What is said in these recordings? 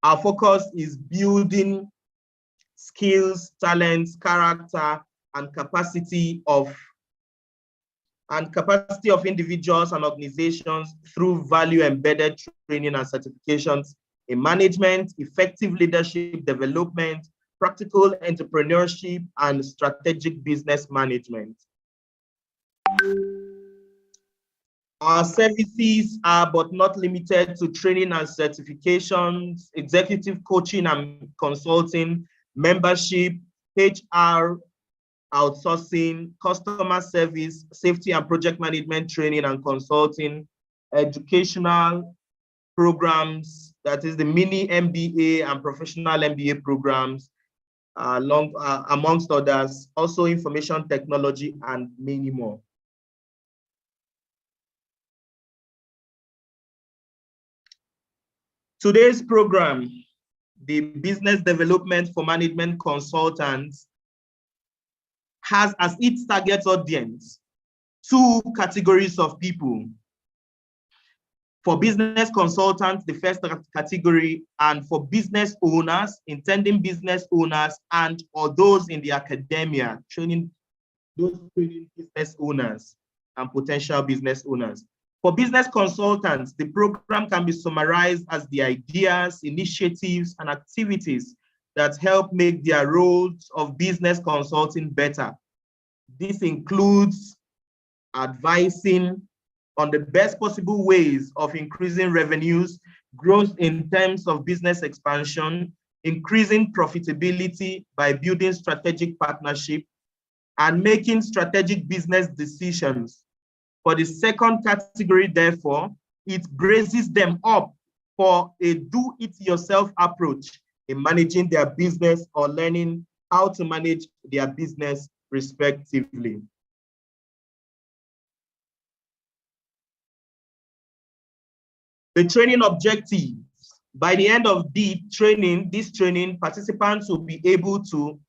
Our focus is building skills, talents, character, and capacity of individuals and organizations through value-embedded training and certifications in management, effective leadership development, practical entrepreneurship, and strategic business management. Our services are but not limited to training and certifications, executive coaching and consulting, membership, HR, outsourcing, customer service, safety and project management training and consulting, educational programs, that is the mini MBA and professional MBA programs, amongst others, also information technology and many more. Today's program, the Business Development for Management Consultants, has as its target audience 2 categories of people. For business consultants, the first category, and for business owners, intending business owners, and or those in the academia, training business owners and potential business owners. For business consultants, the program can be summarized as the ideas, initiatives, and activities that help make their roles of business consulting better. This includes advising on the best possible ways of increasing revenues, growth in terms of business expansion, increasing profitability by building strategic partnership, and making strategic business decisions. For the second category, therefore, it braces them up for a do-it-yourself approach in managing their business or learning how to manage their business respectively. The training objectives. By the end of this training, participants will be able to,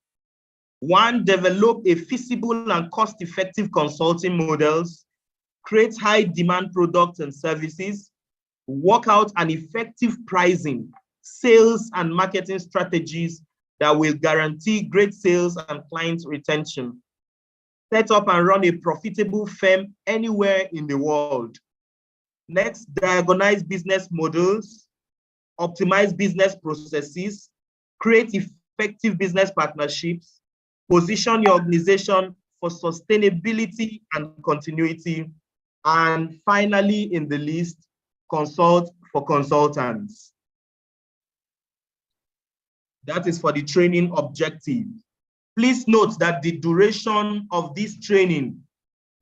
1, develop a feasible and cost-effective consulting models, create high-demand products and services, work out an effective pricing, sales, and marketing strategies that will guarantee great sales and client retention, set up and run a profitable firm anywhere in the world. Next, diagnose business models, optimize business processes, create effective business partnerships, position your organization for sustainability and continuity, and finally, in the list, consult for consultants. That is for the training objective. Please note that the duration of this training,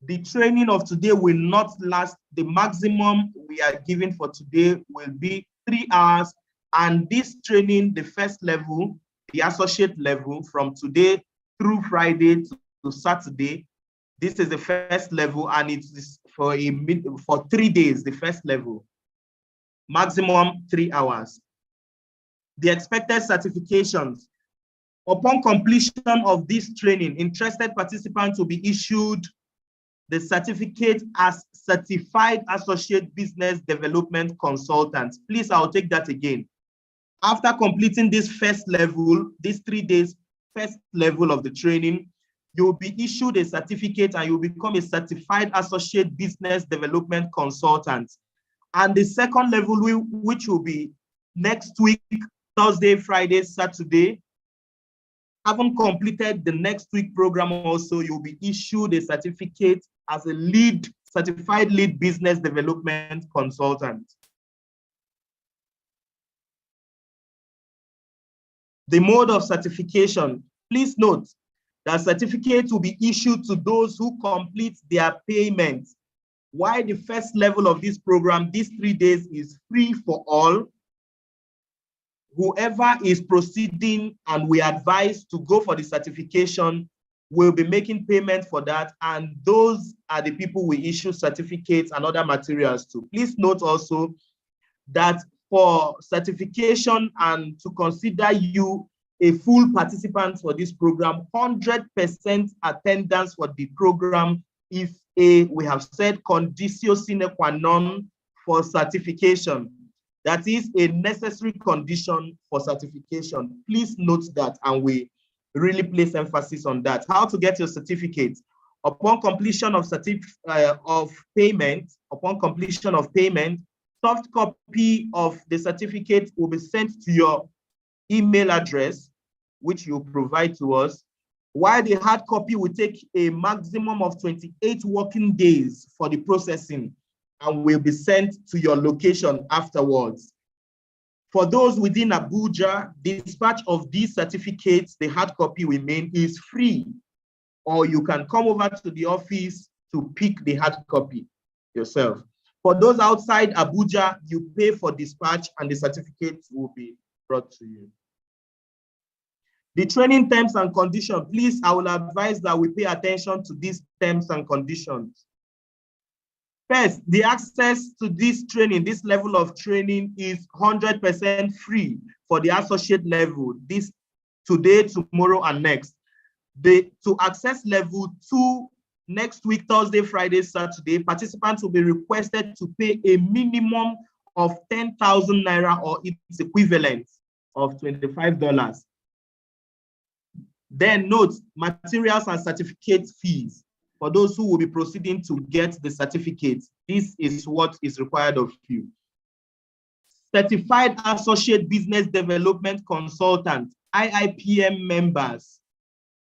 the training of today will not last. The maximum we are giving for today will be 3 hours. And this training, the first level, the associate level, from today through Friday to Saturday, this is the first level, and it is for 3 days, the first level, maximum 3 hours. The expected certifications. Upon completion of this training, interested participants will be issued the certificate as Certified Associate Business Development Consultant. Please, I'll take that again. After completing this first level, this 3 days first level of the training, you will be issued a certificate and you will become a Certified Associate Business Development Consultant. And the second level, which will be next week, Thursday, Friday, Saturday, having completed the next week program also, you'll be issued a certificate as a Certified Lead Business Development Consultant. The mode of certification. Please note that certificates will be issued to those who complete their payment. While the first level of this program, these 3 days, is free for all, whoever is proceeding and we advise to go for the certification will be making payment for that, and those are the people we issue certificates and other materials to. Please note also that for certification and to consider you a full participant for this program, 100% attendance for the program is we have said, conditio sine qua non for certification. That is a necessary condition for certification. Please note that, and we really place emphasis on that. How to get your certificate? Upon completion of payment, soft copy of the certificate will be sent to your email address, which you provide to us, while the hard copy will take a maximum of 28 working days for the processing and will be sent to your location afterwards. For those within Abuja, the dispatch of these certificates, the hard copy we mean, is free, or you can come over to the office to pick the hard copy yourself. For those outside Abuja, you pay for dispatch and the certificates will be brought to you. The training terms and conditions, please, I will advise that we pay attention to these terms and conditions. First, the access to this training, this level of training is 100% free for the associate level, this today, tomorrow, and next. To access level 2 next week, Thursday, Friday, Saturday, participants will be requested to pay a minimum of 10,000 Naira or its equivalent of $25. Then note materials and certificate fees. For those who will be proceeding to get the certificate, this is what is required of you. Certified Associate Business Development Consultant, IIPM members.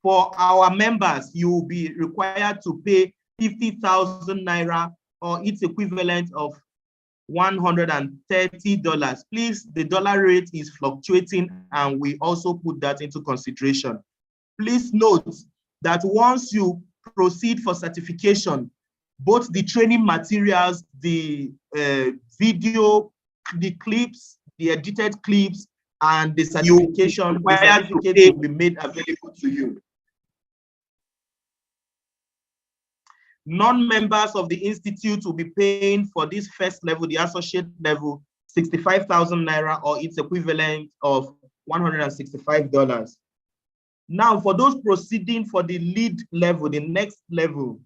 For our members, you will be required to pay 50,000 Naira or its equivalent of $130. Please, the dollar rate is fluctuating and we also put that into consideration. Please note that once you proceed for certification, both the training materials, the video, the clips, the edited clips, and the certification, the certificate will be made available to you. Non-members of the institute will be paying for this first level, the associate level, 65,000 Naira or its equivalent of $165. Now, for those proceeding for the lead level, the next level,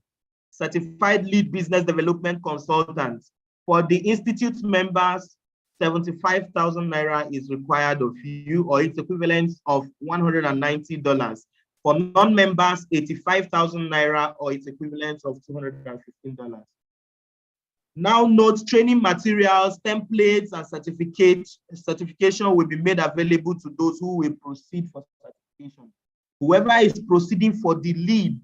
certified lead business development consultants, for the institute members, 75,000 Naira is required of you or its equivalent of $190. For non-members, 85,000 Naira or its equivalent of $215. Now note, training materials, templates, and certification will be made available to those who will proceed for certification. Whoever is proceeding for the lead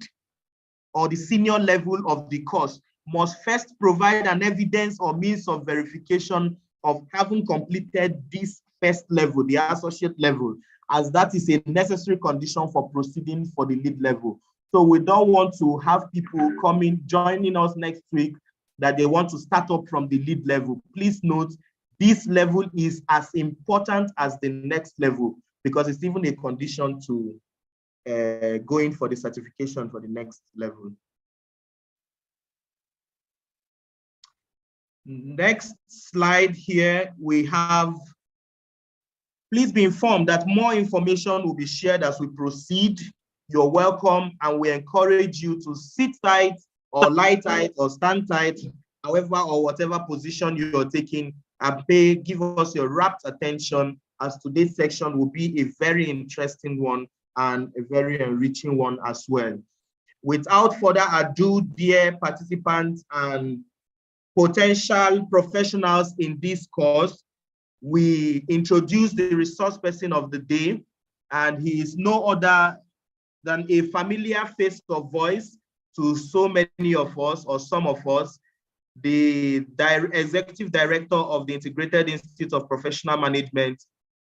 or the senior level of the course must first provide an evidence or means of verification of having completed this first level, the associate level, as that is a necessary condition for proceeding for the lead level. So we don't want to have people coming, joining us next week that they want to start up from the lead level. Please note, this level is as important as the next level because it's even a condition to going for the certification for the next level. Next slide here, we have, please be informed that more information will be shared as we proceed. You're welcome, and we encourage you to sit tight or lie tight or stand tight, however or whatever position you're taking, and give us your rapt attention, as today's section will be a very interesting one and a very enriching one as well. Without further ado, dear participants and potential professionals in this course, we introduce the resource person of the day, and he is no other than a familiar face or voice to so many of us, or some of us, the Executive Director of the Integrated Institute of Professional Management,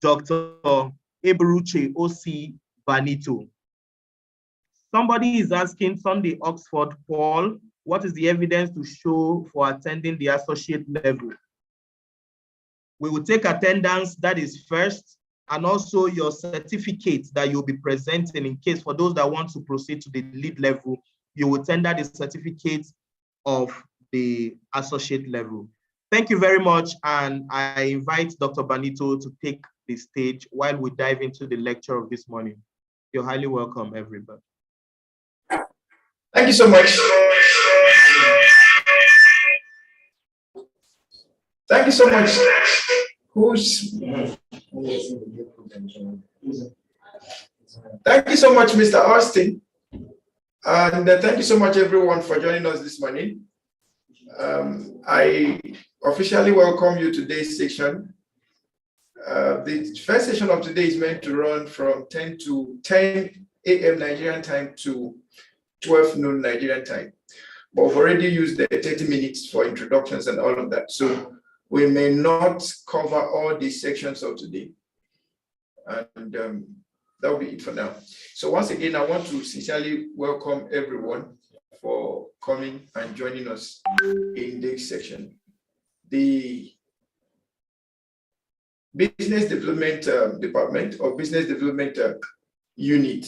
Dr. Eburuche O.C. Banito. Somebody is asking Sunday Oxford, Paul, what is the evidence to show for attending the associate level? We will take attendance, that is first, and also your certificate that you'll be presenting in case for those that want to proceed to the lead level, you will tender the certificate of the associate level. Thank you very much, and I invite Dr. Banito to take the stage while we dive into the lecture of this morning. You're highly welcome, everybody. Thank you so much. Thank you so much, Thank you so much, Mr. Austin. And thank you so much, everyone, for joining us this morning. I officially welcome you to today's session. The first session of today is meant to run from 10 a.m. Nigerian time to 12 noon Nigerian time. But we've already used the 30 minutes for introductions and all of that. So we may not cover all these sections of today. And that will be it for now. So once again, I want to sincerely welcome everyone for coming and joining us in this section. The Business Development Department or Business Development Unit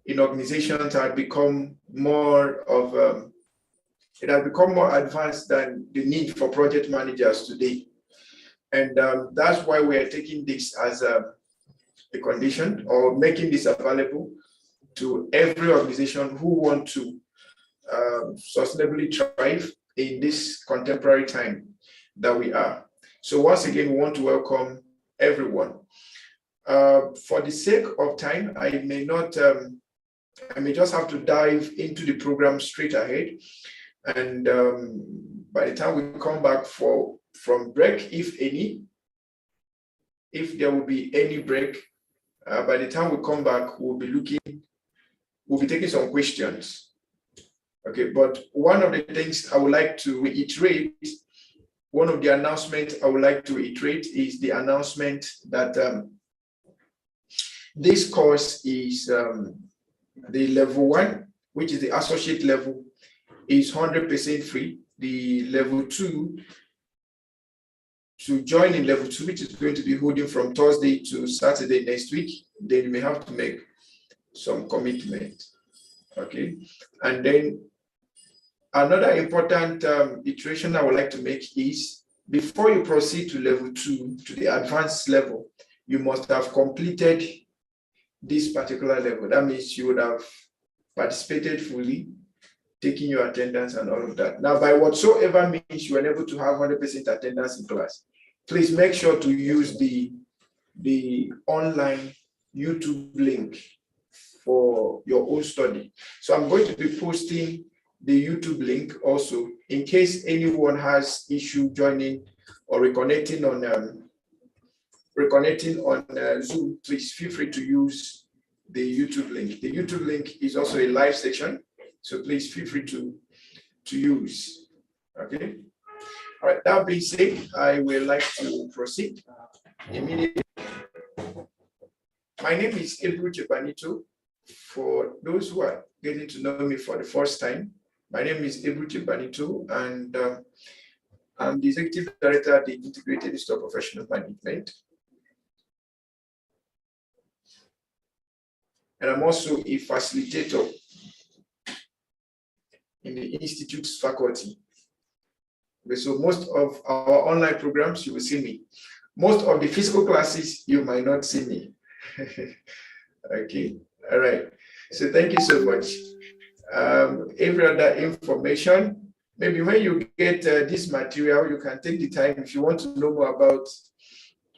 in organizations have become more of it has become more advanced than the need for project managers today. And that's why we are taking this as a condition or making this available to every organization who want to sustainably thrive in this contemporary time that we are. So once again, we want to welcome everyone. For the sake of time, I may just have to dive into the program straight ahead. And by the time we come back from break, if any, if there will be any break, by the time we come back, we'll be taking some questions. Okay, but one of the things I would like to reiterate, one of the announcements I would like to reiterate is the announcement that this course is the level 1, which is the associate level, is 100% free. The level 2, to join in level 2, which is going to be holding from Thursday to Saturday next week, then you may have to make some commitment. Okay, and then another important iteration I would like to make is before you proceed to level 2, to the advanced level, you must have completed this particular level. That means you would have participated fully, taking your attendance and all of that. Now, by whatsoever means you are able to have 100% attendance in class, please make sure to use the online YouTube link for your own study. So I'm going to be posting the YouTube link also in case anyone has issue joining or reconnecting on Zoom. Please feel free to use the YouTube link. The YouTube link is also a live section, so please feel free to use. Okay. All right. That being said, I would like to proceed immediately. My name is Ebruche Banito. For those who are getting to know me for the first time, my name is Ebruche Banito, and I'm the Executive Director at the Integrated Institute of Professional Management. And I'm also a facilitator in the Institute's faculty. Okay, so most of our online programs, you will see me. Most of the physical classes, you might not see me. Okay, all right. So thank you so much. Every other information, maybe when you get this material, you can take the time. If you want to know more about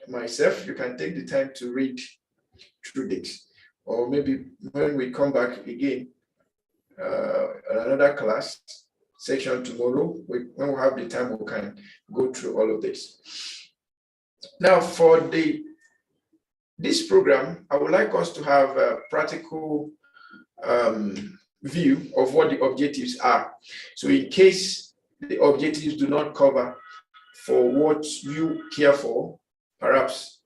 myself, you can take the time to read through this. Or maybe when we come back again, another class section tomorrow, when we have the time, we can go through all of this. Now, for this program, I would like us to have a practical view of what the objectives are. So in case the objectives do not cover for what you care for, perhaps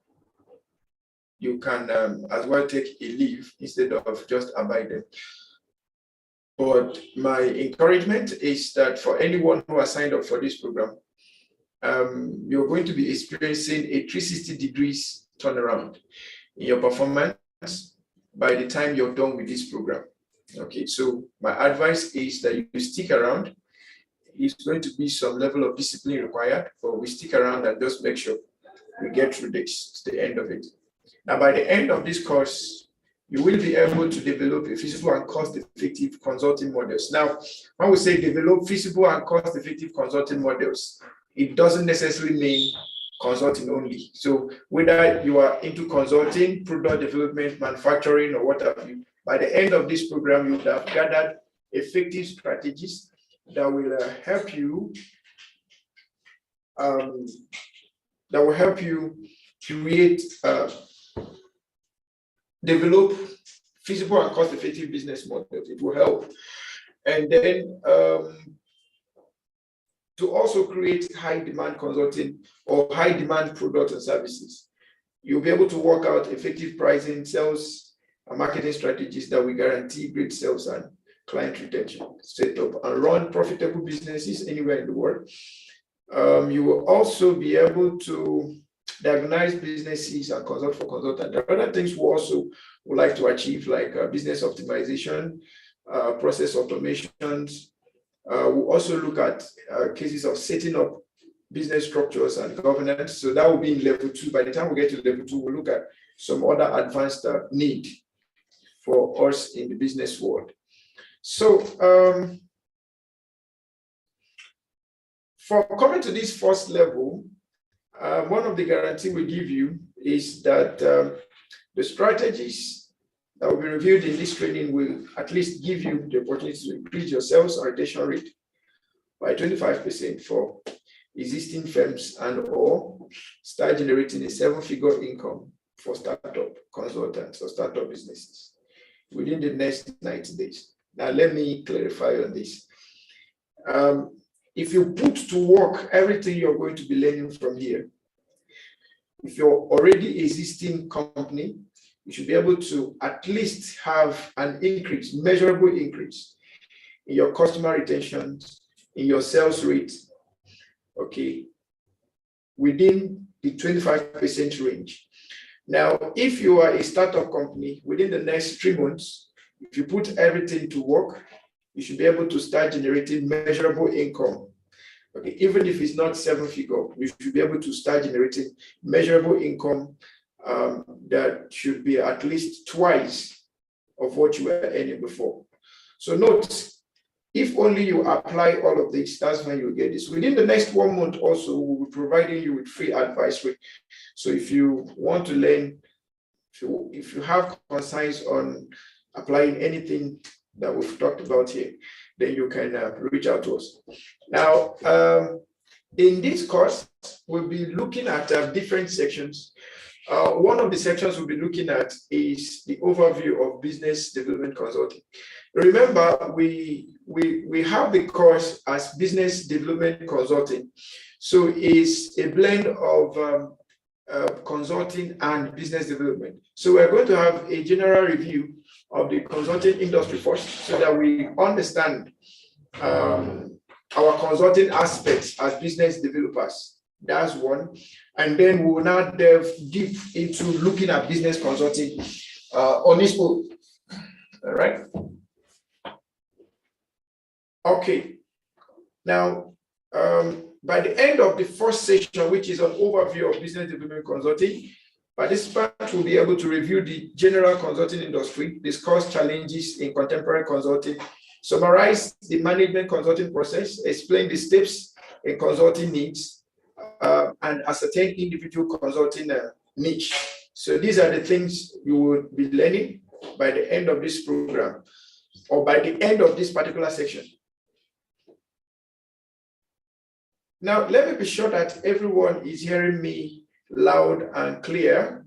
you can as well take a leave instead of just abiding. But my encouragement is that for anyone who has signed up for this program, you're going to be experiencing a 360 degrees turnaround in your performance by the time you're done with this program. Okay, so my advice is that you stick around. It's going to be some level of discipline required, but we stick around and just make sure we get through this to the end of it. Now, by the end of this course, you will be able to develop a feasible and cost-effective consulting models. Now, when we say develop feasible and cost-effective consulting models, it doesn't necessarily mean consulting only. So whether you are into consulting, product development, manufacturing, or what have you, by the end of this program, you would have gathered effective strategies that will help you create, develop feasible and cost-effective business models. It will help. And then to also create high-demand consulting or high-demand products and services. You'll be able to work out effective pricing, sales, and marketing strategies that will guarantee great sales and client retention, set up and run profitable businesses anywhere in the world. You will also be able to diagnose businesses and consult for consultants. There are other things we also would like to achieve, like business optimization, process automations. We'll also look at cases of setting up business structures and governance. So that will be in level 2. By the time we get to level 2, we'll look at some other advanced need for us in the business world. So for coming to this first level, one of the guarantees we give you is that the strategies that will be reviewed in this training will at least give you the opportunity to increase your sales or retention rate by 25% for existing firms and or start generating a 7-figure income for startup consultants or startup businesses within the next 90 days. Now, let me clarify on this. If you put to work everything you're going to be learning from here, if you're already existing company, you should be able to at least have an increase, measurable increase in your customer retention, in your sales rate, okay, within the 25% range. Now, if you are a startup company, within the next 3 months, if you put everything to work, you should be able to start generating measurable income. Okay, even if it's not 7-figure, you should be able to start generating measurable income that should be at least twice of what you were earning before. So note, if only you apply all of this, that's when you get this. Within the next 1 month also, we'll be providing you with free advisory. So if you want to learn, if you have concerns on applying anything that we've talked about here, then you can reach out to us. Now, in this course, we'll be looking at different sections. One of the sections we'll be looking at is the overview of business development consulting. Remember, we have the course as business development consulting. So it's a blend of consulting and business development. So we're going to have a general review of the consulting industry first, so that we understand our consulting aspects as business developers. That's one. And then we will now delve deep into looking at business consulting on its own. All right. Okay. Now, by the end of the first section, which is an overview of business development consulting, participants will be able to review the general consulting industry, discuss challenges in contemporary consulting, summarize the management consulting process, explain the steps in consulting needs, and ascertain individual consulting niche. So these are the things you will be learning by the end of this program, or by the end of this particular section. Now, let me be sure that everyone is hearing me loud and clear.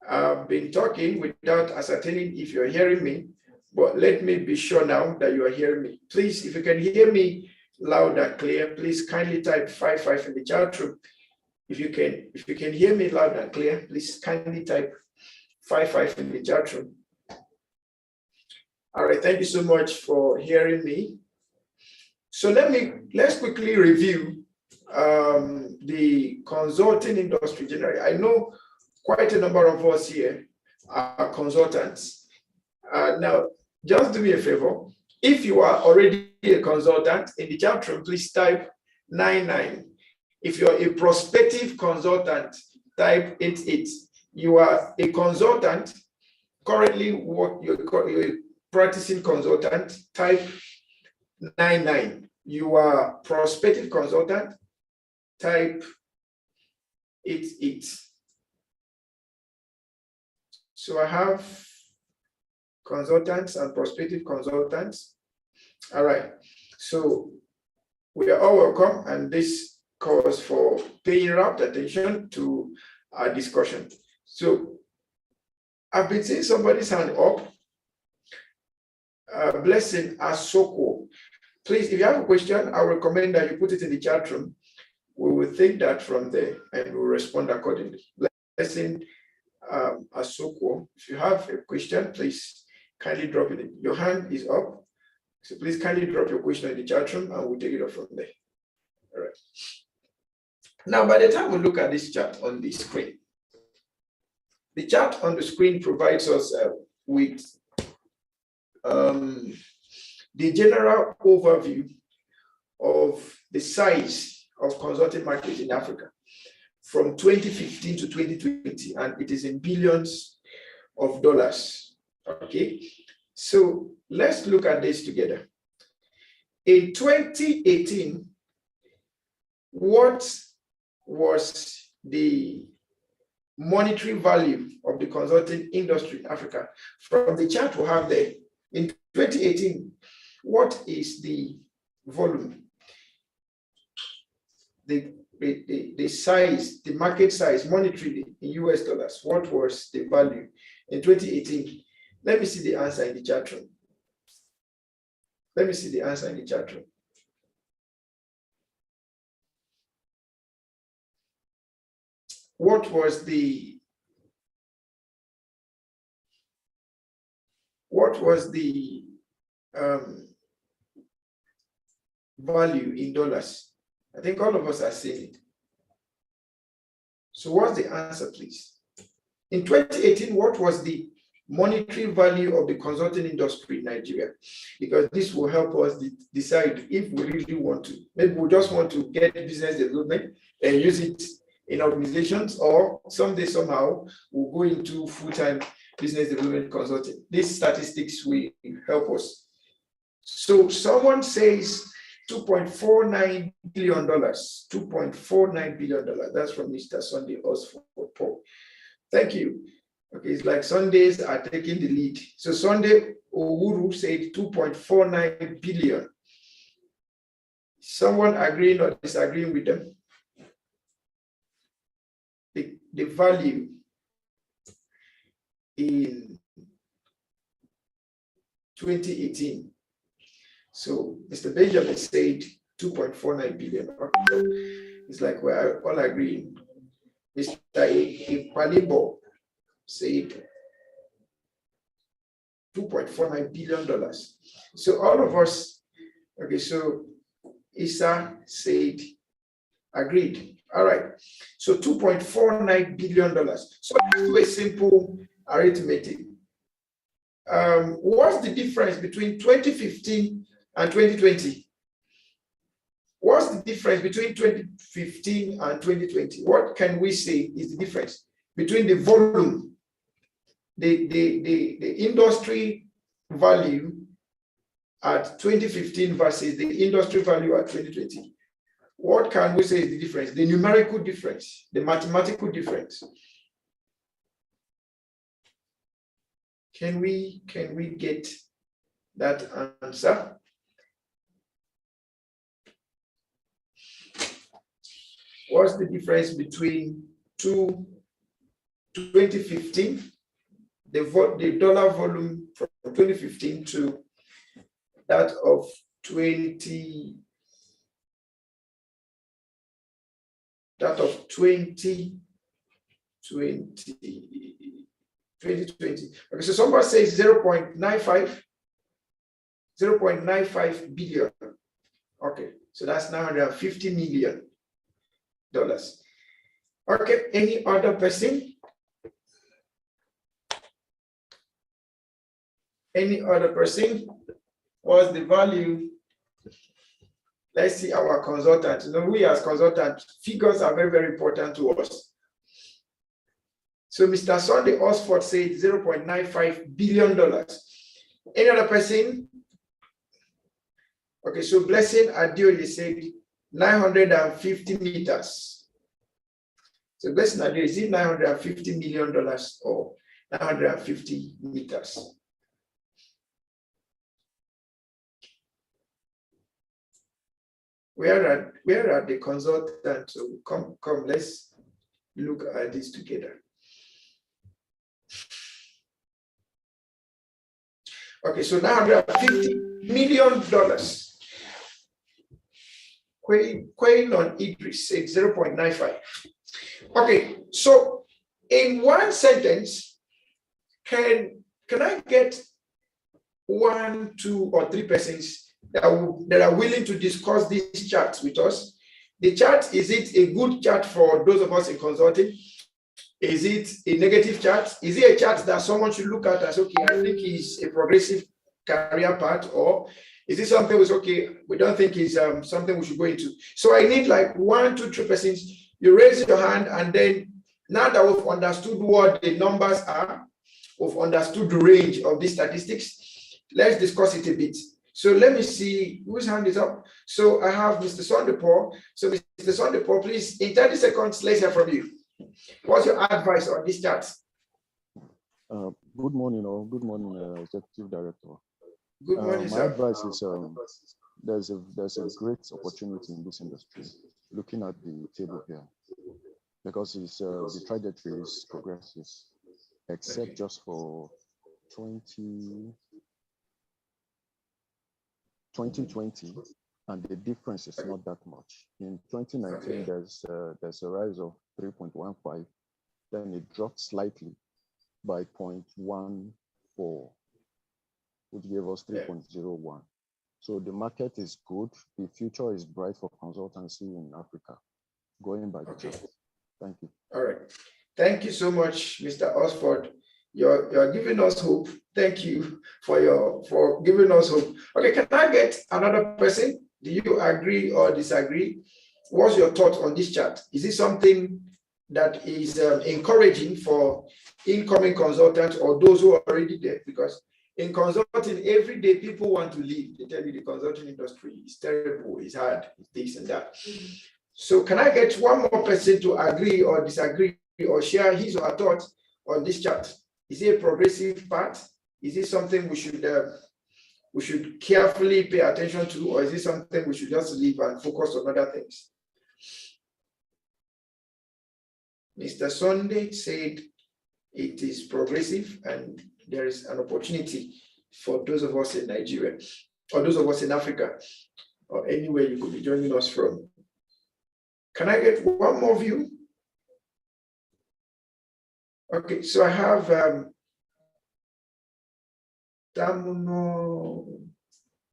I've been talking without ascertaining if you're hearing me, but let me be sure now that you are hearing me. Please, if you can hear me loud and clear, please kindly type 55 in the chat room. If you can hear me loud and clear, please kindly type 55 in the chat room. All right, thank you so much for hearing me. So let's quickly review the consulting industry generally. I know quite a number of us here are consultants. Now, just do me a favor. If you are already a consultant, in the chat room, please type 99. If you're a prospective consultant, type 88. You are a consultant, currently you're a practicing consultant, type 99. You are prospective consultant, type So I have consultants and prospective consultants. All right. So we are all welcome, and this calls for paying rapt attention to our discussion. So I've been seeing somebody's hand up. Blessing Asoko. Please, if you have a question, I recommend that you put it in the chat room. We will take that from there and we'll respond accordingly. Blessing Asoko, if you have a question, please kindly drop it in. Your hand is up. So please kindly drop your question in the chat room and we'll take it up from there. All right. Now, by the time we look at this chart on the screen, the chart on the screen provides us with the general overview of the size of consulting market in Africa from 2015 to 2020, and it is in billions of dollars. Okay, so let's look at this together. In 2018, what was the monetary value of the consulting industry in Africa? From the chart we have there, in 2018, what is the volume? The size, the market size, monetary in US dollars, what was the value in 2018? Let me see the answer in the chat room. Let me see the answer in the chat room. What was the value in dollars? I think all of us are seeing it. So what's the answer, please? In 2018, what was the monetary value of the consulting industry in Nigeria? Because this will help us decide if we really want to. Maybe we just want to get business development and use it in organizations, or someday, somehow, we'll go into full-time business development consulting. These statistics will help us. So someone says $2.49 billion, $2.49 billion. That's from Mr. Sunday Osford Paul. Thank you. Okay, it's like Sundays are taking the lead. So Sunday Owuru said 2.49 billion. Someone agreeing or disagreeing with them? The value in 2018. So Mr. Benjamin said 2.49 billion. It's like we're all agreeing. Mr. Ipalibo said $2.49 billion. So all of us, okay, so Isa said agreed. All right, so $2.49 billion. So let's do a simple arithmetic. What's the difference between 2015 and 2020? What's the difference between 2015 and 2020? What can we say is the difference between the volume, the industry value at 2015 versus the industry value at 2020? What can we say is the difference? The numerical difference, the mathematical difference. Can we get that answer? What's the difference between 2015, the dollar volume from 2015 to that of 2020? Okay, so somebody says 0.95 billion. Okay, so that's $950 million. Okay, any other person? Any other person? What's the value? Let's see our consultant. You know, we as consultants, figures are very, very important to us. So Mr. Sunday Osford said $0.95 billion. Any other person? Okay, so Blessing Adioye said 950 meters. So best Nigeria, is it $950 million or 950 meters? Where are the consultants? So come, let's look at this together. Okay, so $950 million. Quain on Idris said 0.95. Okay, so in one sentence, can I get 1, 2, or 3 persons that are willing to discuss this chart with us? The chart, is it a good chart for those of us in consulting? Is it a negative chart? Is it a chart that someone should look at as, okay, I think it's a progressive career path, or is it something that's okay, we don't think it's something we should go into? So I need like 1, 2, 3 persons. You raise your hand, and then now that we've understood what the numbers are, we've understood the range of these statistics, let's discuss it a bit. So let me see whose hand is up. So I have Mr. Sondepaul. So Mr. Sondepaul, please, in 30 seconds, let's hear from you. What's your advice on this chart? Good morning, Executive Director. Good morning, my sir. advice is there's a great opportunity in this industry. Looking at the table here, because it's the trajectory is progressive, except just for 2020, and the difference is not that much. In 2019, there's a rise of 3.15, then it dropped slightly by 0.14, which gave us 3.01. So the market is good. The future is bright for consultancy in Africa, going by the chart. Thank you. All right. Thank you so much, Mr. Osford. You're giving us hope. Thank you for giving us hope. Okay, can I get another person? Do you agree or disagree? What's your thought on this chart? Is it something that is encouraging for incoming consultants or those who are already there? Because in consulting, every day people want to leave. They tell you the consulting industry is terrible, it's hard, it's this and that. So can I get one more person to agree or disagree or share his or her thoughts on this chart? Is it a progressive path? Is it something we should carefully pay attention to, or is it something we should just leave and focus on other things? Mr. Sunday said it is progressive and there is an opportunity for those of us in Nigeria, or those of us in Africa, or anywhere you could be joining us from. Can I get one more view? Okay, so I have Tamuno,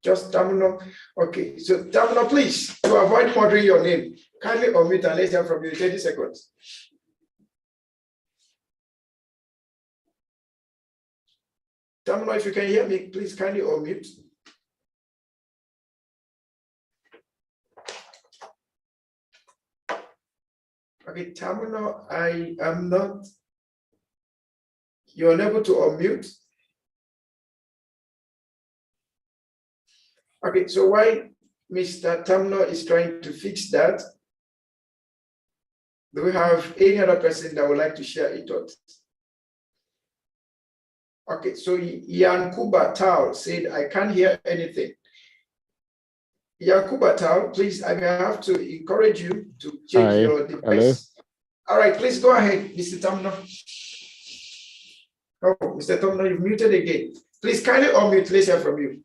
just Tamuno. Okay, so Tamuno, please, to avoid murdering your name, kindly unmute and let's hear from you in 30 seconds. Tamuno, if you can hear me, please kindly unmute. Okay, Tamuno, I am not, you're unable to unmute. Okay, so while Mr. Tamuno is trying to fix that, do we have any other person that would like to share a thought? Okay, so Yankuba Tao said, I can't hear anything. Yankuba Tao, please, I may have to encourage you to change your device. Hello? All right, please go ahead, Mr. Tamuno. Oh, Mr. Tamuno, you've muted again. Please kindly unmute, let's hear from you.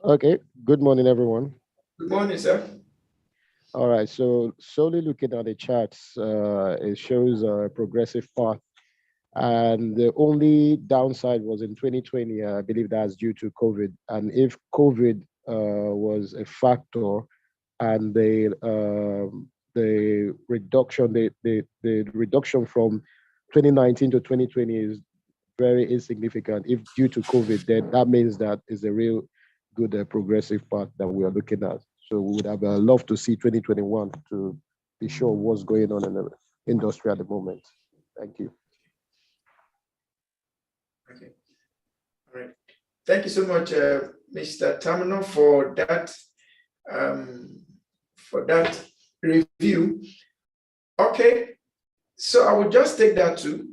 Okay, good morning, everyone. Good morning, sir. All right, so solely looking at the charts, it shows a progressive path. And the only downside was in 2020, I believe that's due to COVID. And if COVID was a factor and the reduction from 2019 to 2020 is very insignificant, if due to COVID, then that means that is a real good progressive path that we are looking at. So we would have loved to see 2021 to be sure what's going on in the industry at the moment. Thank you. Okay. All right. Thank you so much, Mr. Tamuno, for that review. Okay. So I will just take that too.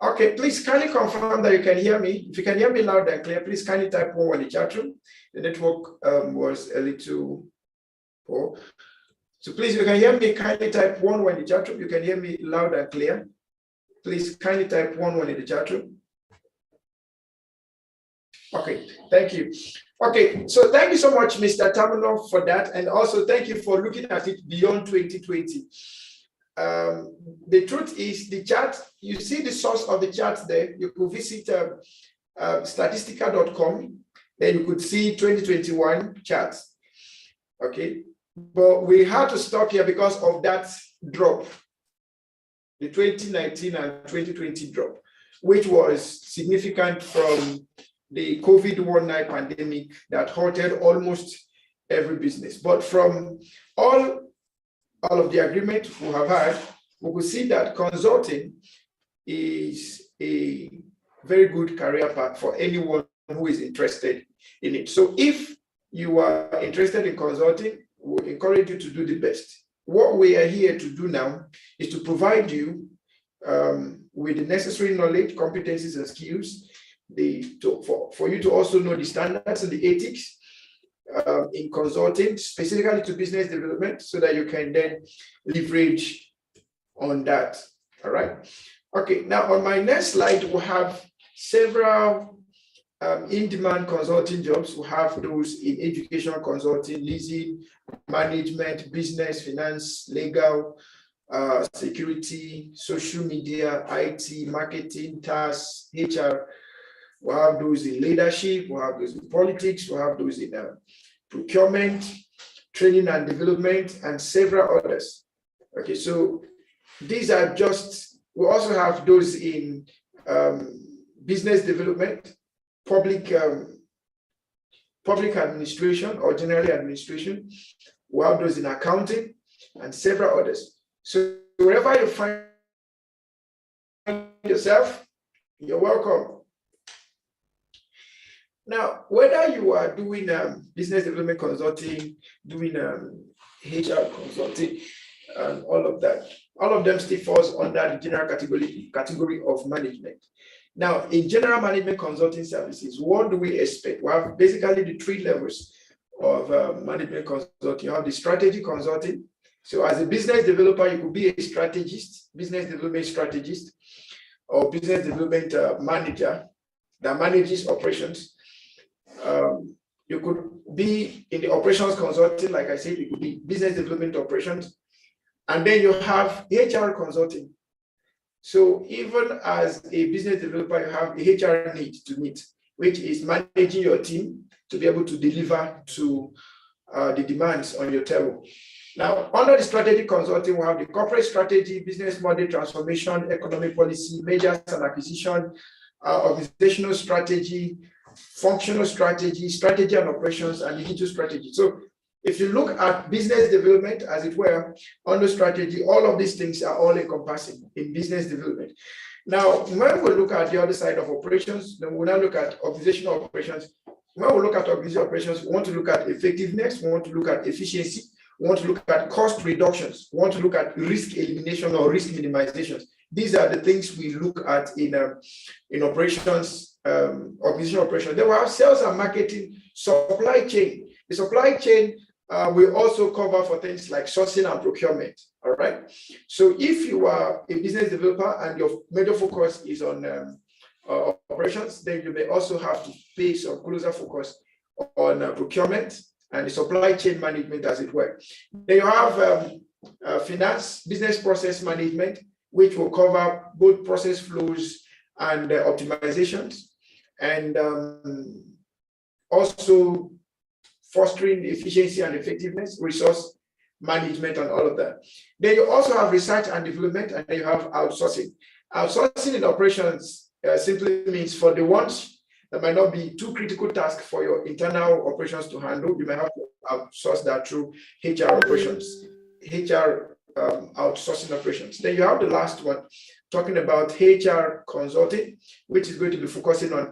Okay, please kindly confirm that you can hear me. If you can hear me loud and clear, please kindly type 1 in the chat room. The network was a little poor. So please, if you can hear me, kindly type 1 in the chat room. You can hear me loud and clear. Please kindly type 1 in the chat room. Okay, thank you. Okay, so thank you so much, Mr. Tamino, for that. And also thank you for looking at it beyond 2020. The truth is the chart, you see the source of the chart there. You could visit statistica.com, then you could see 2021 charts. Okay, but we had to stop here because of that drop, the 2019 and 2020 drop, which was significant from the COVID-19 pandemic that halted almost every business. But from all of the agreement we have had, we could see that consulting is a very good career path for anyone who is interested in it. So if you are interested in consulting, we encourage you to do the best. What we are here to do now is to provide you with the necessary knowledge, competencies, and skills for you to also know the standards and the ethics in consulting, specifically to business development, so that you can then leverage on that. All right. Okay. Now, on my next slide, we have several in-demand consulting jobs. We have those in educational consulting, leasing, management, business, finance, legal, security, social media, IT, marketing, tasks, HR. We have those in leadership, we have those in politics, we have those in procurement, training and development, and several others. Okay, so these are just, we also have those in business development, public administration or general administration. We have those in accounting and several others. So wherever you find yourself, you're welcome. Now, whether you are doing business development consulting, doing HR consulting, and all of that, all of them still falls under the general category of management. Now, in general management consulting services, what do we expect? We have basically the 3 levels of management consulting. You have the strategy consulting. So as a business developer, you could be a strategist, business development strategist, or business development manager that manages operations. You could be in the operations consulting, like I said, it could be business development operations. And then you have HR consulting. So even as a business developer, you have a HR need to meet, which is managing your team to be able to deliver to the demands on your table. Now, under the strategic consulting, we have the corporate strategy, business model transformation, economic policy, mergers and acquisition, organizational strategy, functional strategy, strategy and operations, and digital strategy. So if you look at business development, as it were, under strategy, all of these things are all encompassing in business development. Now, when we look at the other side of operations, then we'll now look at organizational operations. When we look at organizational operations, we want to look at effectiveness, we want to look at efficiency, we want to look at cost reductions, we want to look at risk elimination or risk minimization. These are the things we look at in operations, organizational operations. Then we have sales and marketing, supply chain. The supply chain will also cover for things like sourcing and procurement. All right. So if you are a business developer and your major focus is on operations, then you may also have to pay some closer focus on procurement and the supply chain management, as it were. Then you have finance, business process management, which will cover both process flows and optimizations, and also fostering efficiency and effectiveness, resource management, and all of that. Then you also have research and development, and then you have outsourcing. Outsourcing in operations simply means for the ones that might not be too critical task for your internal operations to handle, you may have to outsource that through HR operations, HR outsourcing operations. Then you have the last one, talking about HR consulting, which is going to be focusing on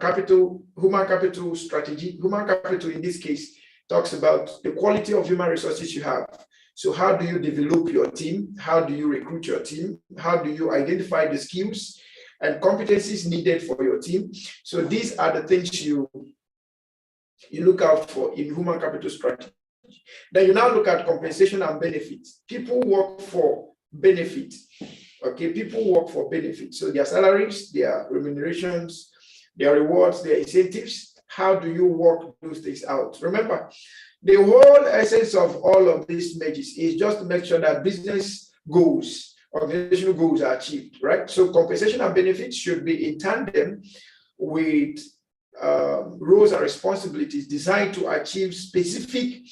human capital strategy. Human capital in this case talks about the quality of human resources you have. So how do you develop your team? How do you recruit your team? How do you identify the skills and competencies needed for your team? So these are the things you look out for in human capital strategy. Then you now look at compensation and benefits. People work for benefit. Okay, people work for benefit. So their salaries, their remunerations, their rewards, their incentives. How do you work those things out? Remember, the whole essence of all of these measures is just to make sure that business goals, organizational goals are achieved, right? So compensation and benefits should be in tandem with roles and responsibilities designed to achieve specific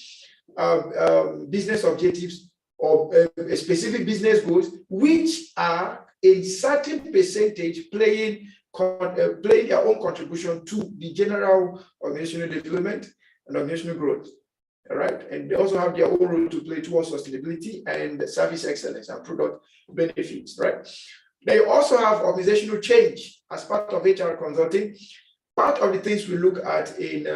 business objectives or specific business goals, which are in certain percentage playing their own contribution to the general organizational development and organizational growth. All right, and they also have their own role to play towards sustainability and service excellence and product benefits. Right. They also have organizational change as part of HR consulting. Part of the things we look at in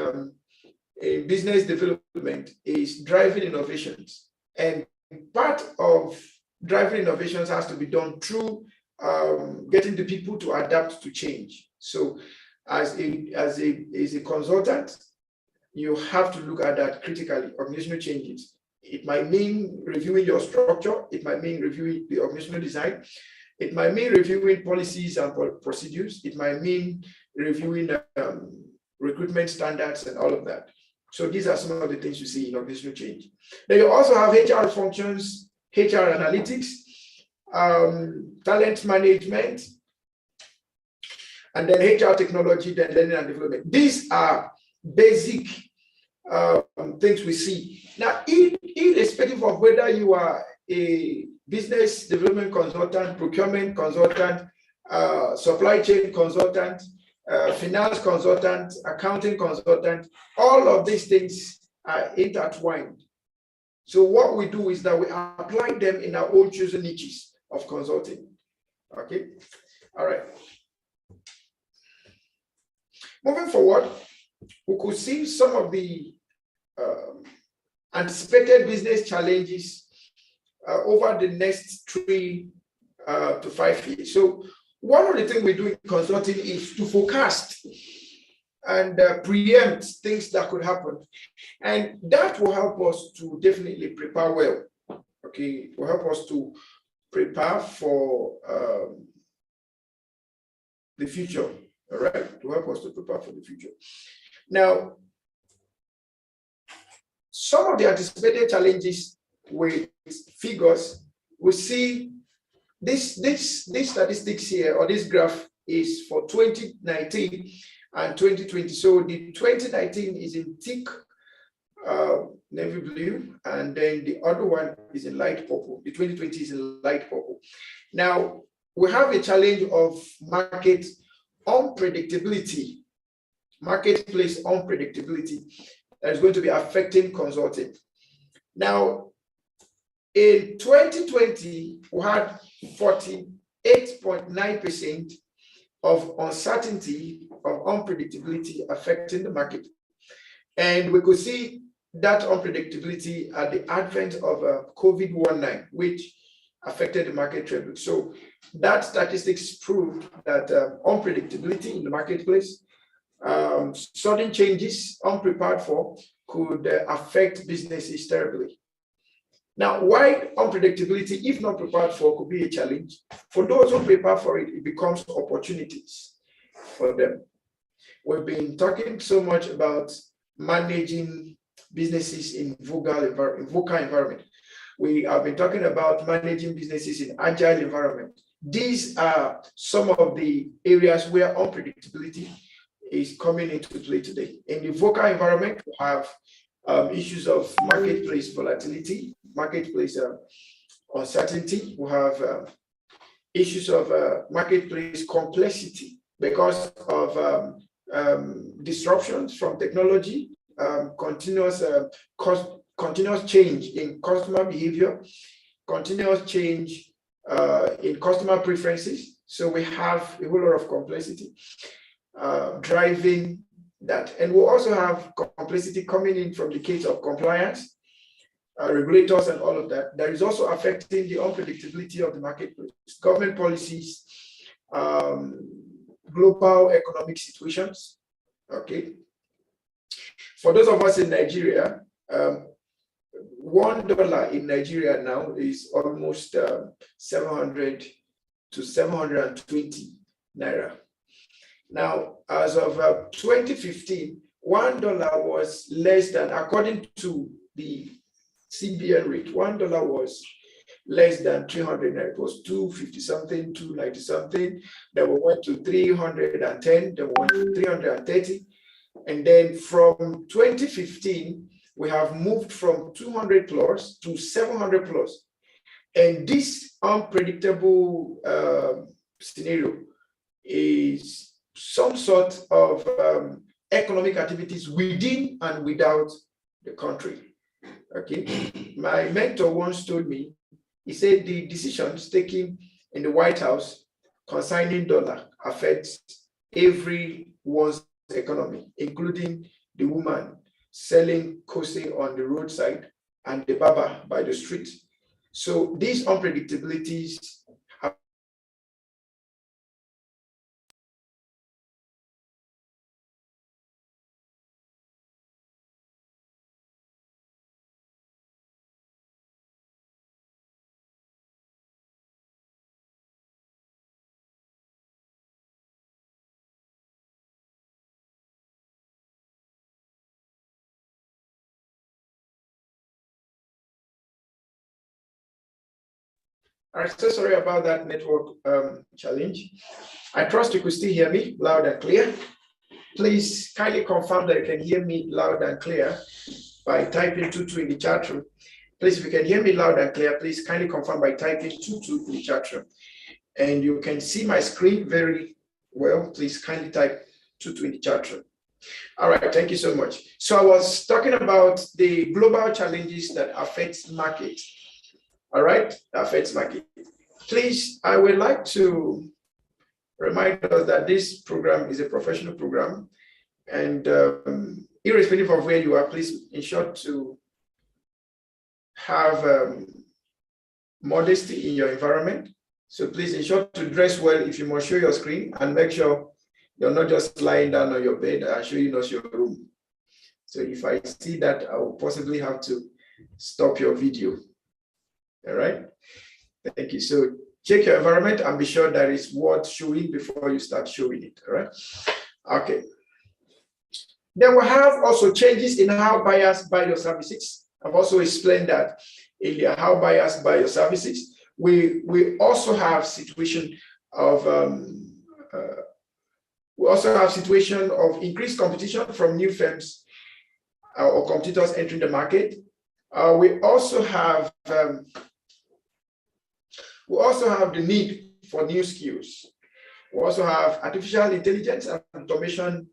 business development is driving innovations, and part of driving innovations has to be done through getting the people to adapt to change. So, as a consultant, you have to look at that critically. Organizational changes. It might mean reviewing your structure. It might mean reviewing the organizational design. It might mean reviewing policies and procedures. It might mean reviewing recruitment standards and all of that. So these are some of the things you see in organizational change. Then you also have HR functions, HR analytics, talent management, and then HR technology, then learning and development. These are basic things we see. Now, irrespective of whether you are a business development consultant, procurement consultant, supply chain consultant, finance consultant, accounting consultant, all of these things are intertwined. So what we do is that we apply them in our own chosen niches of consulting. Okay, all right. Moving forward, we could see some of the anticipated business challenges over the next 3 to 5 years. So one of the things we do in consulting is to forecast and preempt things that could happen. And that will help us to definitely prepare well. Okay, it will help us to prepare for the future. All right, to help us to prepare for the future. Now, some of the anticipated challenges with figures, we see this statistics here, or this graph is for 2019 and 2020. So the 2019 is in thick navy blue, and then the other one is in light purple. The 2020 is in light purple. Now, we have a challenge of market unpredictability, marketplace unpredictability that is going to be affecting consulting. Now, in 2020, we had 48.9% of uncertainty, of unpredictability affecting the market. And we could see that unpredictability at the advent of COVID-19, which affected the market trend. So that statistics proved that unpredictability in the marketplace, sudden changes unprepared for, could affect businesses terribly. Now, why unpredictability, if not prepared for, could be a challenge? For those who prepare for it, it becomes opportunities for them. We've been talking so much about managing businesses in VUCA environment. We have been talking about managing businesses in agile environment. These are some of the areas where unpredictability is coming into play today. In the VUCA environment, we have issues of marketplace volatility, marketplace uncertainty. We have issues of marketplace complexity because of disruptions from technology, continuous change in customer behavior, continuous change in customer preferences. So we have a whole lot of complexity driving that. And we'll also have complexity coming in from the case of compliance, regulators and all of that. That is also affecting the unpredictability of the marketplace, government policies, global economic situations, okay? For those of us in Nigeria, $1 in Nigeria now is almost 700 to 720 Naira. Now, as of 2015, $1 was less than, according to the CBN rate, $1 was less than 300 Naira. It was 250 something, 290 something. Then we went to 310, then we went to 330. And then from 2015, we have moved from 200 plus to 700 plus. And this unpredictable scenario is some sort of economic activities within and without the country. Okay. My mentor once told me, he said the decisions taken in the White House concerning dollar affects everyone's economy, including the woman selling kose on the roadside and the barber by the street. So these unpredictabilities have I'm so sorry about that network challenge. I trust you could still hear me loud and clear. Please kindly confirm that you can hear me loud and clear by typing 22 in the chat room. Please, if you can hear me loud and clear, please kindly confirm by typing 22 in the chat room. And you can see my screen very well. Please kindly type 22 in the chat room. All right, thank you so much. So I was talking about the global challenges that affect market. All right, affects market. Please, I would like to remind us that this program is a professional program, and irrespective of where you are, please ensure to have modesty in your environment. So please ensure to dress well if you must show your screen, and make sure you're not just lying down on your bed and showing us your room. So if I see that, I will possibly have to stop your video. All right, thank you. So check your environment and be sure that it's worth showing before you start showing it. All right, okay. Then we have also changes in how buyers buy your services. I've also explained that earlier, how buyers buy your services. We also have situation of increased competition from new firms or competitors entering the market. We also have the need for new skills. We also have artificial intelligence and automation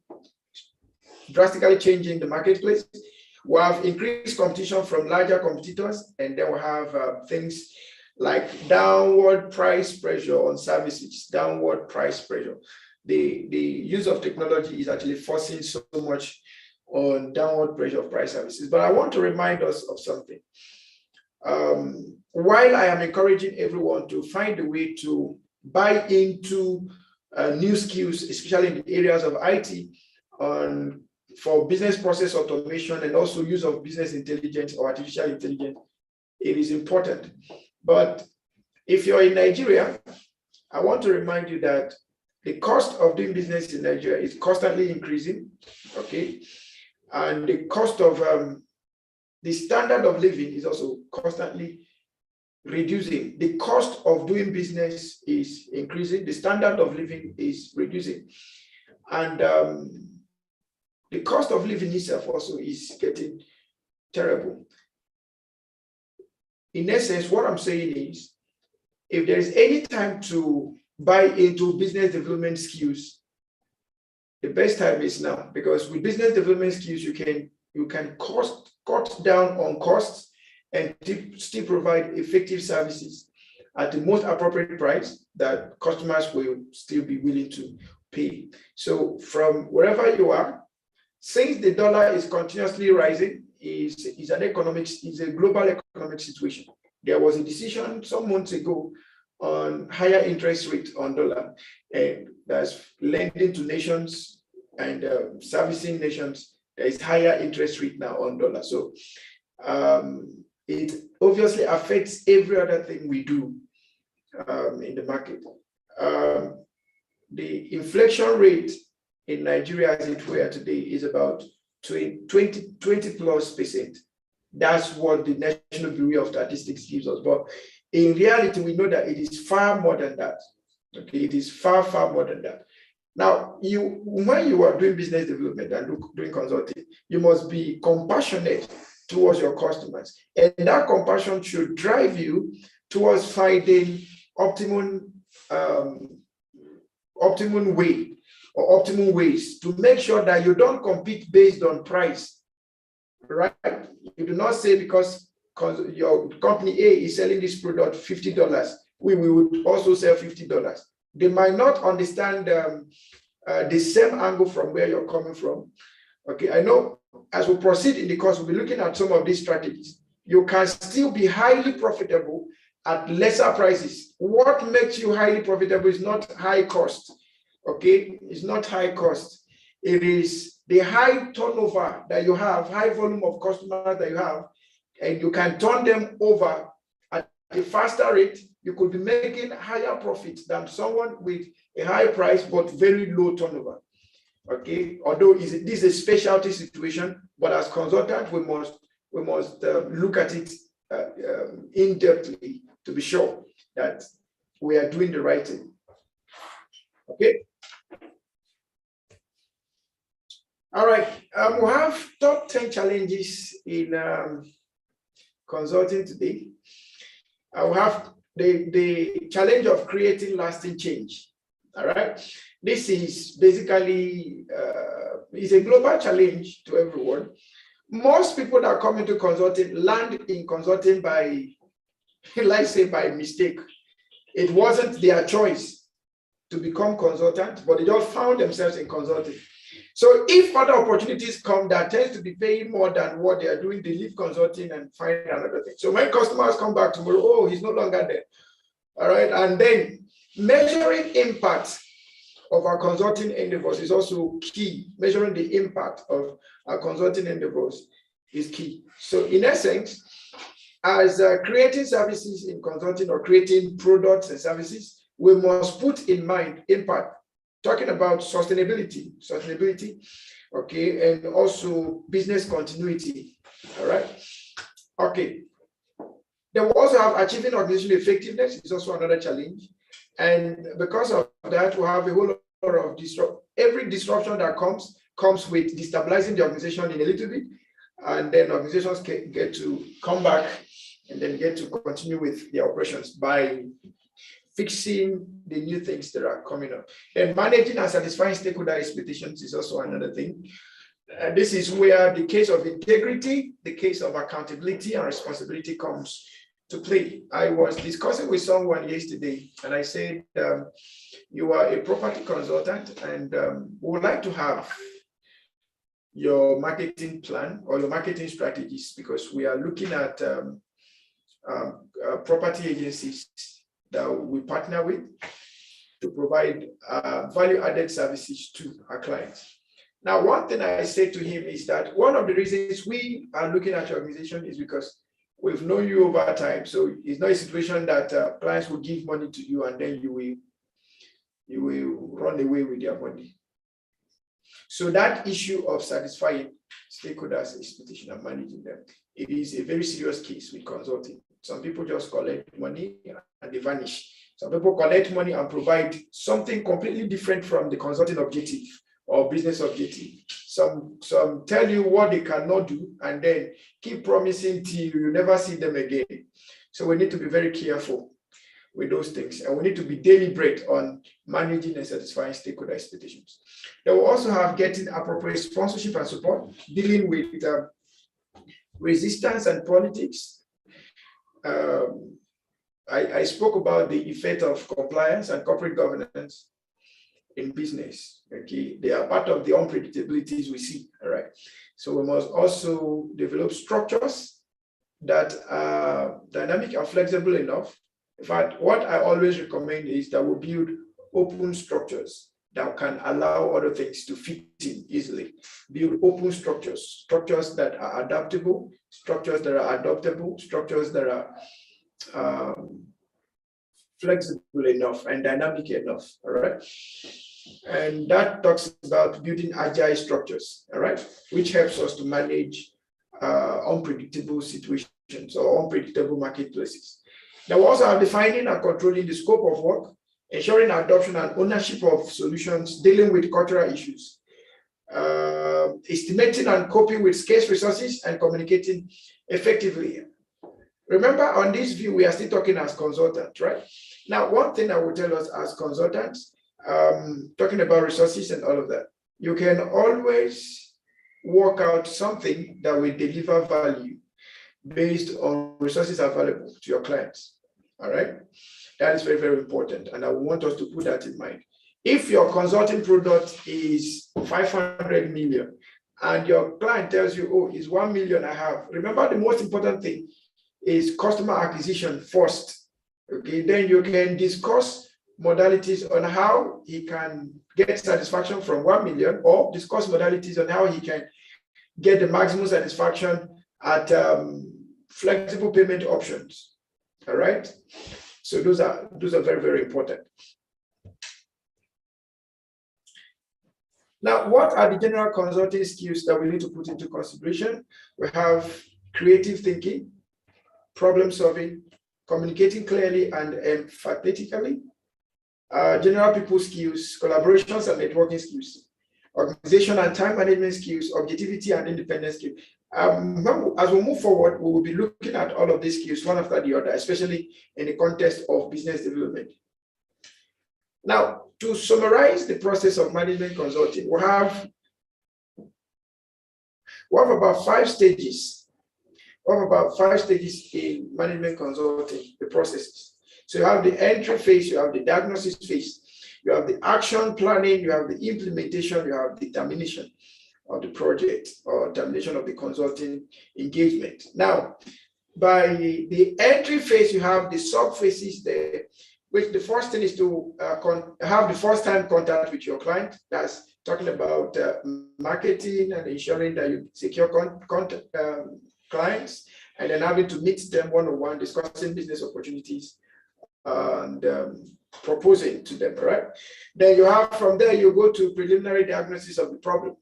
drastically changing the marketplace. We have increased competition from larger competitors, and then we have things like downward price pressure on services, downward price pressure. The use of technology is actually forcing so much on downward pressure of price services. But I want to remind us of something. While I am encouraging everyone to find a way to buy into new skills, especially in the areas of IT, for business process automation and also use of business intelligence or artificial intelligence, it is important. But if you're in Nigeria, I want to remind you that the cost of doing business in Nigeria is constantly increasing, okay? And the cost of, the standard of living is also constantly reducing. The cost of doing business is increasing. The standard of living is reducing. And the cost of living itself also is getting terrible. In essence, what I'm saying is, if there is any time to buy into business development skills, the best time is now, because with business development skills, you can cut down on costs and still provide effective services at the most appropriate price that customers will still be willing to pay. So from wherever you are, since the dollar is continuously rising, is a global economic situation. There was a decision some months ago on higher interest rate on dollar, and that's lending to nations and servicing nations. There is higher interest rate now on dollar. So it obviously affects every other thing we do in the market. The inflation rate in Nigeria as it were today is about 20+%. That's what the National Bureau of Statistics gives us. But in reality, we know that it is far more than that. Okay, it is far, far more than that. Now, when you are doing business development and doing consulting, you must be compassionate towards your customers. And that compassion should drive you towards finding optimum way or optimum ways to make sure that you don't compete based on price, right? You do not say because your company A is selling this product $50, we would also sell $50. They might not understand the same angle from where you're coming from. Okay, I know as we proceed in the course, we'll be looking at some of these strategies. You can still be highly profitable at lesser prices. What makes you highly profitable is not high cost. Okay, it's not high cost. It is the high turnover that you have, high volume of customers that you have, and you can turn them over at a faster rate. You could be making higher profits than someone with a high price but very low turnover. Okay, although this is a specialty situation, but as consultants, we must look at it in-depthly to be sure that we are doing the right thing. Okay. All right, we have top 10 challenges in consulting today. We have the challenge of creating lasting change. All right, this is basically is a global challenge to everyone. Most people that come into consulting land in consulting by, let's say, by mistake. It wasn't their choice to become consultant, but they just found themselves in consulting. So if other opportunities come that tends to be paying more than what they are doing, they leave consulting and find another thing. So when customers come back tomorrow, oh, he's no longer there. All right, and then measuring impact of our consulting endeavors is also key. Measuring the impact of our consulting endeavors is key. So in essence, as creating services in consulting or creating products and services, we must put in mind impact. Talking about sustainability, okay, and also business continuity, all right? Okay. Then we also have achieving organizational effectiveness is also another challenge. And because of that, we have a whole lot of every disruption that comes with destabilizing the organization in a little bit, and then organizations get to come back and then get to continue with their operations by fixing the new things that are coming up. And managing and satisfying stakeholder expectations is also another thing. This is where the case of integrity, the case of accountability and responsibility comes to play. I was discussing with someone yesterday, and I said, you are a property consultant, and we would like to have your marketing plan or your marketing strategies, because we are looking at property agencies that we partner with to provide value-added services to our clients. Now, one thing I said to him is that one of the reasons we are looking at your organization is because we've known you over time. So it's not a situation that clients will give money to you and then you will run away with their money. So that issue of satisfying stakeholders' expectation and managing them, it is a very serious case with consulting. Some people just collect money and they vanish. Some people collect money and provide something completely different from the consulting objective or business objective. Some tell you what they cannot do and then keep promising till you never see them again. So we need to be very careful with those things, and we need to be deliberate on managing and satisfying stakeholder expectations. Then we'll also have getting appropriate sponsorship and support, dealing with resistance and politics. I spoke about the effect of compliance and corporate governance in business. Okay, they are part of the unpredictabilities we see. All right, so we must also develop structures that are dynamic and flexible enough. In fact, what I always recommend is that we build open structures that can allow other things to fit in easily. Build open structures, structures that are adaptable, structures that are adaptable, structures that are flexible enough and dynamic enough, all right? And that talks about building agile structures, all right, which helps us to manage unpredictable situations or unpredictable marketplaces. Now, we also have defining and controlling the scope of work, ensuring adoption and ownership of solutions, dealing with cultural issues, estimating and coping with scarce resources, and communicating effectively. Remember, on this view, we are still talking as consultants, right? Now, one thing I will tell us as consultants, talking about resources and all of that, you can always work out something that will deliver value based on resources available to your clients, all right? That is very, very important, and I want us to put that in mind. If your consulting product is 500 million and your client tells you, oh, it's 1 million I have, remember the most important thing is customer acquisition first, okay? Then you can discuss modalities on how he can get satisfaction from 1 million, or discuss modalities on how he can get the maximum satisfaction at flexible payment options, all right? So those are very, very important. Now, what are the general consulting skills that we need to put into consideration? We have creative thinking, problem solving, communicating clearly and emphatically, general people skills, collaborations and networking skills, organization and time management skills, objectivity and independence skills. As we move forward, we will be looking at all of these skills one after the other, especially in the context of business development. Now, to summarize the process of management consulting, we have about 5 stages. We have about 5 stages in management consulting, the processes. So you have the entry phase, you have the diagnosis phase, you have the action planning, you have the implementation, you have the termination of the project or termination of the consulting engagement. Now, by the entry phase, you have the sub phases there, which the first thing is to have the first time contact with your client. That's talking about marketing and ensuring that you secure clients, and then having to meet them one-on-one, discussing business opportunities and proposing to them, right? Then you have, from there, you go to preliminary diagnosis of the problem.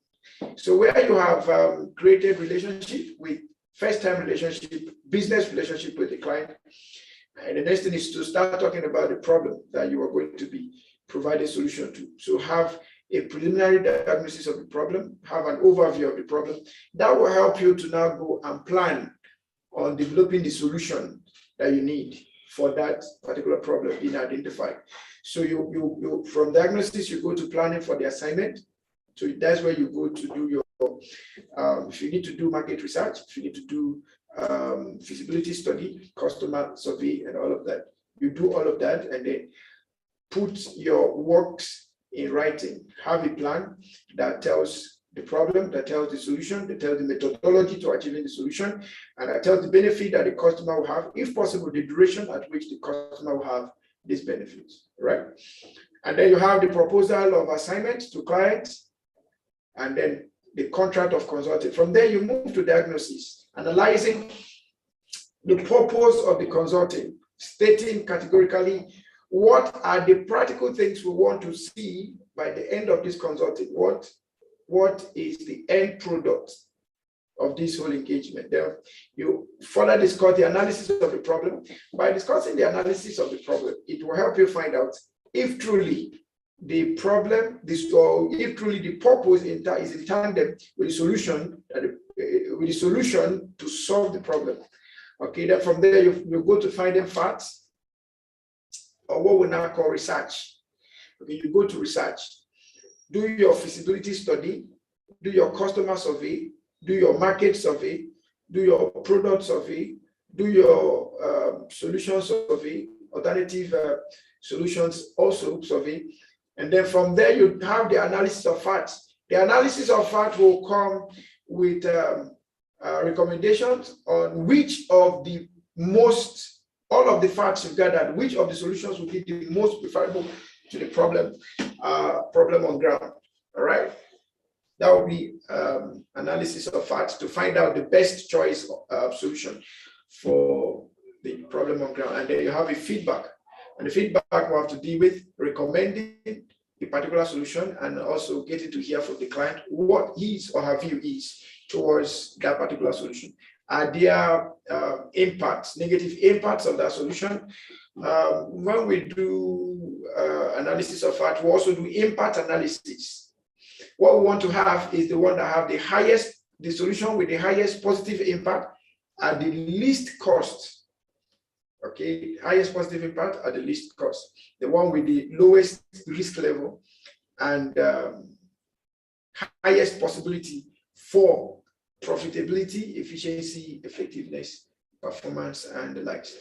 So where you have created relationship with first-time relationship, business relationship with the client, and the next thing is to start talking about the problem that you are going to be providing solution to. So have a preliminary diagnosis of the problem, have an overview of the problem. That will help you to now go and plan on developing the solution that you need for that particular problem being identified. So you from diagnosis, you go to planning for the assignment. So that's where you go to do your, if you need to do market research, if you need to do feasibility study, customer survey, and all of that. You do all of that and then put your works in writing. Have a plan that tells the problem, that tells the solution, that tells the methodology to achieving the solution, and that tells the benefit that the customer will have, if possible, the duration at which the customer will have these benefits, right? And then you have the proposal of assignment to clients, and then the contract of consulting. From there, you move to diagnosis, analyzing the purpose of the consulting, stating categorically what are the practical things we want to see by the end of this consulting. What is the end product of this whole engagement? Then you further discuss the analysis of the problem. By discussing the analysis of the problem, it will help you find out if truly the problem, if truly the purpose is in tandem with the solution to solve the problem. Okay, then from there you go to finding facts, or what we now call research. Okay, you go to research, do your feasibility study, do your customer survey, do your market survey, do your product survey, do your solution survey, alternative solutions also survey. And then from there, you have the analysis of facts. The analysis of fact will come with recommendations on which of the all of the facts you've gathered, which of the solutions will be the most preferable to the problem on ground. All right. That will be analysis of facts to find out the best choice of solution for the problem on ground. And then you have a feedback. And the feedback will have to deal with recommending a particular solution and also getting to hear from the client what his or her view is towards that particular solution. Are there impacts, negative impacts of that solution? When we do analysis of fact, we also do impact analysis. What we want to have is the one that have the solution with the highest positive impact at the least cost. Okay, highest positive impact at the least cost. The one with the lowest risk level and highest possibility for profitability, efficiency, effectiveness, performance, and the likes.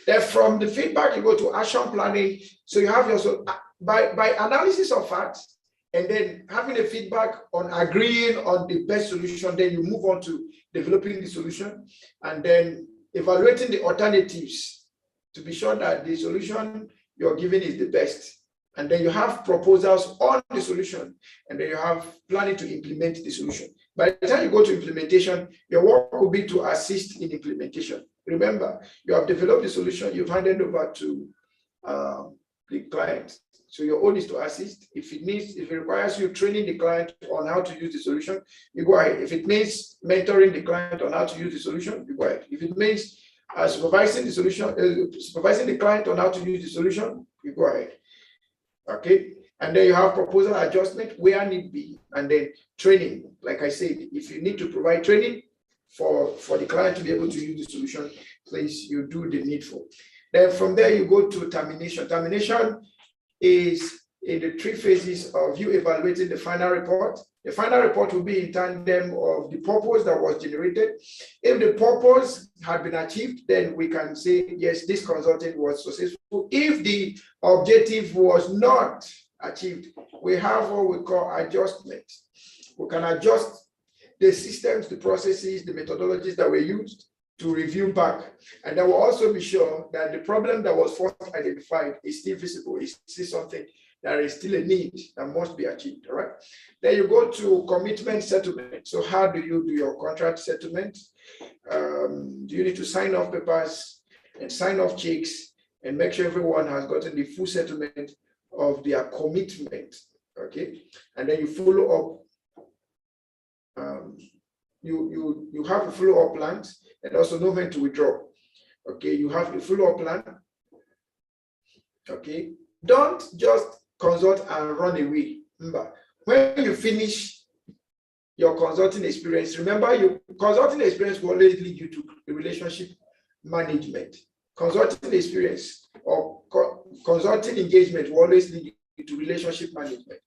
Then from the feedback, you go to action planning. So you have your, by analysis of facts, and then having a feedback on agreeing on the best solution, then you move on to developing the solution, and then evaluating the alternatives to be sure that the solution you're giving is the best. And then you have proposals on the solution, and then you have planning to implement the solution. By the time you go to implementation, your work will be to assist in implementation. Remember, you have developed the solution, you've handed over to the client. So your own is to assist. If it requires you training the client on how to use the solution, you go ahead. If it means mentoring the client on how to use the solution, you go ahead. If it means supervising the client on how to use the solution, you go ahead. Okay. And then you have proposal adjustment where need be, and then training. Like I said, if you need to provide training for the client to be able to use the solution, please, you do the needful. Then from there, you go to termination. Termination is in the 3 phases of you evaluating the final report. The final report will be in tandem of the purpose that was generated. If the purpose had been achieved, then we can say, yes, this consulting was successful. If the objective was not achieved, we have what we call adjustment. We can adjust the systems, the processes, the methodologies that were used to review back. And that will also be sure that the problem that was first identified is still visible, is still something that is still a need that must be achieved, all right? Then you go to commitment settlement. So how do you do your contract settlement? Do you need to sign off papers and sign off checks and make sure everyone has gotten the full settlement of their commitment, okay? And then you follow up. You have a follow-up plan and also know when to withdraw. Okay, you have a follow-up plan. Okay, don't just consult and run away. Remember, when you finish your consulting experience, remember your consulting experience will always lead you to relationship management. Consulting experience or consulting engagement will always lead you to relationship management.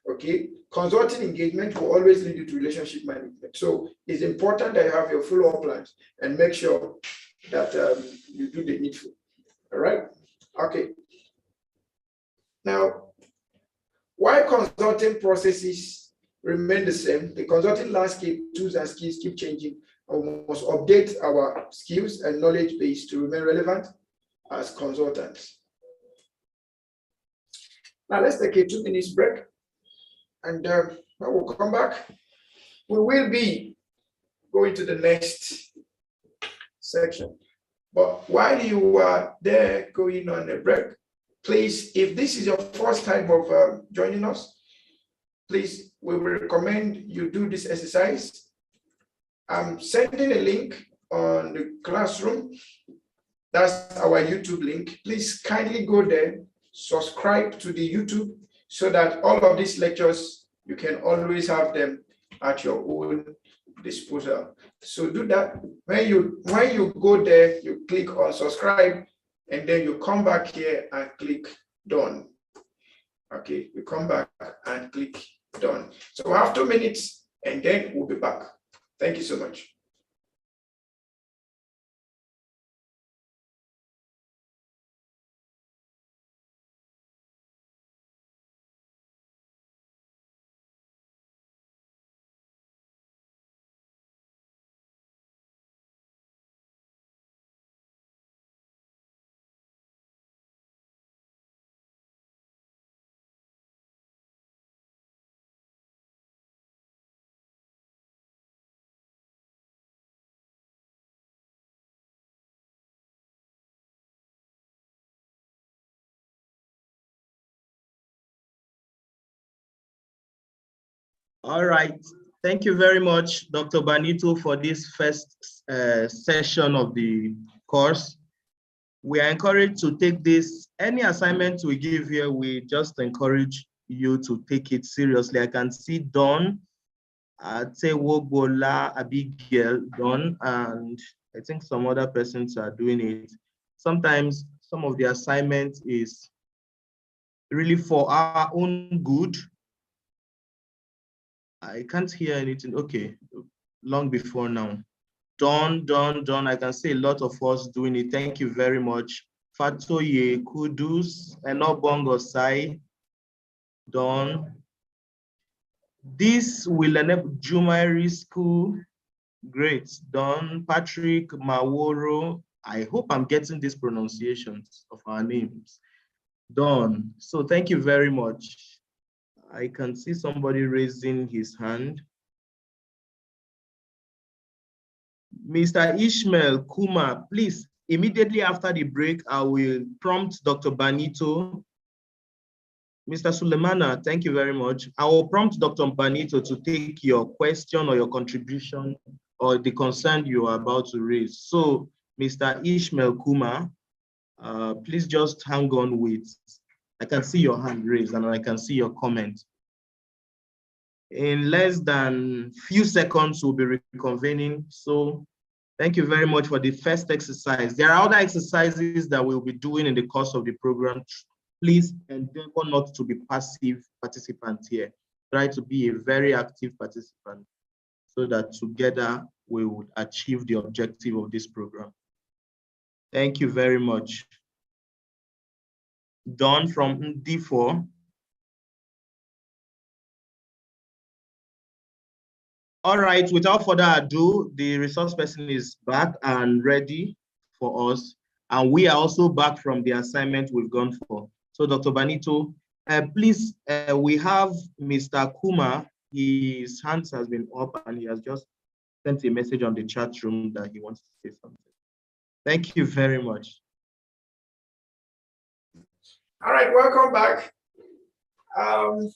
Okay, consulting engagement will always lead you to relationship management. So it's important that you have your follow-up plans and make sure that you do the needful. All right. Okay. Now, while consulting processes remain the same, the consulting landscape, tools and skills keep changing, and we must update our skills and knowledge base to remain relevant as consultants. Now let's take a 2-minute break. And when we come back, we will be going to the next section. But while you are there going on a break, please, if this is your first time of joining us, please, we will recommend you do this exercise. I'm sending a link on the classroom. That's our YouTube link. Please kindly go there, subscribe to the YouTube, so that all of these lectures, you can always have them at your own disposal. So do that. When you go there, you click on subscribe, and then you come back here and click done. Okay, you come back and click done. So we have 2 minutes, and then we'll be back. Thank you so much. All right. Thank you very much, Dr. Banito, for this first session of the course. We are encouraged to take this, any assignment we give here, we just encourage you to take it seriously. I can see Dawn, Tewobola, Abigail, Dawn, and I think some other persons are doing it. Sometimes some of the assignment is really for our own good. I can't hear anything. Okay, long before now. Dawn, I can see a lot of us doing it. Thank you very much. Fatoye, Kudus, Enobongo Sai, Dawn. This will enable Jumairi School. Great. Dawn, Patrick, Maworo. I hope I'm getting these pronunciations of our names. Dawn. So thank you very much. I can see somebody raising his hand. Mr. Ishmael Kuma, please, immediately after the break, I will prompt Dr. Banito. Mr. Sulemana, thank you very much. I will prompt Dr. Banito to take your question or your contribution or the concern you are about to raise. So, Mr. Ishmael Kuma, please just hang on with, I can see your hand raised and I can see your comment. In less than few seconds, we'll be reconvening. So thank you very much for the first exercise. There are other exercises that we'll be doing in the course of the program. Please endeavor not to be passive participants here. Try to be a very active participant so that together we would achieve the objective of this program. Thank you very much. Dawn from D4. All right, without further ado, the resource person is back and ready for us. And we are also back from the assignment we've gone for. So Dr. Banito, please, we have Mr. Kuma. His hands has been up and he has just sent a message on the chat room that he wants to say something. Thank you very much. All right, welcome back.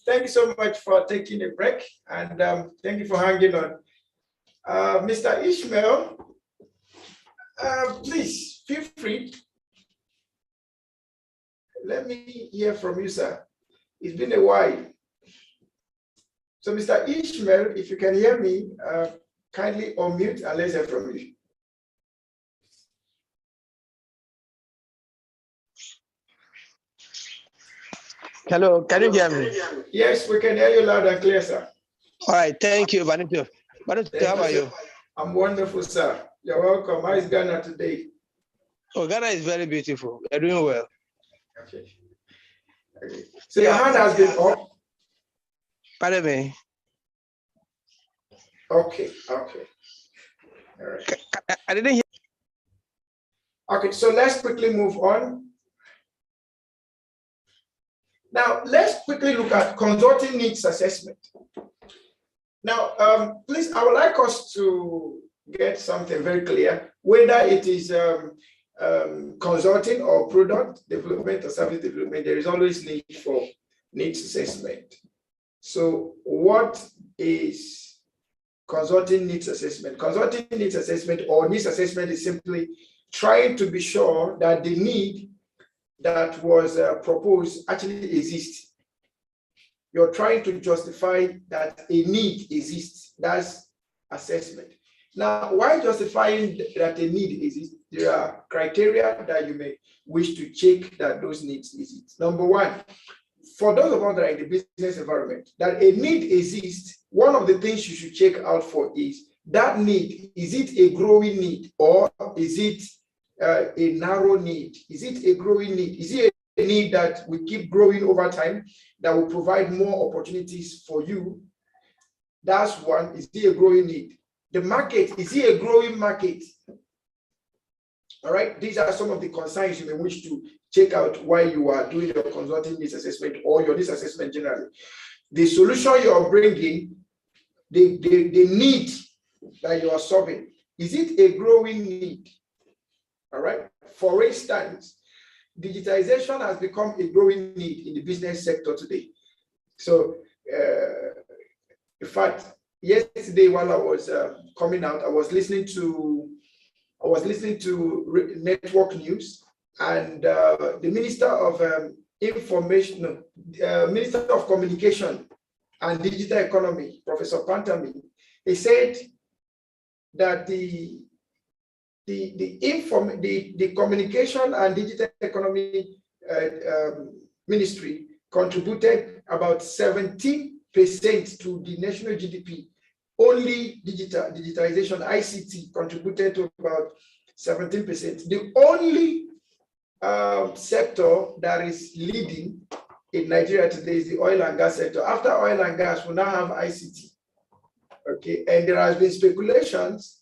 Thank you so much for taking a break and thank you for hanging on. Mr. Ishmael, please feel free. Let me hear from you, sir. It's been a while. So Mr. Ishmael, if you can hear me, kindly unmute and let's hear from you. Hello, can you hear me? Yes, we can hear you loud and clear, sir. All right, thank you, Banito. Banito, how are you? I'm wonderful, sir. You're welcome. How is Ghana today? Oh, Ghana is very beautiful. We're doing well. Okay. So your hand has been up. Pardon me. Okay. All right. I didn't hear. Okay, so let's quickly move on. Now, let's quickly look at consulting needs assessment. Now, please, I would like us to get something very clear, whether it is consulting or product development or service development, there is always need for needs assessment. So what is consulting needs assessment? Consulting needs assessment or needs assessment is simply trying to be sure that the need that was proposed actually exists. You're trying to justify that a need exists. That's assessment. Now, why justifying that a need exists? There are criteria that you may wish to check that those needs exist. Number one, for those of us that are in the business environment, that a need exists, one of the things you should check out for is that need, is it a growing need or is it a narrow need? Is it a growing need? Is it a need that will keep growing over time, that will provide more opportunities for you? That's one. Is it a growing need? The market, is it a growing market? All right, these are some of the concerns you may wish to check out while you are doing your consulting needs assessment or your needs assessment generally. The solution you are bringing, the need that you are solving, is it a growing need? All right. For instance, digitization has become a growing need in the business sector today. So In fact, yesterday while I was coming out, I was listening to network news, and the Minister of Minister of Communication and Digital Economy, Professor Pantami, he said that the Communication and Digital Economy Ministry contributed about 17% to the national GDP. Only digitization, ICT, contributed to about 17%. The only sector that is leading in Nigeria today is the oil and gas sector. After oil and gas, we now have ICT. Okay, and there has been speculations.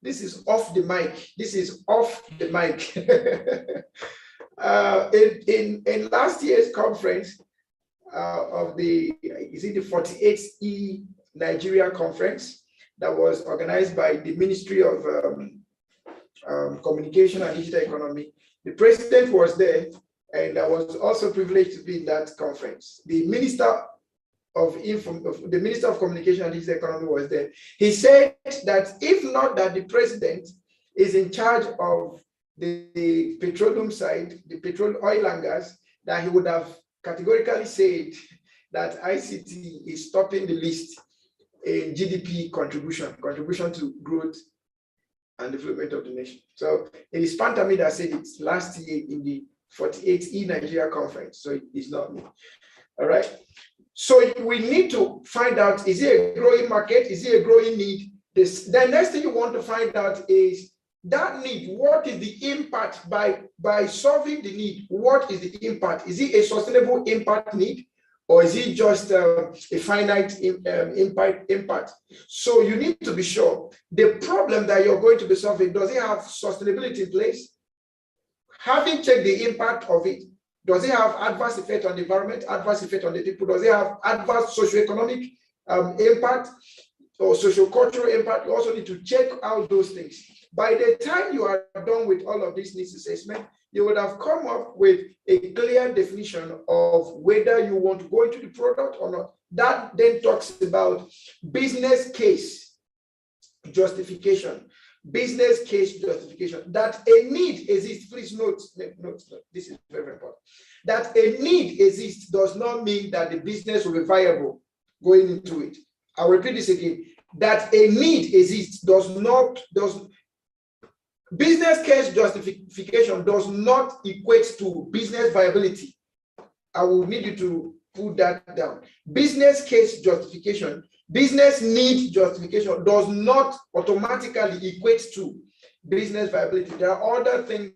This is off the mic. This is off the mic. In last year's conference of the 48th Nigeria conference that was organized by the Ministry of Communication and Digital Economy, the president was there, and I was also privileged to be in that conference. The Minister of Communication and Digital Economy was there. He said that if not that the president is in charge of the petroleum side, the oil and gas, that he would have categorically said that ICT is stopping the list in GDP contribution to growth and development of the nation. So it is Pantami that said it last year in the 48th Nigeria conference. So it's not me. All right. So we need to find out, is it a growing market? Is it a growing need? The next thing you want to find out is that need. What is the impact by solving the need? What is the impact? Is it a sustainable impact need? Or is it just a finite impact? So you need to be sure the problem that you're going to be solving, does it have sustainability in place? Having checked the impact of it, does it have adverse effect on the environment, adverse effect on the people? Does it have adverse socioeconomic impact or sociocultural impact? You also need to check out those things. By the time you are done with all of this needs assessment, you would have come up with a clear definition of whether you want to go into the product or not. That then talks about business case justification. Business case justification. That a need exists. Please note, this is very important. That a need exists does not mean that the business will be viable going into it. I'll repeat this again. That a need exists business case justification does not equate to business viability. I will need you to put that down. Business case justification, business need justification does not automatically equate to business viability. There are other things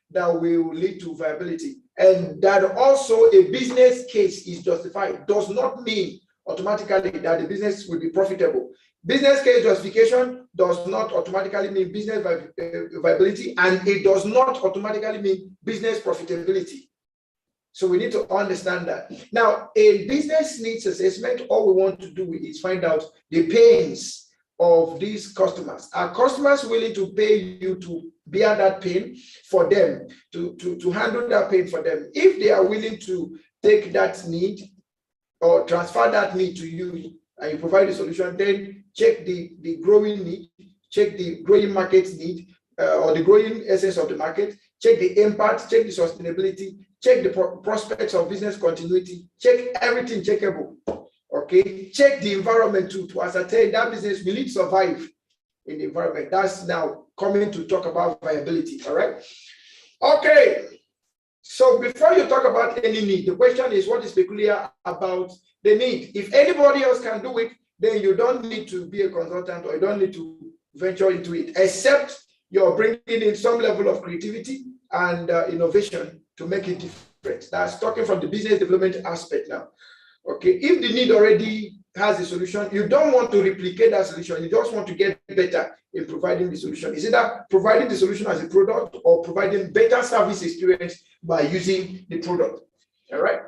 that will lead to viability, and that also a business case is justified does not mean automatically that the business will be profitable. Business case justification does not automatically mean business viability, and it does not automatically mean business profitability. So we need to understand that. Now, in business needs assessment, all we want to do is find out the pains of these customers. Are customers willing to pay you to bear that pain for them, to handle that pain for them? If they are willing to take that need or transfer that need to you, and you provide a solution, then check the growing need, check the growing market need, or the growing essence of the market, check the impact, check the sustainability, check the prospects of business continuity, check everything checkable. Okay, check the environment too, to ascertain that business will it survive in the environment. That's now coming to talk about viability. All right. Okay. So before you talk about any need, the question is what is peculiar about the need? If anybody else can do it, then you don't need to be a consultant, or you don't need to venture into it, except you're bringing in some level of creativity and innovation to make it different. That's talking from the business development aspect now. Okay, if the need already has a solution, you don't want to replicate that solution. You just want to get better in providing the solution. Is it that providing the solution as a product, or providing better service experience by using the product? All right.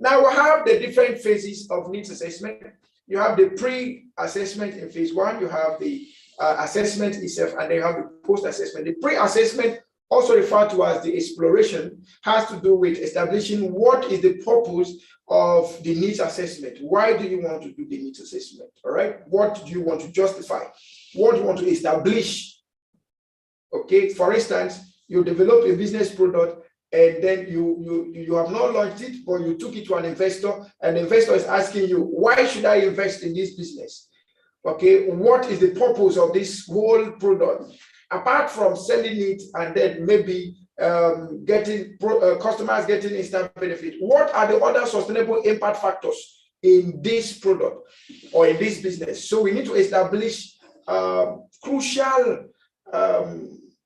Now we have the different phases of needs assessment. You have the pre-assessment in phase one, you have the assessment itself, and then you have the post-assessment. The pre-assessment also referred to as the exploration, has to do with establishing what is the purpose of the needs assessment. Why do you want to do the needs assessment? All right. What do you want to justify? What do you want to establish? Okay. For instance, you develop a business product and then you have not launched it, but you took it to an investor, and the investor is asking you, why should I invest in this business? Okay. What is the purpose of this whole product? Apart from selling it and then maybe getting customers getting instant benefit, what are the other sustainable impact factors in this product or in this business? So we need to establish crucial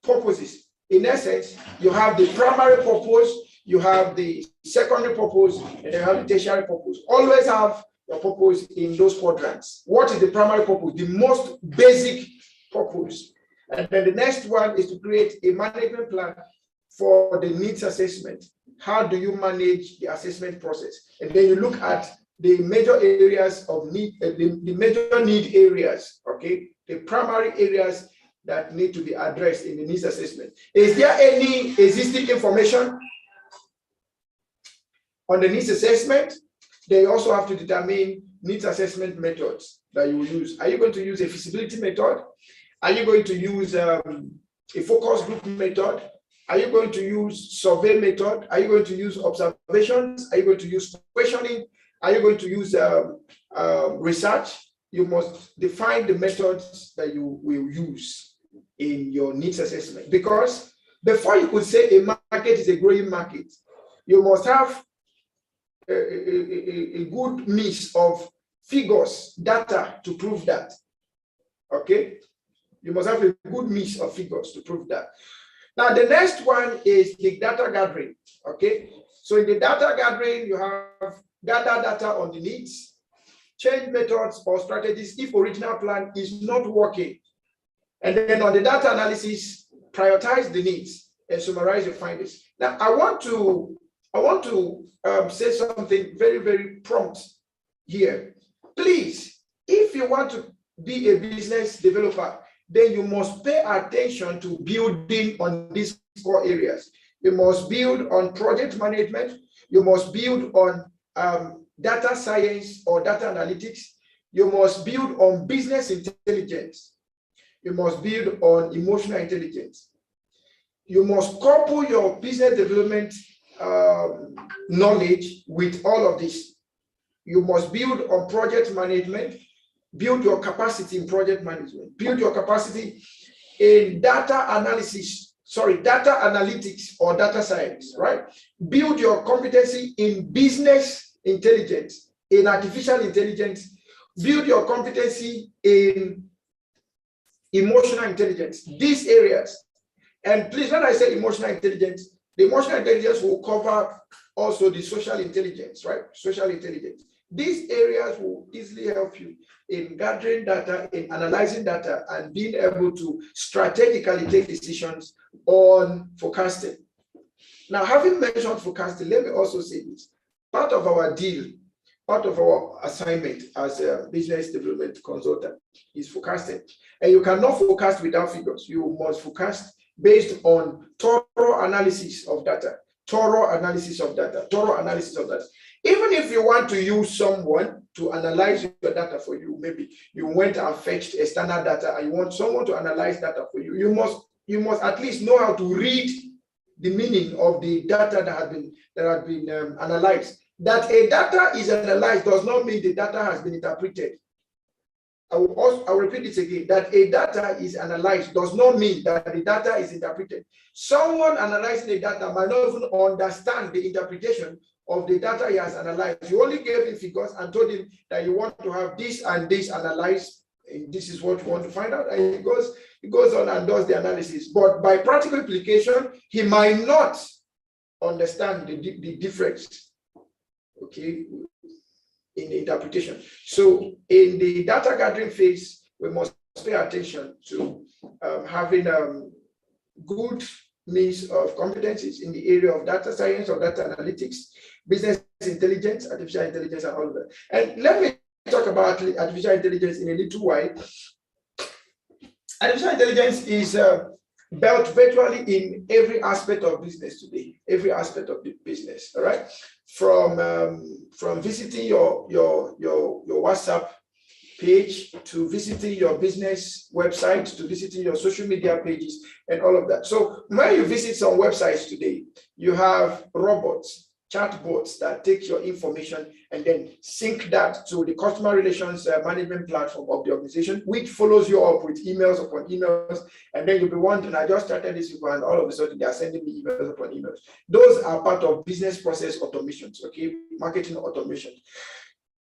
purposes. In essence, you have the primary purpose, you have the secondary purpose, and you have the tertiary purpose. Always have your purpose in those quadrants. What is the primary purpose? The most basic purpose. And then the next one is to create a management plan for the needs assessment. How do you manage the assessment process? And then you look at the major areas of need, the major need areas, okay? The primary areas that need to be addressed in the needs assessment. Is there any existing information on the needs assessment? They also have to determine needs assessment methods that you will use. Are you going to use a feasibility method? Are you going to use a focus group method? Are you going to use survey method? Are you going to use observations? Are you going to use questioning? Are you going to use research? You must define the methods that you will use in your needs assessment, because before you could say a market is a growing market, you must have a good mix of figures, data to prove that. Okay, you must have a good mix of figures to prove that. Now, the next one is the data gathering. Okay, so in the data gathering, you have gather data on the needs, change methods or strategies if original plan is not working. And then on the data analysis, prioritize the needs and summarize your findings. Now, I want to say something very, very prompt here. Please, if you want to be a business developer, then you must pay attention to building on these core areas. You must build on project management. You must build on data science or data analytics. You must build on business intelligence. You must build on emotional intelligence. You must couple your business development knowledge with all of this. You must build on project management, build your capacity in project management, build your capacity in data analysis, data analytics or data science, right? Build your competency in business intelligence, in artificial intelligence, build your competency in emotional intelligence, these areas. And please, when I say emotional intelligence, the emotional intelligence will cover also the social intelligence, right? Social intelligence. These areas will easily help you in gathering data, in analyzing data, and being able to strategically take decisions on forecasting. Now, having mentioned forecasting, let me also say this. Part of our deal, part of our assignment as a business development consultant is forecasting. And you cannot forecast without figures. You must forecast based on thorough analysis of data, thorough analysis of data. Even if you want to use someone to analyze your data for you, maybe you went and fetched external data and you want someone to analyze data for you, you must at least know how to read the meaning of the data that has been analyzed. That a data is analyzed does not mean the data has been interpreted. I will repeat this again, that a data is analyzed does not mean that the data is interpreted. Someone analyzing the data might not even understand the interpretation of the data he has analyzed. You only gave him figures and told him that you want to have this and this analyzed, and this is what you want to find out, and he goes on and does the analysis. But by practical application, he might not understand the difference, okay, in the interpretation. So in the data gathering phase, we must pay attention to having good means of competencies in the area of data science or data analytics, business intelligence, artificial intelligence, and all of that. And let me talk about artificial intelligence in a little while. Artificial intelligence is built virtually in every aspect of business today, every aspect of the business, all right? From visiting your WhatsApp page, to visiting your business website, to visiting your social media pages, and all of that. So when you visit some websites today, you have robots, chatbots that take your information and then sync that to the customer relations management platform of the organization, which follows you up with emails upon emails. And then you'll be wondering, I just started this people, and all of a sudden they are sending me emails upon emails. Those are part of business process automations, okay, marketing automation.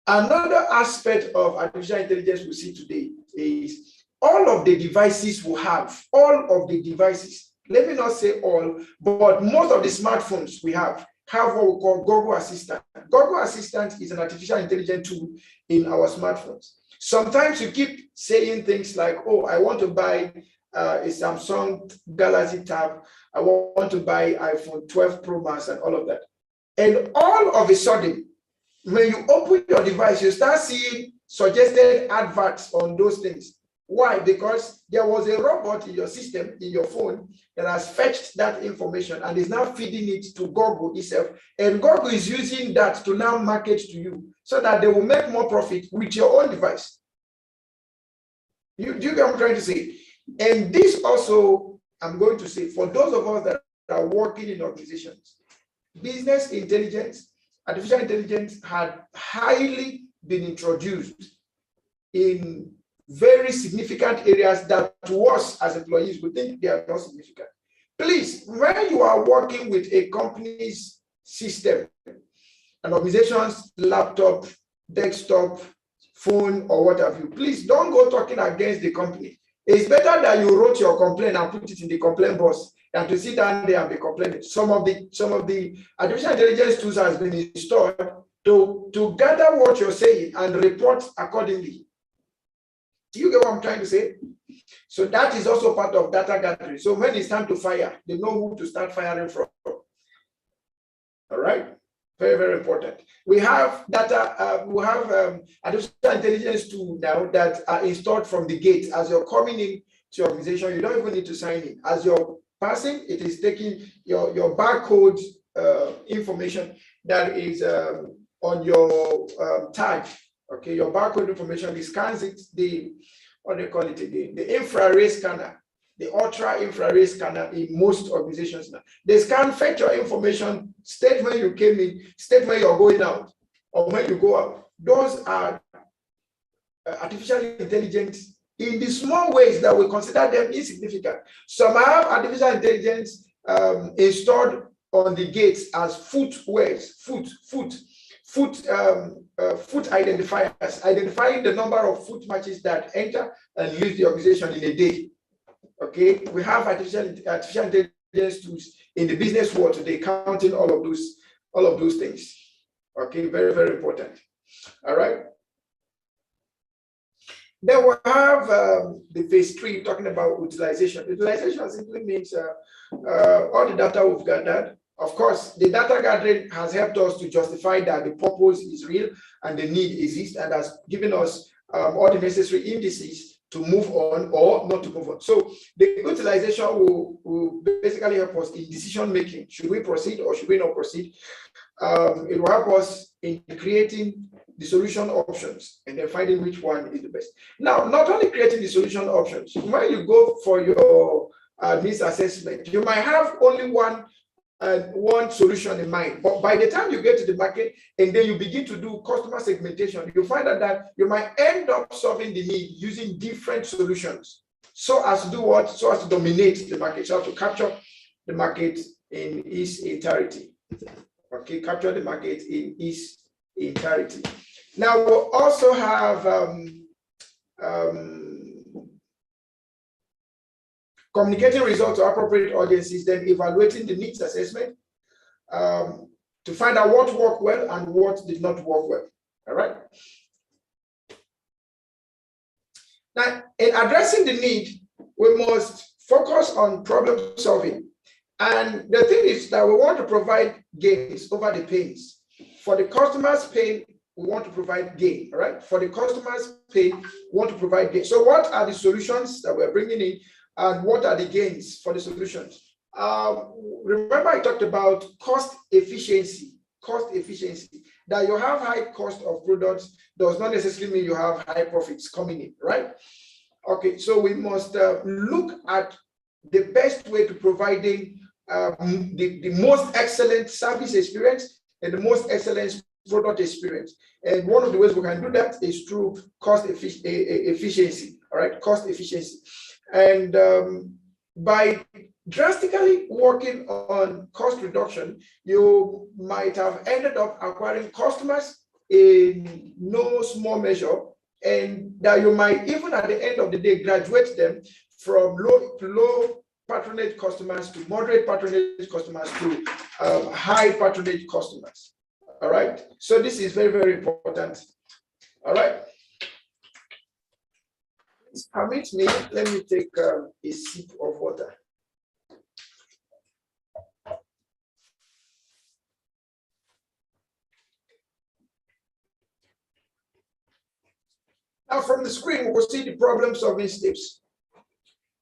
Another aspect of artificial intelligence we see today is all of the devices we have, let me not say all, but most of the smartphones we have what we call Google Assistant. Google Assistant is an artificial intelligence tool in our smartphones. Sometimes you keep saying things like, oh, I want to buy a Samsung Galaxy Tab, I want to buy iPhone 12 Pro Max and all of that. And all of a sudden, when you open your device, you start seeing suggested adverts on those things. Why? Because there was a robot in your system, in your phone, that has fetched that information and is now feeding it to Google itself. And Google is using that to now market to you so that they will make more profit with your own device. Do you get what I'm trying to say? And this also, I'm going to say, for those of us that are working in organizations, business intelligence, artificial intelligence had highly been introduced in very significant areas that to us as employees we think they are not significant. Please, when you are working with a company's system, an organization's laptop, desktop, phone, or what have you, please don't go talking against the company. It's better that you wrote your complaint and put it in the complaint box than to sit down there and be complaining. Some of the artificial intelligence tools has been installed to gather what you're saying and report accordingly. Do you get what I'm trying to say? So that is also part of data gathering. So when it's time to fire, they know who to start firing from. All right, very, very important. We have data, artificial intelligence tools now that are installed from the gate. As you're coming in to your organization, you don't even need to sign in. As you're passing, it is taking your barcode information that is on your tag. Okay, your barcode information, it scans it, what do they call it again? The infrared scanner, the ultra infrared scanner in most organizations now. They scan, fetch your information, state when you came in, state when you're going out, or when you go out. Those are artificial intelligence in the small ways that we consider them insignificant. Some have artificial intelligence installed on the gates as footwares, foot identifiers, identifying the number of foot matches that enter and leave the organization in a day. Okay, we have artificial intelligence tools in the business world today, counting all of those things. Okay, very, very important. All right. Then we have the phase 3 talking about utilization. Utilization simply means all the data we've gathered. Of course, the data gathering has helped us to justify that the purpose is real and the need exists, and has given us all the necessary indices to move on or not to move on. So the utilization will basically help us in decision making. Should we proceed or should we not proceed? It will help us in creating the solution options and then finding which one is the best. Now, not only creating the solution options, when you go for your needs assessment, you might have only one solution in mind, but by the time you get to the market and then you begin to do customer segmentation, you find out that you might end up solving the need using different solutions, so as to do what? So as to dominate the market, so as to capture the market in its entirety. Okay, capture the market in its entirety. Now we'll also have communicating results to appropriate audiences, then evaluating the needs assessment to find out what worked well and what did not work well. All right. Now, in addressing the need, we must focus on problem solving. And the thing is that we want to provide gains over the pains. For the customer's pain, we want to provide gain, all right? For the customer's pain, we want to provide gain. So what are the solutions that we're bringing in? and what are the gains for the solutions. Remember I talked about cost efficiency, that you have high cost of products does not necessarily mean you have high profits coming in, right? Okay, so we must look at the best way to providing the most excellent service experience and the most excellent product experience. And one of the ways we can do that is through cost efficiency, all right, cost efficiency. And by drastically working on cost reduction, you might have ended up acquiring customers in no small measure, and that you might even at the end of the day graduate them from low patronage customers to moderate patronage customers to high patronage customers. All right, so this is very, very important. All right, please permit me, let me take a sip of water. Now from the screen, we will see the problem-solving steps.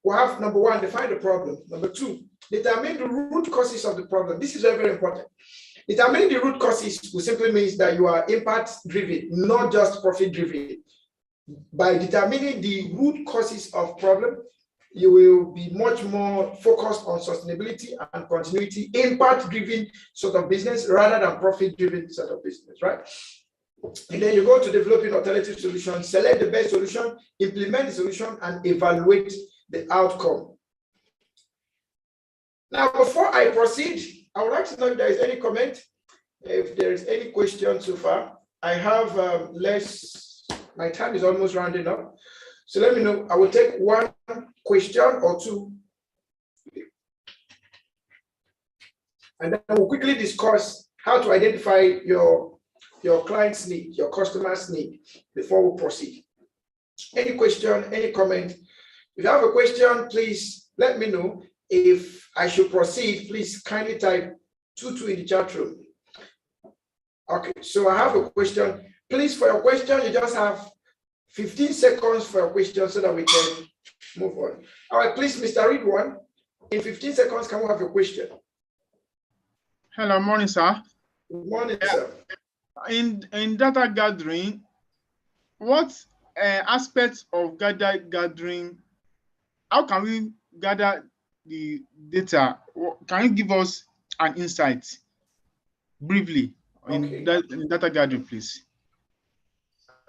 We have number one, define the problem. Number two, determine the root causes of the problem. This is very, very important. Determining the root causes simply means that you are impact-driven, not just profit-driven. By determining the root causes of problem, you will be much more focused on sustainability and continuity, impact-driven sort of business rather than profit-driven sort of business, right? And then you go to developing alternative solutions, select the best solution, implement the solution, and evaluate the outcome. Now, before I proceed, I would like to know if there is any comment, if there is any question so far. I have my time is almost rounding up. So let me know. I will take one question or two. And then we'll quickly discuss how to identify your client's need, your customer's need before we proceed. Any question, any comment? If you have a question, please let me know. If I should proceed, please kindly type 22 in the chat room. Okay, so I have a question. Please, for your question, you just have 15 seconds for your question so that we can move on. All right, please, Mr. Ridwan, in 15 seconds, can we have your question? Hello, morning, sir. Good morning, sir. In data gathering, what aspects of data gathering, how can we gather the data? Can you give us an insight briefly in data gathering, please?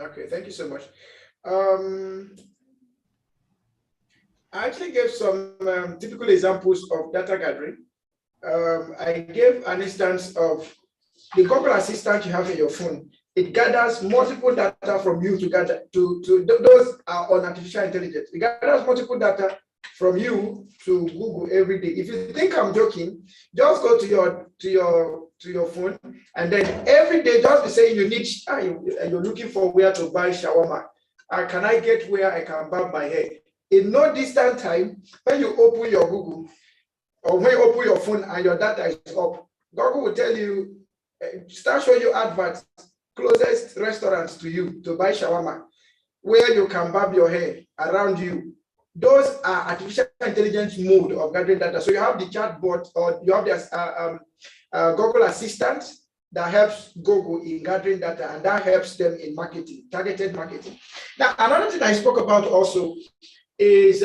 Okay, thank you so much. I actually gave some typical examples of data gathering. I gave an instance of the Google Assistant you have in your phone. It gathers multiple data from you to gather those are on artificial intelligence. It gathers multiple data from you to Google every day. If you think I'm joking, just go to your phone, and then every day just be saying you need you're looking for where to buy shawarma. Can I get where I can barb my hair? In no distant time, when you open your Google or when you open your phone and your data is up, Google will tell you, start showing you adverts, closest restaurants to you to buy shawarma, where you can barb your hair around you. Those are artificial intelligence mode of gathering data. So you have the chatbot, or you have the Google Assistant that helps Google in gathering data, and that helps them in marketing, targeted marketing. Now, another thing I spoke about also is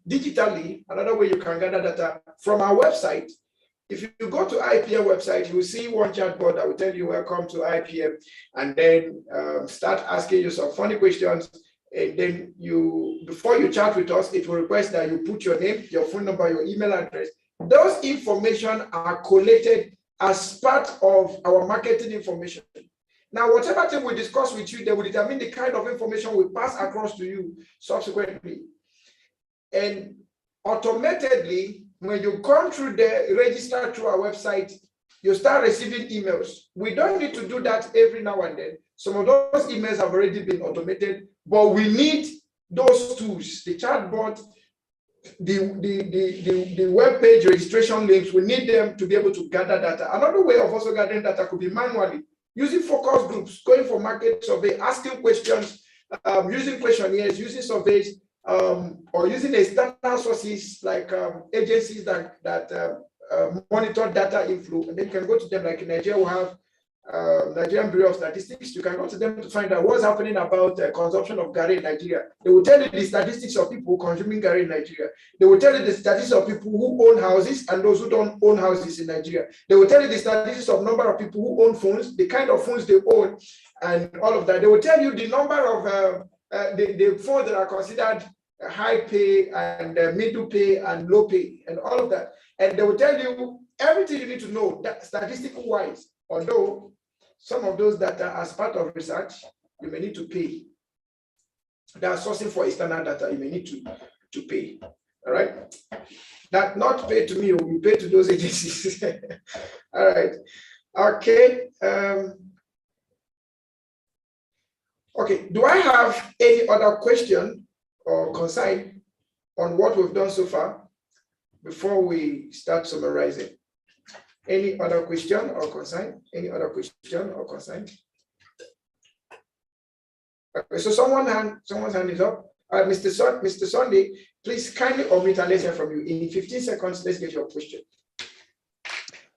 digitally, another way you can gather data from our website. If you go to IPM website, you will see one chatbot that will tell you welcome to IPM, and then start asking you some funny questions. And then before you chat with us, it will request that you put your name, your phone number, your email address. Those information are collated as part of our marketing information. Now, whatever thing we discuss with you, they will determine the kind of information we pass across to you subsequently. And automatically, when you come through the register through our website, you start receiving emails. We don't need to do that every now and then. Some of those emails have already been automated, but we need those tools, the chatbot, the web page registration links. We need them to be able to gather data. Another way of also gathering data could be manually, using focus groups, going for market survey, asking questions, using questionnaires, using surveys, or using external sources like agencies that monitor data inflow, and then you can go to them. Like in Nigeria, we have Nigerian Bureau of Statistics. You can go to them to find out what's happening about consumption of Gari in Nigeria. They will tell you the statistics of people consuming Gari in Nigeria. They will tell you the statistics of people who own houses and those who don't own houses in Nigeria. They will tell you the statistics of number of people who own phones, the kind of phones they own, and all of that. They will tell you the number of the phones that are considered high pay and middle pay and low pay and all of that. And they will tell you everything you need to know that statistical wise, although some of those data as part of research, you may need to pay. They are sourcing for external data, you may need to pay. All right. That not pay to me, you pay to those agencies. All right. Okay. Okay. Do I have any other question or concern on what we've done so far before we start summarizing? Any other question or concern? Any other question or concern? Okay, so someone's hand is up. Mr. Sunday, please kindly omit and let's hear from you. In 15 seconds, let's get your question.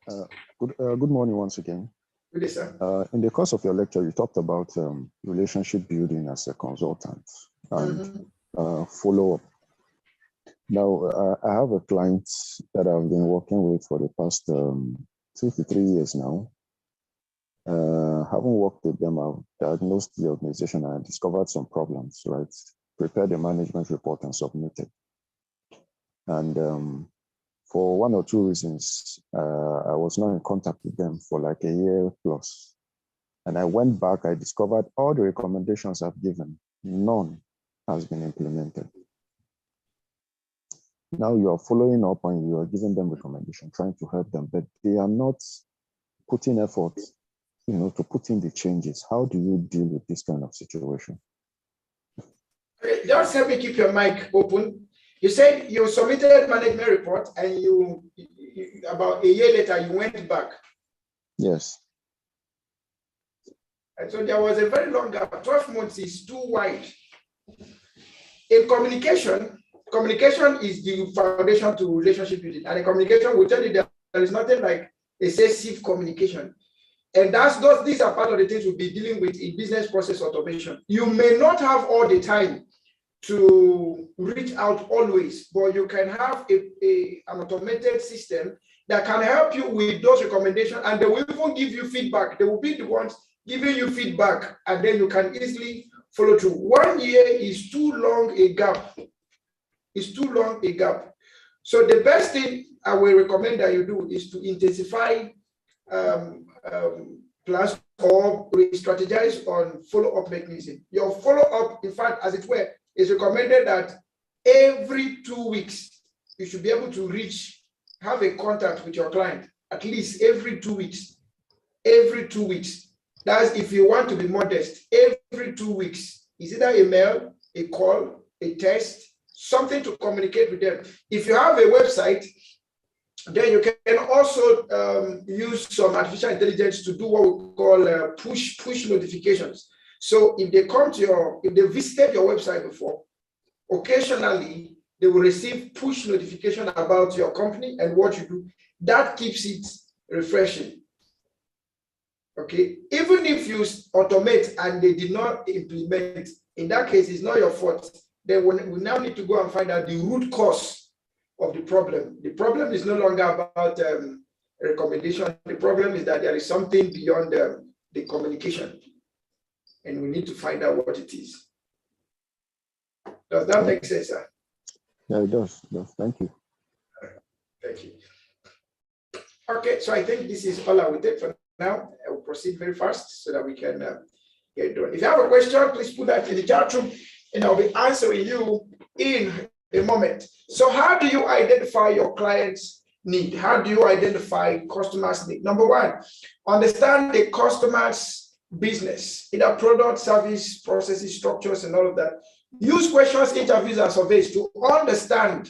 Good morning once again. Good day, sir. In the course of your lecture, you talked about relationship building as a consultant and follow-up. Now, I have a client that I've been working with for the past 2 to 3 years now. Having worked with them, I've diagnosed the organization and discovered some problems, right? Prepared a management report and submitted. And for 1 or 2 reasons, I was not in contact with them for like a year plus. And I went back, I discovered all the recommendations I've given, none has been implemented. Now you are following up and you are giving them recommendation, trying to help them, but they are not putting effort, to put in the changes. How do you deal with this kind of situation? Okay, just help me keep your mic open. You said you submitted management report and you about a year later, you went back. Yes. And so there was a very long gap. 12 months is too wide. In communication is the foundation to relationship building. And in communication, will tell you that there is nothing like excessive communication. And these are part of the things we'll be dealing with in business process automation. You may not have all the time to reach out always, but you can have an automated system that can help you with those recommendations, and they will even give you feedback. They will be the ones giving you feedback, and then you can easily follow through. 1 year is too long a gap. It's too long a gap. So the best thing I will recommend that you do is to intensify plans or re-strategize on follow-up mechanism. Your follow-up, in fact, as it were, is recommended that every 2 weeks, you should be able to have a contact with your client, at least every 2 weeks. Every 2 weeks. That's if you want to be modest. Every 2 weeks. Is either a mail, a call, a text, something to communicate with them. If you have a website, then you can also use some artificial intelligence to do what we call push notifications. So if they visited your website before, occasionally they will receive push notification about your company and what you do. That keeps it refreshing. Okay, even if you automate and they did not implement, in that case, it's not your fault. Then we now need to go and find out the root cause of the problem. The problem is no longer about recommendation. The problem is that there is something beyond the communication, and we need to find out what it is. Does that make sense, sir? Yeah, it does. Thank you. Thank you. Okay, so I think this is all I will take for now. I will proceed very fast so that we can get done. If you have a question, please put that in the chat room, and I'll be answering you in a moment. So how do you identify your client's need? How do you identify customers' need? Number one, understand the customer's business, either product, service, processes, structures, and all of that. Use questions, interviews, and surveys to understand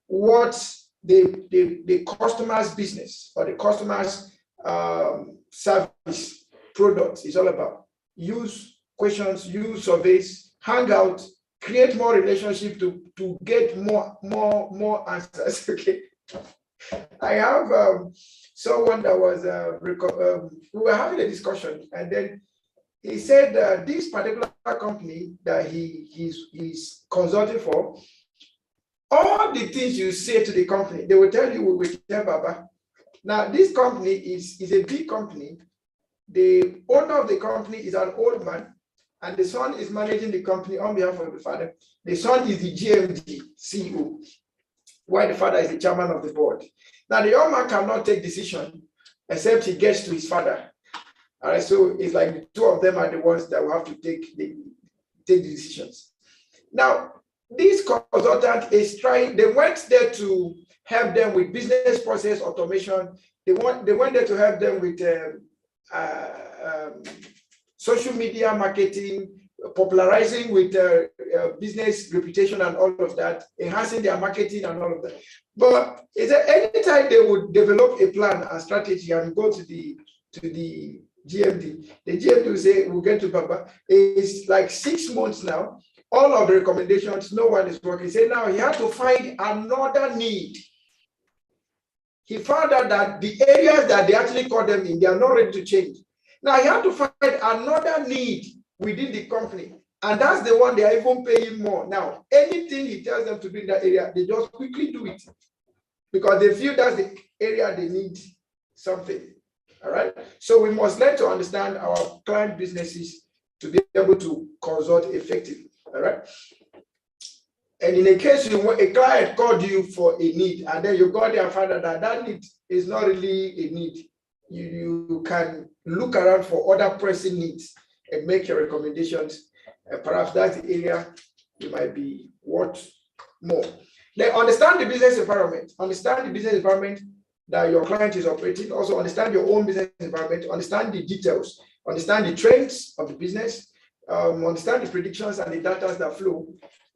what the customer's business or the customer's service, product is all about. Use questions, use surveys, hang out create more relationship to get more answers. Okay. I have someone that was we were having a discussion, and then he said this particular company that he's consulting for, all the things you say to the company, they will tell you we will tell Baba. Now, this company is a big company. The owner of the company is an old man, and the son is managing the company on behalf of the father. The son is the GMD CEO, while the father is the chairman of the board. Now, the young man cannot take decision except he gets to his father. All right, so it's like the two of them are the ones that will have to take the decisions. Now, this consultant is trying, they went there to help them with business process automation. They went there to help them with social media marketing, popularizing with business reputation and all of that, enhancing their marketing and all of that. But is there any time they would develop a plan and strategy and go to the GMD, the GMD will say, we'll get to Baba. It's like 6 months now. All of the recommendations, no one is working. Say now he had to find another need. He found out that the areas that they actually call them in, they are not ready to change. Now he had to find another need within the company. And that's the one they are even paying more. Now, anything he tells them to do in that area, they just quickly do it because they feel that's the area they need something. All right. So we must learn to understand our client businesses to be able to consult effectively. All right. And in a case you want a client called you for a need, and then you got there and find out that that need is not really a need, you can look around for other pressing needs and make your recommendations. And perhaps that's the area you might be worth more. Then understand the business environment. Understand the business environment that your client is operating. Also understand your own business environment. Understand the details. Understand the trends of the business. Understand the predictions and the data that flow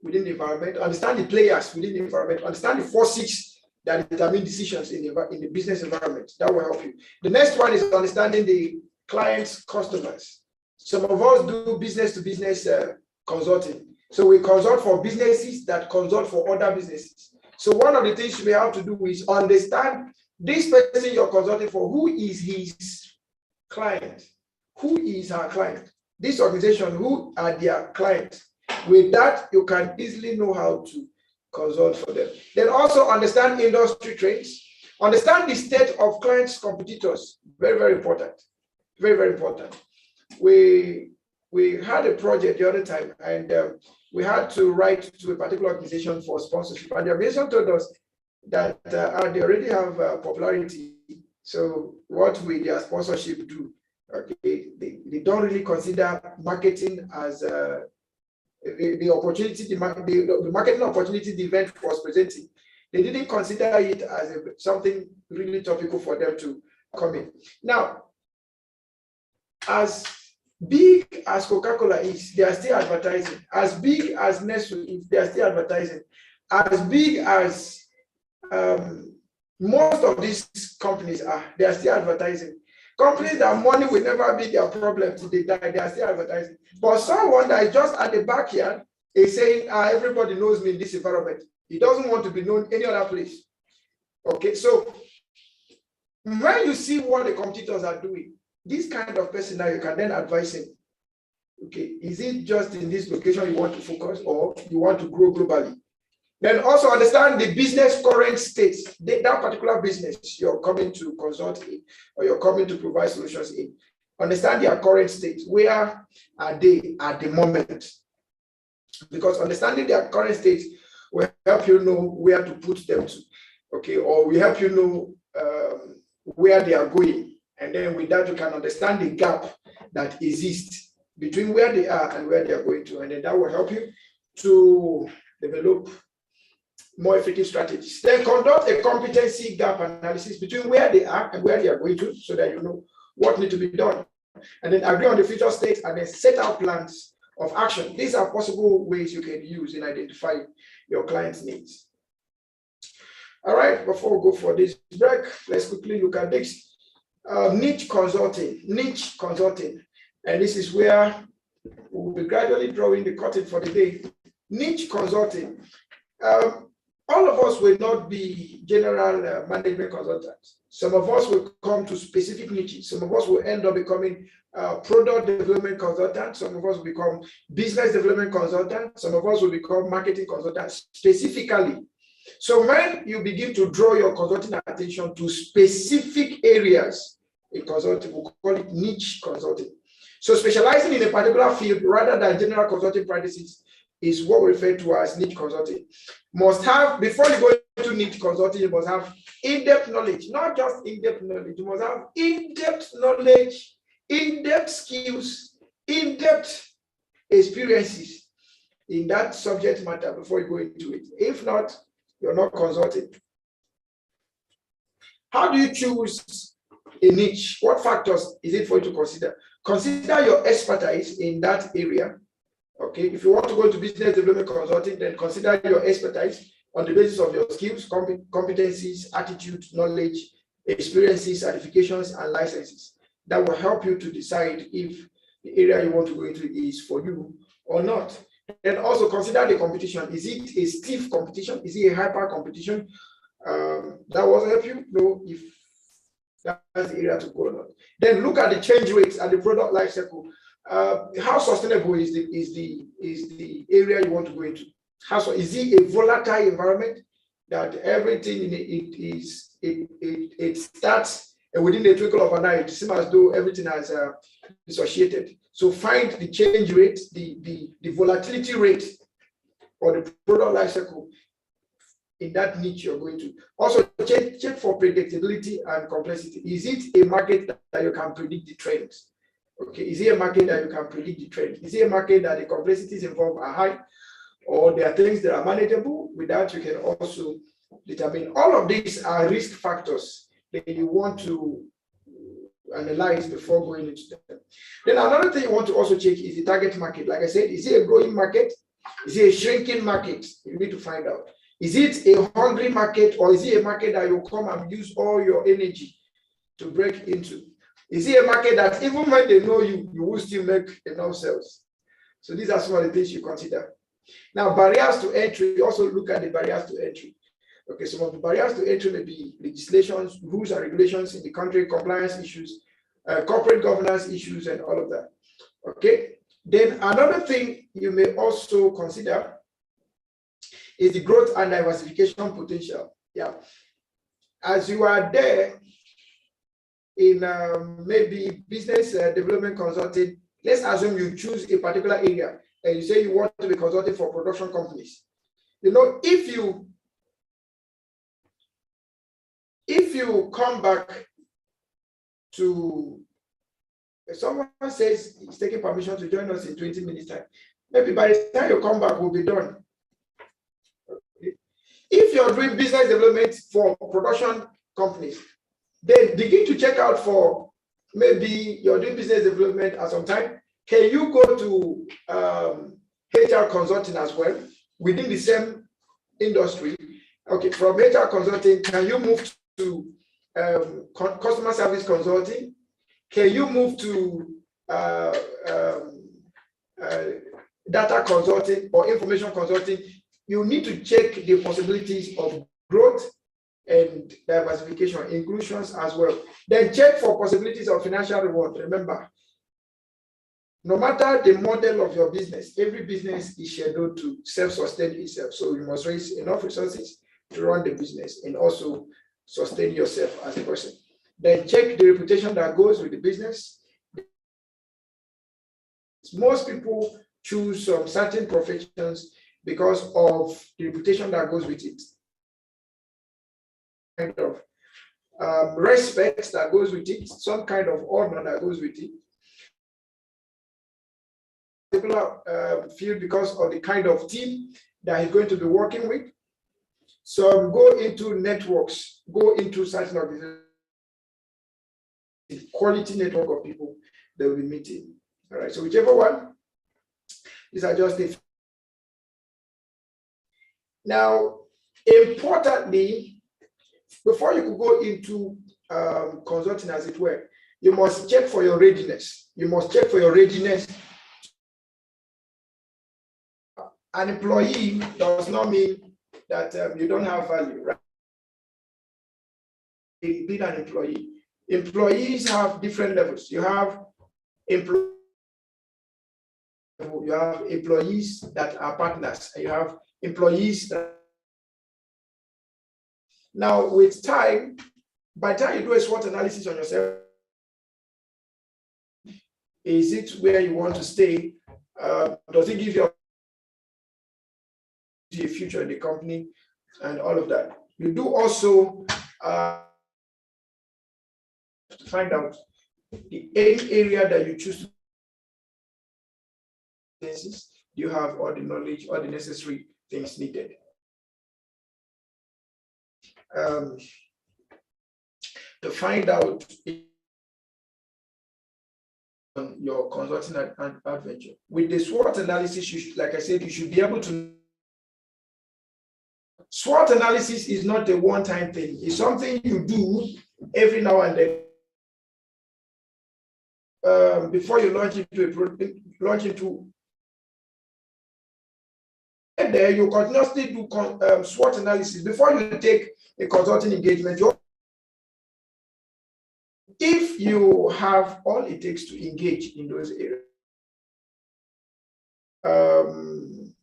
within the environment. Understand the players within the environment. Understand the forces that determine decisions in the business environment. That will help you. The next one is understanding the client's customers. Some of us do business-to-business consulting. So we consult for businesses that consult for other businesses. So one of the things we have to do is understand this person you're consulting for, who is his client? Who is her client? This organization, who are their clients? With that, you can easily know how to consult for them. Then also understand industry trends. Understand the state of clients' competitors. Very, very important. Very, very important. We had a project the other time, and we had to write to a particular organization for sponsorship. And the organization told us that they already have popularity. So what will their sponsorship do? Okay, they don't really consider marketing as the opportunity, the marketing opportunity the event was presenting. They didn't consider it as something really topical for them to come in. Now, as big as Coca-Cola is, they are still advertising. As big as Nestle is, they are still advertising. As big as most of these companies are, they are still advertising. Companies that money will never be their problem till they die, they are still advertising. But someone that is just at the backyard is saying, everybody knows me in this environment. He doesn't want to be known any other place. Okay, so when you see what the competitors are doing, this kind of person now, you can then advise him. Okay, is it just in this location you want to focus, or you want to grow globally? Then also understand the business current state, that particular business you're coming to consult in, or you're coming to provide solutions in. Understand their current state. Where are they at the moment? Because understanding their current state will help you know where to put them to. Okay, or will help you know where they are going. And then with that, you can understand the gap that exists between where they are and where they are going to. And then that will help you to develop more effective strategies. Then conduct a competency gap analysis between where they are and where they are going to, so that you know what needs to be done. And then agree on the future state and then set out plans of action. These are possible ways you can use in identifying your client's needs. All right, before we go for this break, let's quickly look at this. Niche consulting. And this is where we'll be gradually drawing the curtain for the day. Niche consulting. All of us will not be general management consultants. Some of us will come to specific niches. Some of us will end up becoming product development consultants. Some of us will become business development consultants. Some of us will become marketing consultants specifically. So when you begin to draw your consulting attention to specific areas in consulting, we'll call it niche consulting. So specializing in a particular field rather than general consulting practices is what we refer to as niche consulting. Must have, before you go into niche consulting, you must have in-depth knowledge, not just in-depth knowledge. You must have in-depth knowledge, in-depth skills, in-depth experiences in that subject matter before you go into it. If not, you're not consulting. How do you choose a niche? What factors is it for you to consider? Consider your expertise in that area. Okay, if you want to go into business development consulting, then consider your expertise on the basis of your skills, competencies, attitude, knowledge, experiences, certifications, and licenses. That will help you to decide if the area you want to go into is for you or not. And also consider the competition. Is it a stiff competition? Is it a hyper competition? That will help you know if that's the area to go or not. Then look at the change rates and the product life cycle. How sustainable is the area you want to go into? Is it a volatile environment that everything in it starts and within the twinkle of an eye, it seems as though everything has dissociated. So find the change rate, the volatility rate, or the product life cycle in that niche you're going to. Also check for predictability and complexity. Is it a market that you can predict the trends? Okay, is it a market that you can predict the trend? Is it a market that the complexities involved are high, or there are things that are manageable? With that, you can also determine. All of these are risk factors that you want to analyze before going into them. Then another thing you want to also check is the target market. Like I said, is it a growing market? Is it a shrinking market? You need to find out. Is it a hungry market, or is it a market that you come and use all your energy to break into? Is it a market that even when they know you, you will still make enough sales? So these are some of the things you consider. Now, barriers to entry, also look at the barriers to entry. Okay, some of the barriers to entry may be legislations, rules and regulations in the country, compliance issues, corporate governance issues, and all of that. Okay, then another thing you may also consider is the growth and diversification potential. Yeah, as you are there in maybe business development consulting, let's assume you choose a particular area and you say you want to be consulting for production companies. You know, if you come back to, if someone says he's taking permission to join us in 20 minutes time, maybe by the time you come back, we'll be done. Okay. If you're doing business development for production companies, then begin to check out for, maybe you're doing business development at some time. Can you go to HR consulting as well within the same industry? Okay, from HR consulting, can you move to customer service consulting? Can you move to data consulting or information consulting? You need to check the possibilities of growth and diversification, inclusions as well. Then check for possibilities of financial reward. Remember, no matter the model of your business, every business is scheduled to self-sustain itself. So you must raise enough resources to run the business and also sustain yourself as a person. Then check the reputation that goes with the business. Most people choose some certain professions because of the reputation that goes with it. Kind of respect that goes with it, some kind of honor that goes with it. Particular field because of the kind of team that he's going to be working with. So go into networks, go into certain organizations, quality network of people that will be meeting. All right, so whichever one, these are just the. Now, importantly, before you could go into consulting, as it were, you must check for your readiness. You must check for your readiness an employee does not mean that you don't have value, right? Being an employee. Employees have different levels. You have employees that are partners, and you have employees that. Now, with time, by the time you do a SWOT analysis on yourself, is it where you want to stay? Does it give you a future in the company and all of that? You do also to find out the any area that you choose to you have all the knowledge, all the necessary things needed. To find out on your consulting adventure. With the SWOT analysis, you should, like I said, you should be able to. SWOT analysis is not a one-time thing. It's something you do every now and then. Before you launch into a product, and then you continuously do SWOT analysis before you take a consulting engagement. If you have all it takes to engage in those areas,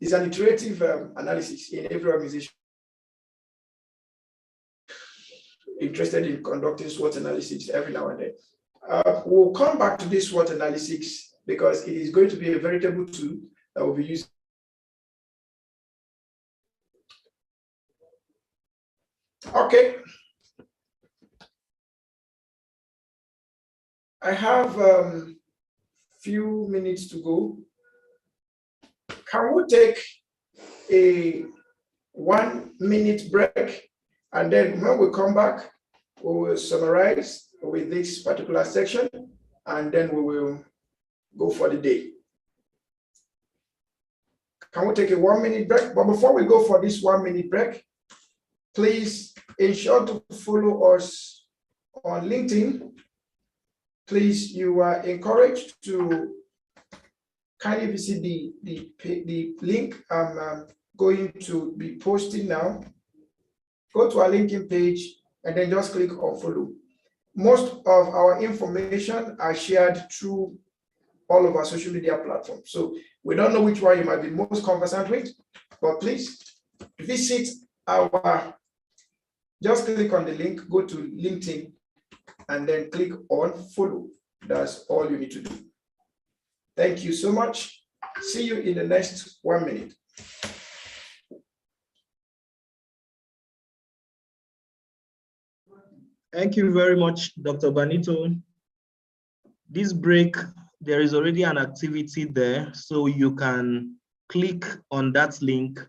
it's an iterative analysis in every organization interested in conducting SWOT analysis every now and then. We'll come back to this SWOT analysis because it is going to be a veritable tool that will be used. Okay. I have few minutes to go. Can we take a 1 minute break? And then when we come back, we will summarize with this particular section, and then we will go for the day. Can we take a 1 minute break? But before we go for this 1 minute break, please ensure to follow us on LinkedIn. Please, you are encouraged to kindly visit the link I'm going to be posting now. Go to our LinkedIn page and then just click on follow. Most of our information are shared through all of our social media platforms. So we don't know which one you might be most conversant with, but please visit just click on the link, go to LinkedIn, and then click on follow. That's all you need to do. Thank you so much. See you in the next 1 minute. Thank you very much, Dr. Banito. This break, there is already an activity there, so you can click on that link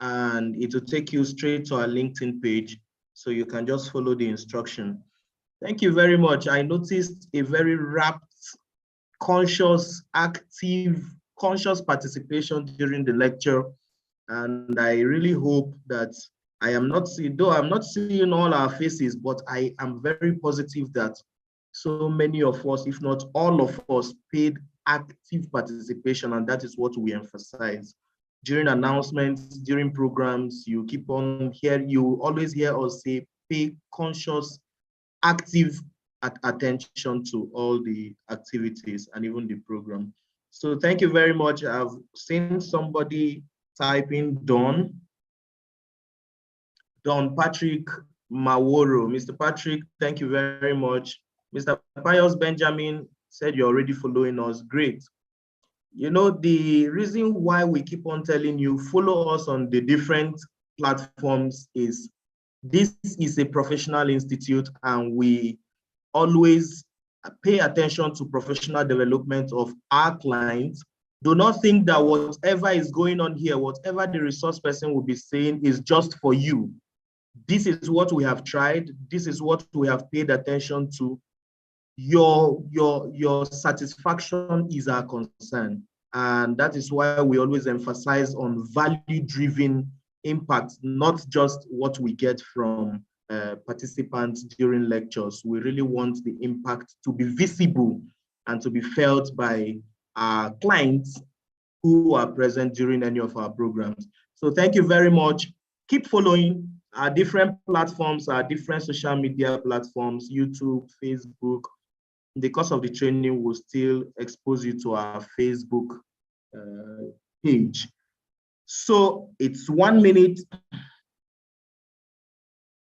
and it will take you straight to our LinkedIn page, so you can just follow the instruction. Thank you very much. I noticed a very rapt, conscious, active, conscious participation during the lecture, and I really hope that I am not seeing, though I'm not seeing all our faces, but I am very positive that so many of us, if not all of us, paid active participation, and that is what we emphasize. During announcements, during programs, you keep on hearing, you always hear us say, pay conscious, active attention to all the activities and even the program. So thank you very much. I've seen somebody typing Don Patrick Maworo. Mr. Patrick, thank you very much. Mr. Pius Benjamin said you're already following us. Great. You know, the reason why we keep on telling you follow us on the different platforms is this is a professional institute, and we always pay attention to professional development of our clients. Do not think that whatever is going on here, whatever the resource person will be saying is just for you. This is what we have tried. This is what we have paid attention to. Your satisfaction is our concern. And that is why we always emphasize on value-driven impact, not just what we get from participants during lectures. We really want the impact to be visible and to be felt by our clients who are present during any of our programs. So thank you very much. Keep following our different platforms, our different social media platforms, YouTube, Facebook. In the course of the training, we'll still expose you to our Facebook page. So it's 1 minute.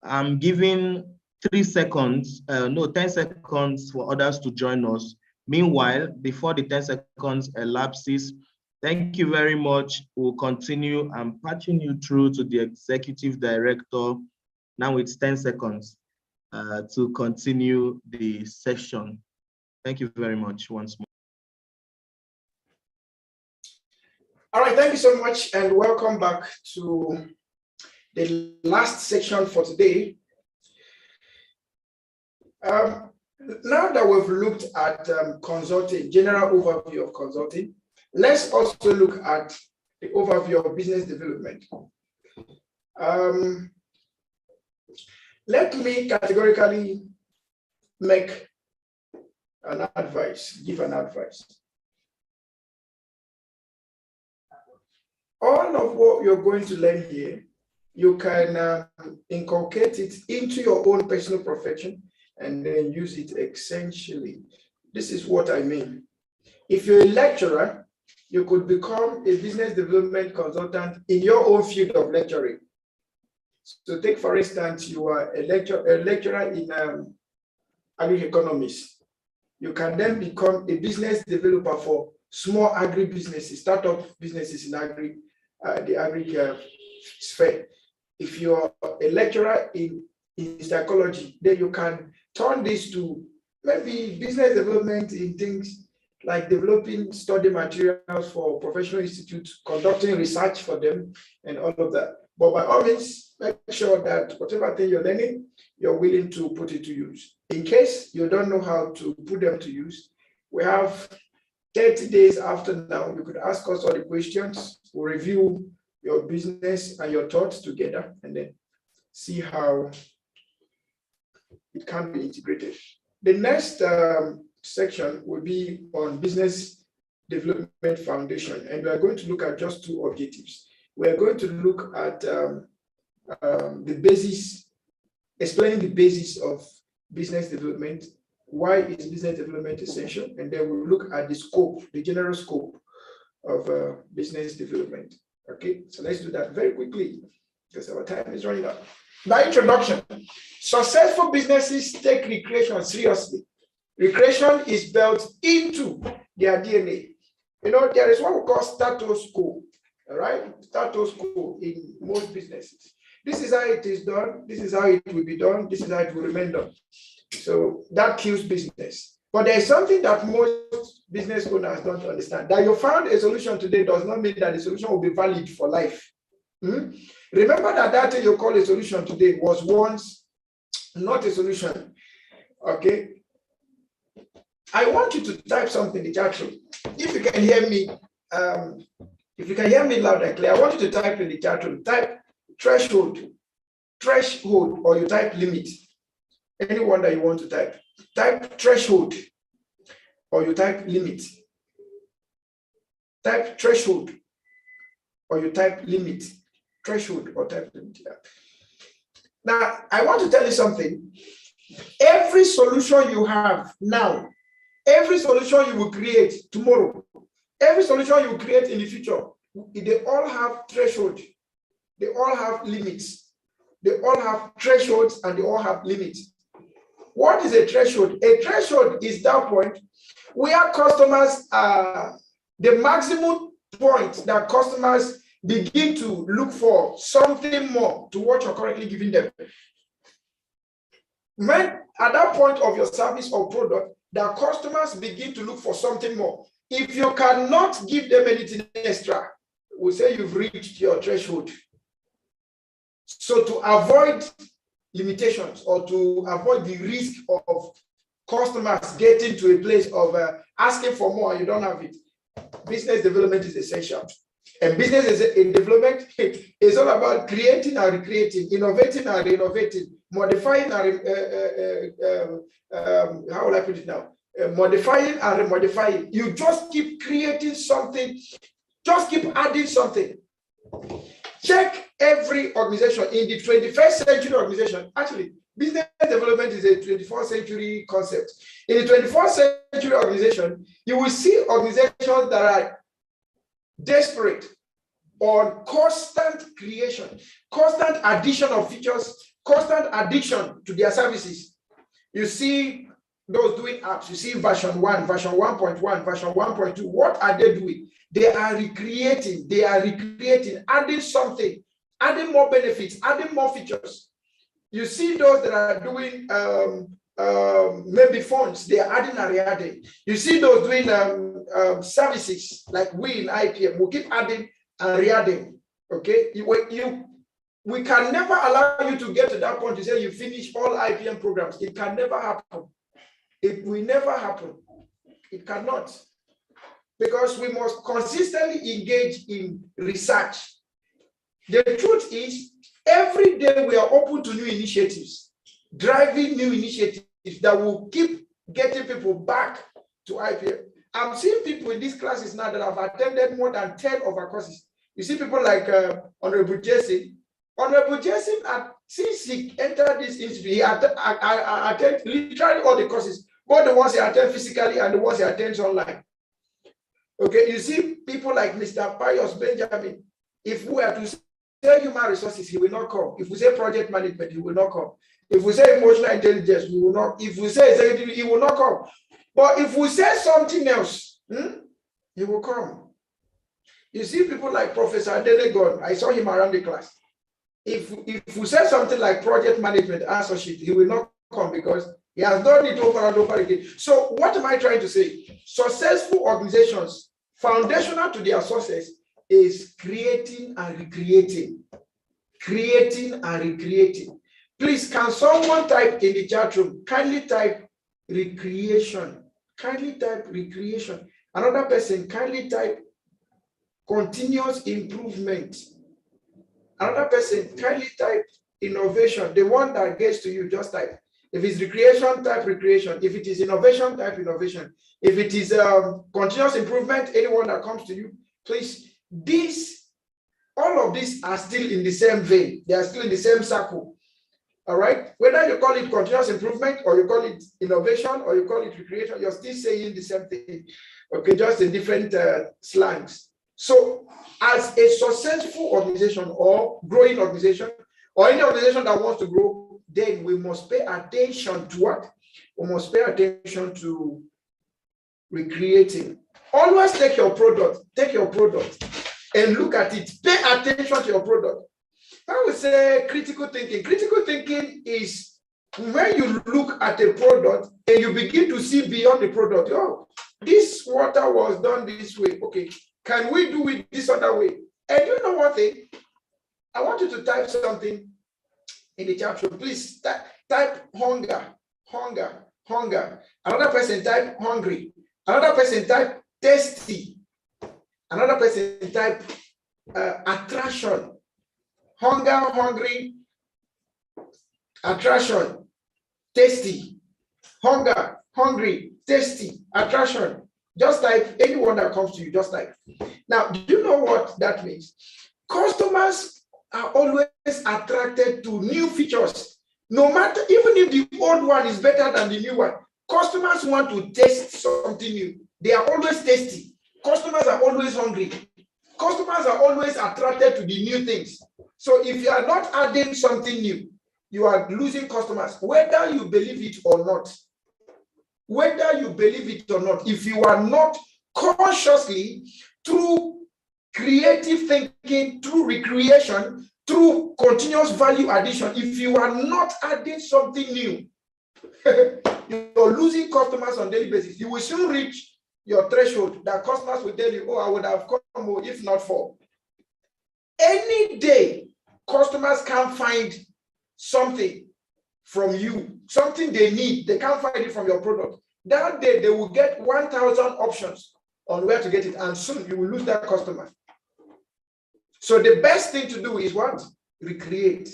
I'm giving 10 seconds for others to join us. Meanwhile, before the 10 seconds elapses, thank you very much. We'll continue. I'm patching you through to the executive director. Now it's 10 seconds to continue the session. Thank you very much once more. All right, thank you so much and welcome back to the last section for today. Now that we've looked at consulting, general overview of consulting, let's also look at the overview of business development. Let me categorically give an advice. All of what you're going to learn here, you can inculcate it into your own personal profession and then use it essentially. This is what I mean. If you're a lecturer, you could become a business development consultant in your own field of lecturing. So take, for instance, you are a lecturer in agri-economics. You can then become a business developer for small agri-businesses, startup businesses in the agri sphere. If you're a lecturer in psychology, then you can turn this to maybe business development in things like developing study materials for professional institutes, conducting research for them, and all of that. But by all means, make sure that whatever thing you're learning, you're willing to put it to use. In case you don't know how to put them to use, we have 30 days after now. You could ask us all the questions. We'll review your business and your thoughts together and then see how it can be integrated. The next section will be on business development foundation, and we are going to look at just 2 objectives. We are going to look at the basis, explaining the basis of business development. Why is business development essential? And then we'll look at the scope, the general scope of business development. Okay, so let's do that very quickly because our time is running out. By introduction, successful businesses take recreation seriously. Recreation is built into their DNA. You know, there is what we call status quo, all right? Status quo in most businesses. This is how it is done. This is how it will be done. This is how it will remain done. So that kills business. But there is something that most business owners don't understand. That you found a solution today does not mean that the solution will be valid for life. Remember that thing you call a solution today was once not a solution. Okay. I want you to type something in the chat room. If you can hear me, loud and clear, I want you to type in the chat room. Type threshold, or you type limit. Anyone that you want to type. Type threshold, or you type limit. Type threshold, or you type limit. Threshold or type limit. Yeah. Now, I want to tell you something. Every solution you have now, every solution you will create tomorrow, every solution you will create in the future, they all have threshold. They all have limits. They all have thresholds and they all have limits. What is a threshold? A threshold is that point where customers are the maximum point that customers begin to look for something more to what you're currently giving them. When at that point of your service or product, the customers begin to look for something more. If you cannot give them anything extra, we'll say you've reached your threshold. So to avoid limitations or to avoid the risk of customers getting to a place of asking for more and you don't have it, business development is essential. And business in development is all about creating and recreating, innovating and renovating, modifying and how will I put it now? Modifying and remodifying. You just keep creating something Just keep adding something. Check every organization in the 21st century organization. Actually, business development is a 24th century concept. In the 21st century organization, you will see organizations that are desperate on constant creation, constant addition of features, constant addition to their services. You see those doing apps, you see version 1, version 1.1, version 1.2. What are they doing? They are recreating, adding something, adding more benefits, adding more features. You see those that are doing maybe phones, they are adding and re-adding. You see those doing services like we in IPM, we keep adding and re-adding. Okay, we can never allow you to get to that point to say you finish all IPM programs. It can never happen. It will never happen. It cannot. Because we must consistently engage in research. The truth is, every day we are open to new initiatives, driving new initiatives that will keep getting people back to IPM. I'm seeing people in these classes now that have attended more than 10 of our courses. You see people like Honorable Jesse. Honorable Jesse, since he entered this institute, he attended literally all the courses, both the ones he attended physically and the ones he attends online. Okay, you see people like Mr. Pius Benjamin. If we are to say human resources, he will not come. If we say project management, he will not come. If we say emotional intelligence, we will not. If we say executive, he will not come. But if we say something else, he will come. You see people like Professor Adelegon. I saw him around the class. If we say something like project management associate, he will not come because he has done it over and over again. So what am I trying to say? Successful organizations, foundational to their success is creating and recreating. Creating and recreating. Please, can someone type in the chat room? Kindly type recreation. Kindly type recreation. Another person, kindly type continuous improvement. Another person, kindly type innovation. The one that gets to you, just type. If it's recreation, type recreation. If it is innovation, type innovation. If it is continuous improvement, anyone that comes to you, please. All of these are still in the same vein. They are still in the same circle. All right. Whether you call it continuous improvement or you call it innovation or you call it recreation, you're still saying the same thing. Okay, just in different slangs. So, as a successful organization or growing organization or any organization that wants to grow, then we must pay attention to what? We must pay attention to recreating. Always take your product and look at it. Pay attention to your product. I would say critical thinking. Critical thinking is when you look at a product and you begin to see beyond the product. Oh, this water was done this way. Okay, can we do it this other way? And you know one thing? I want you to type something in the chat room. Please type hunger, hunger, hunger. Another person type hungry. Another person type tasty. Another person type attraction. Hunger, hungry, attraction, tasty. Hunger, hungry, tasty, attraction. Just type anyone that comes to you, just type. Now, do you know what that means? Customers are always attracted to new features. No matter, even if the old one is better than the new one, customers want to taste something new. They are always tasty. Customers are always hungry. Customers are always attracted to the new things. So if you are not adding something new, you are losing customers, whether you believe it or not. Whether you believe it or not, if you are not consciously, through creative thinking, through recreation, through continuous value addition, if you are not adding something new, you're losing customers on a daily basis. You will soon reach your threshold that customers will tell you, oh, I would have come if not for. Any day, customers can't find something from you, something they need, they can't find it from your product. That day, they will get 1,000 options on where to get it, and soon you will lose that customer. So the best thing to do is what? Recreate.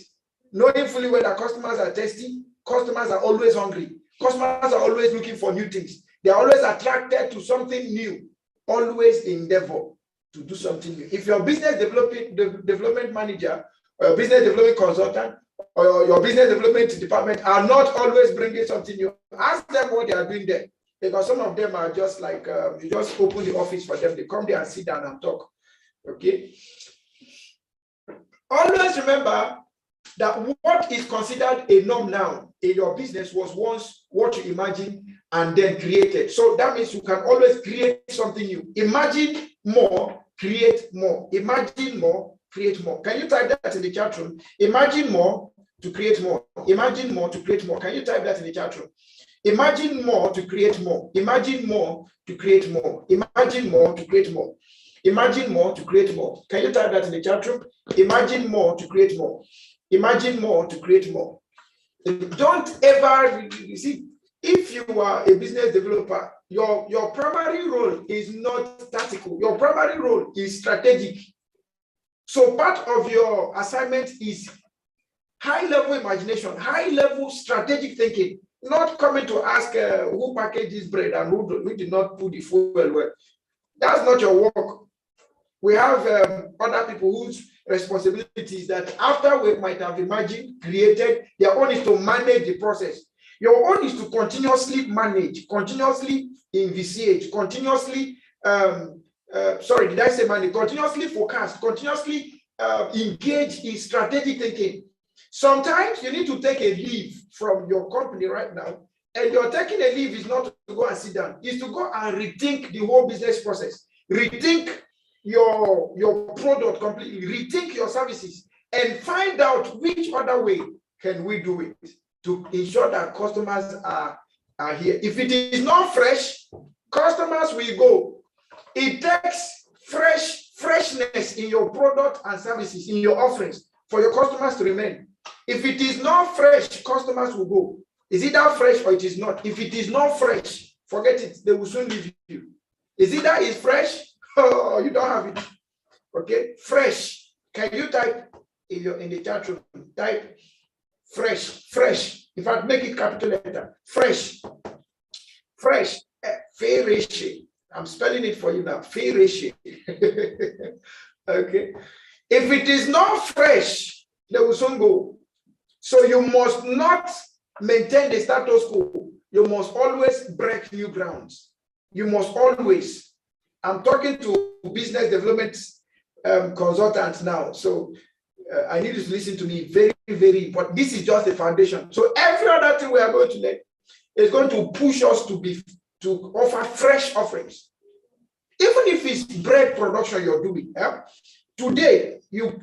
Knowing fully well that customers are tasty, customers are always hungry, customers are always looking for new things. They are always attracted to something new. Always endeavor to do something new. If your business development manager or your business development consultant or your business development department are not always bringing something new, ask them what they are doing there. Because some of them are just like, you just open the office for them. They come there and sit down and talk. Okay. Always remember that what is considered a norm now in your business was once what you imagined and then created. So that means you can always create something new. Imagine more, create more. Imagine more, create more. Can you type that in the chat room? Imagine more to create more. Imagine more to create more. Can you type that in the chat room? Imagine more to create more. Imagine more to create more. Imagine more to create more. Imagine more to create more. Can you type that in the chat room? Imagine more to create more. Imagine more to create more. Don't ever, you see, if you are a business developer, your primary role is not tactical. Your primary role is strategic. So part of your assignment is high-level imagination, high-level strategic thinking, not coming to ask who packaged this bread and who did not put the fuel well. That's not your work. We have other people whose responsibility is that after we might have imagined, created, their own is to manage the process. Your own is to continuously manage, continuously envisage, continuously, continuously forecast, continuously engage in strategic thinking. Sometimes you need to take a leave from your company right now, and you're taking a leave is not to go and sit down, it's to go and rethink the whole business process, rethink your product completely, rethink your services, and find out which other way can we do it to ensure that customers are here. If it is not fresh, customers will go. It takes freshness in your product and services, in your offerings, for your customers to remain. If it is not fresh, customers will go. Is it that fresh or it is not? If it is not fresh, forget it. They will soon leave you. Is it that it's fresh? Oh, you don't have it. Okay, fresh. Can you type in the chat room? Type fresh. In fact, make it capital letter. Fresh. Fresh. I'm spelling it for you now. Fresh. Okay. If it is not fresh, they will soon go. So you must not maintain the status quo. You must always break new grounds. You must always. I'm talking to business development consultants now. So I need you to listen to me. Very, very important. This is just the foundation. So every other thing we are going to learn is going to push us to offer fresh offerings. Even if it's bread production you're doing. Today, you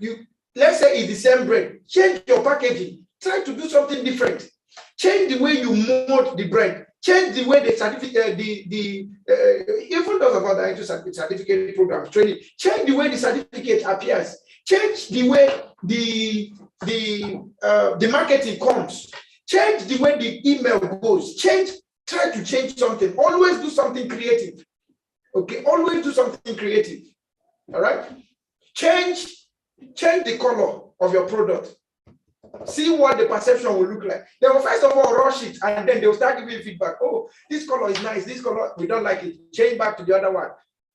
let's say it's the same bread. Change your packaging. Try to do something different. Change the way you mold the bread. Change the way the certificate, even those of us that are into certificate programs, training, change the way the certificate appears. Change the way the marketing comes. Change the way the email goes. Try to change something. Always do something creative. Okay, always do something creative. All right. Change the color of your product. See what the perception will look like. They will first of all rush it, and then they will start giving feedback. Oh, this color is nice. This color, we don't like it. Change back to the other one.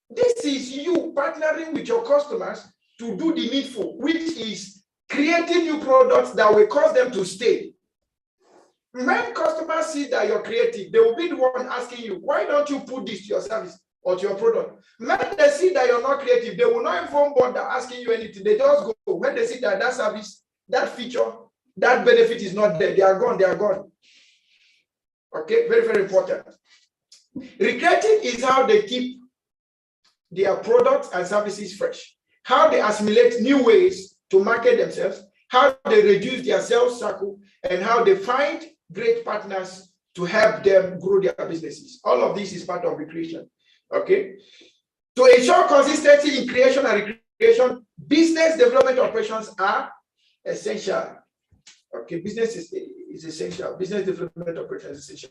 This is you partnering with your customers to do the needful, which is creating new products that will cause them to stay. When customers see that you're creative, they will be the one asking you, why don't you put this to your service or to your product? When they see that you're not creative, they will not even bother asking you anything. They just go. When they see that service, that feature, that benefit is not there, they are gone. Okay, very, very important. Recreating is how they keep their products and services fresh, how they assimilate new ways to market themselves, how they reduce their sales cycle, and how they find great partners to help them grow their businesses. All of this is part of recreation. Okay. To ensure consistency in creation and recreation, business development operations are essential. Okay, business is essential. Business development operations is essential.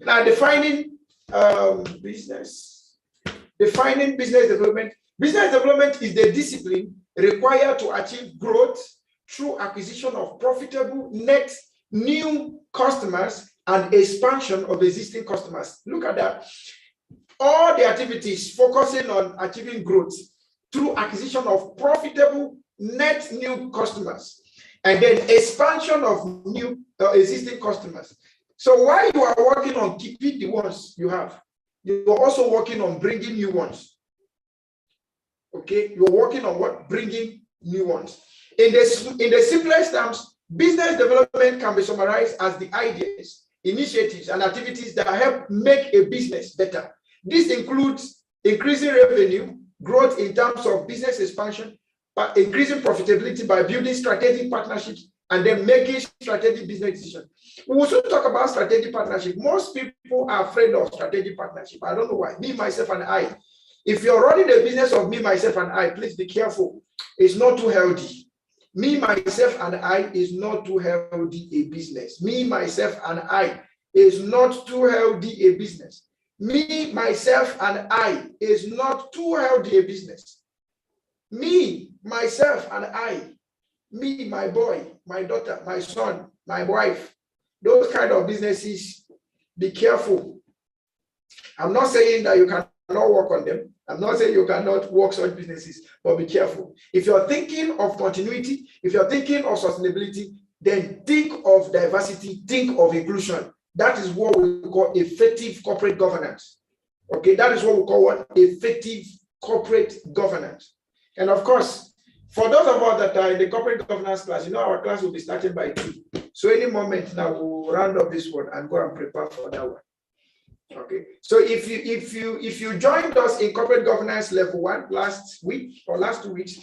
Now, defining business development. Business development is the discipline required to achieve growth through acquisition of profitable net new customers and expansion of existing customers. Look at that. All the activities focusing on achieving growth through acquisition of profitable net new customers, and then expansion of new existing customers. So while you are working on keeping the ones you have, you're also working on bringing new ones. Okay, you're working on what? Bringing new ones. In the simplest terms, business development can be summarized as the ideas, initiatives, and activities that help make a business better. This includes increasing revenue, growth in terms of business expansion, increasing profitability by building strategic partnerships, and then making strategic business decisions. We also talk about strategic partnership. Most people are afraid of strategic partnership. I don't know why. Me, myself, and I. If you're running a business of me, myself, and I, please be careful. It's not too healthy. Me, myself, and I is not too healthy a business. Me, myself, and I is not too healthy a business. Me, myself, and I is not too healthy a business. Me, myself, and I, me, my boy, my daughter, my son, my wife, those kind of businesses, be careful. I'm not saying that you cannot work on them. I'm not saying you cannot work such businesses, but be careful. If you're thinking of continuity, if you're thinking of sustainability, then think of diversity, think of inclusion. That is what we call effective corporate governance. Okay, that is what we call what? Effective corporate governance. And of course, for those of us that are in the corporate governance class, you know our class will be starting by 2. So any moment now we'll round up this one and go and prepare for that one. Okay. So if you joined us in corporate governance level 1 last week or last 2 weeks,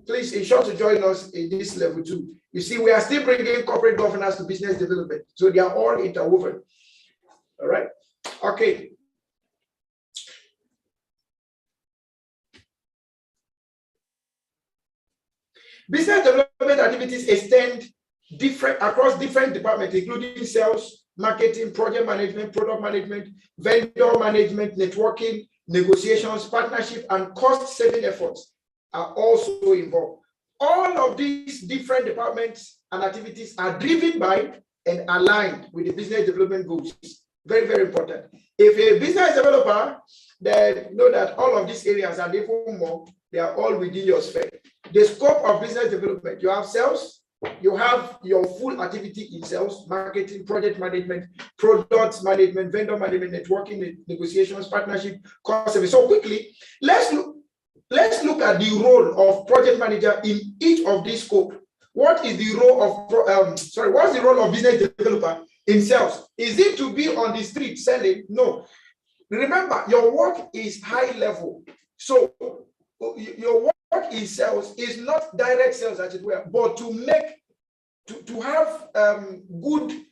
please ensure to join us in this level 2. You see, we are still bringing corporate governance to business development. So they are all interwoven. All right. Okay. Business development activities extend across different departments, including sales, marketing, project management, product management, vendor management, networking, negotiations, partnership, and cost-saving efforts are also involved. All of these different departments and activities are driven by and aligned with the business development goals. Very, very important. If a business developer, then know that all of these areas and even more, they are all within your sphere. The scope of business development, you have sales, you have your full activity in sales, marketing, project management, product management, vendor management, networking, negotiations, partnership, cost service. So quickly, let's look at the role of project manager in each of these scopes. What is the role of what's the role of business developer in sales? Is it to be on the street selling? No. Remember, your work is high level. So your work in sales is not direct sales, as it were, but to have good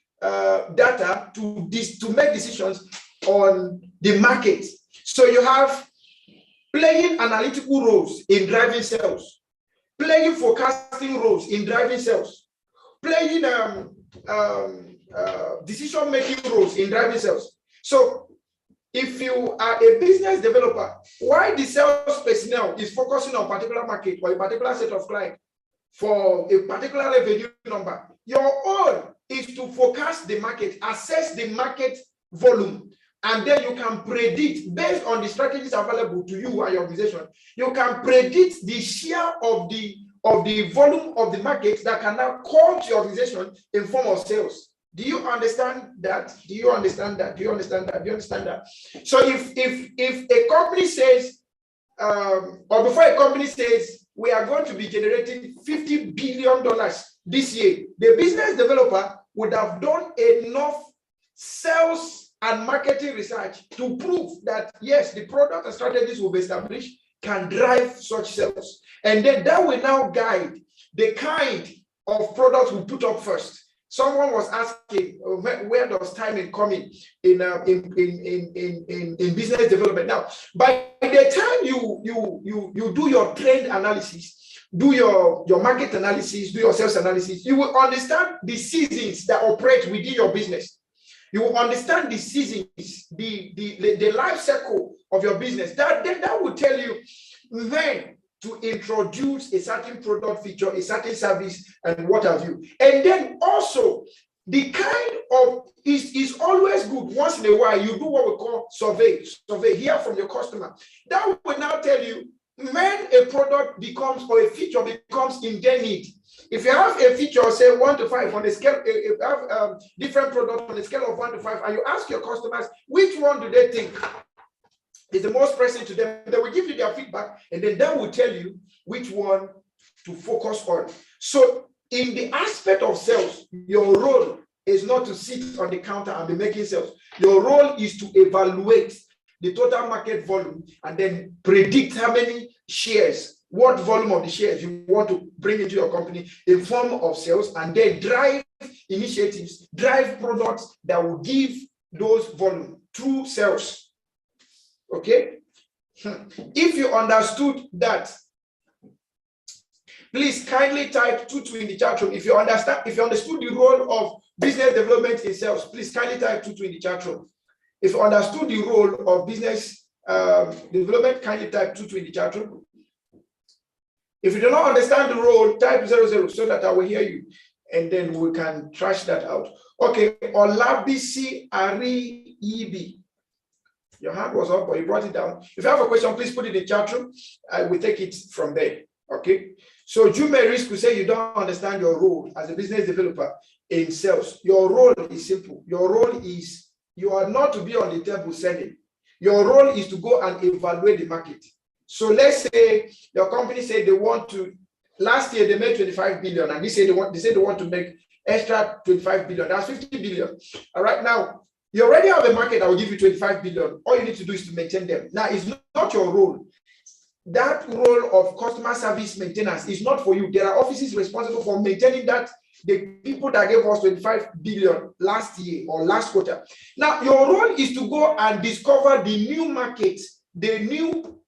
data to make decisions on the market. So you have playing analytical roles in driving sales, playing forecasting roles in driving sales, playing decision-making roles in driving sales. So if you are a business developer, why the sales personnel is focusing on a particular market or a particular set of clients for a particular revenue number, your own is to forecast the market, assess the market volume, and then you can predict based on the strategies available to you and your organization. You can predict the share of the volume of the market that can now call to your organization in form of sales. Do you understand that? Do you understand that? Do you understand that? Do you understand that? So if a company says, or before a company says, we are going to be generating $50 billion this year, the business developer would have done enough sales and marketing research to prove that, yes, the product and strategies we've established can drive such sales. And then that will now guide the kind of products we put up first. Someone was asking, where does timing come in business development? Now, by the time you do your trend analysis, do your market analysis, do your sales analysis, you will understand the seasons that operate within your business. You will understand the seasons, the life cycle of your business. That will tell you then to introduce a certain product feature, a certain service, and what have you. And then also, the kind of, is always good once in a while, you do what we call survey, hear from your customer. That will now tell you when a product becomes, or a feature becomes in their need, if you have a feature, say 1 to 5 on the scale, if you have different products on the scale of 1 to 5, and you ask your customers, which one do they think is the most pressing to them, they will give you their feedback, and then they will tell you which one to focus on. So in the aspect of sales, your role is not to sit on the counter and be making sales. Your role is to evaluate the total market volume and then predict how many shares, what volume of the shares you want to bring into your company in form of sales, and then drive initiatives, drive products that will give those volume through sales. Okay? If you understood that, please kindly type 22 in the chat room. If you understand, if you understood the role of business development in sales, please kindly type 22 in the chat room. If you understood the role of business development, kindly type 22 in the chat room. If you do not understand the role, type 00 so that I will hear you, and then we can trash that out. Okay, Olabisi Ari EB. Your hand was up, but you brought it down. If you have a question, please put it in the chat room. I will take it from there. Okay. So you may risk to say you don't understand your role as a business developer in sales. Your role is simple. Your role is, you are not to be on the table selling. Your role is to go and evaluate the market. So let's say your company said they want to, last year they made 25 billion, and they say they want to make extra 25 billion. That's 50 billion. All right, now you already have a market that will give you 25 billion. All you need to do is to maintain them. Now, it's not your role. That role of customer service maintenance is not for you. There are offices responsible for maintaining that. The people that gave us 25 billion last year or last quarter. Now, your role is to go and discover the new market, the new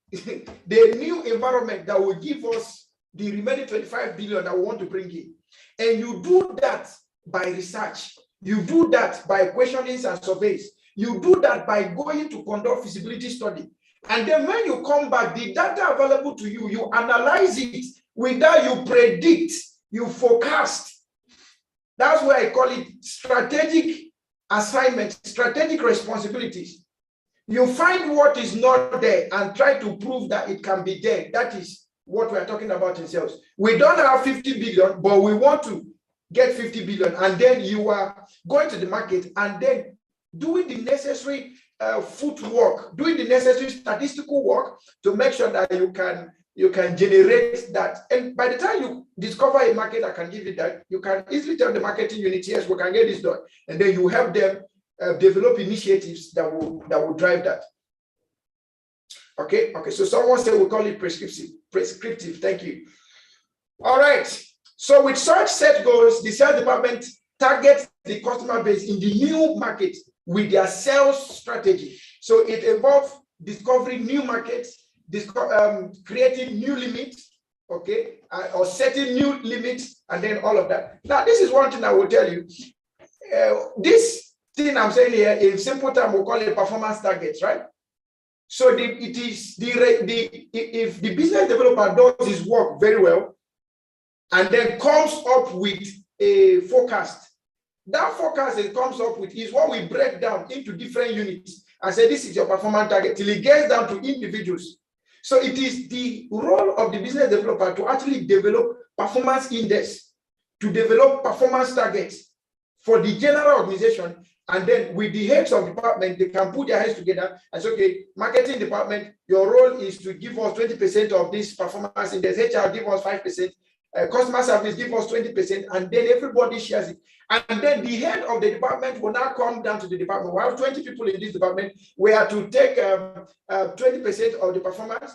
environment that will give us the remaining 25 billion that we want to bring in. And you do that by research. You do that by questionings and surveys. You do that by going to conduct feasibility study. And then when you come back, the data available to you, you analyze it. With that, you predict, you forecast. That's why I call it strategic assignment, strategic responsibilities. You find what is not there and try to prove that it can be there. That is what we're talking about in sales. We don't have 50 billion, but we want to get 50 billion. And then you are going to the market and then doing the necessary footwork, doing the necessary statistical work to make sure that you can generate that. And by the time you discover a market that can give you that, you can easily tell the marketing unit, yes, we can get this done. And then you help them develop initiatives that will drive that. Okay, so someone said we call it prescriptive. Thank you. All right. So with such set goals, the sales department targets the customer base in the new market with their sales strategy. So it involves discovering new markets, creating new limits, okay, or setting new limits, and then all of that. Now, this is one thing I will tell you. This thing I'm saying here, in simple term, we'll call it performance targets, right? So if the business developer does his work very well, and then comes up with a forecast, that forecast it comes up with is what we break down into different units and say, this is your performance target, till it gets down to individuals. So it is the role of the business developer to actually develop performance index, to develop performance targets for the general organization. And then with the heads of department, they can put their heads together and say, okay, marketing department, your role is to give us 20% of this performance index, HR give us 5%, customer service give us 20%, and then everybody shares it. And then the head of the department will now come down to the department. We have 20 people in this department. We are to take 20% of the performance.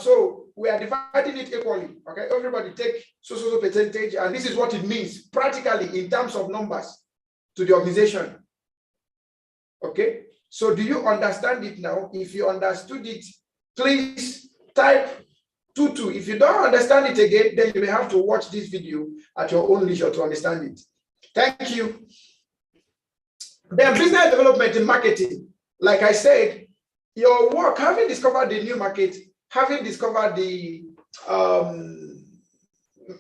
So we are dividing it equally. Okay, everybody take so percentage, and this is what it means practically in terms of numbers to the organization. Okay, so do you understand it now? If you understood it, please type 22. If you don't understand it again, then you may have to watch this video at your own leisure to understand it. Thank you. Then business development and marketing. Like I said, your work, having discovered the new market, having discovered the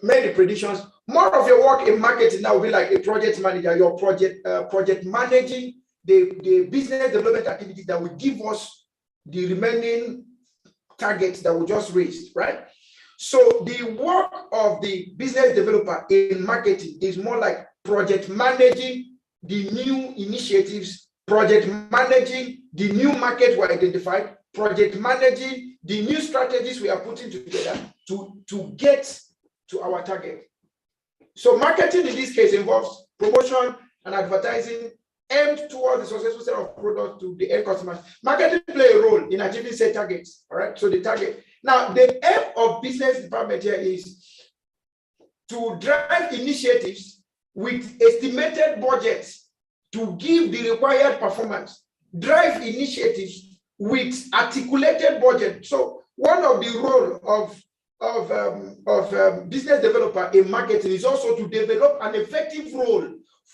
many predictions, more of your work in marketing now will be like a project manager, your project managing the business development activities that will give us the remaining targets that we just raised, right? So the work of the business developer in marketing is more like project managing the new initiatives, project managing the new market we identified, project managing the new strategies we are putting together to get to our target. So marketing in this case involves promotion and advertising aimed towards the successful sale of products to the end customers. Marketing play a role in achieving set targets, all right? So the target. Now, the aim of business department here is to drive initiatives with estimated budgets to give the required performance, drive initiatives with articulated budget. So one of the role of business developer in marketing is also to develop an effective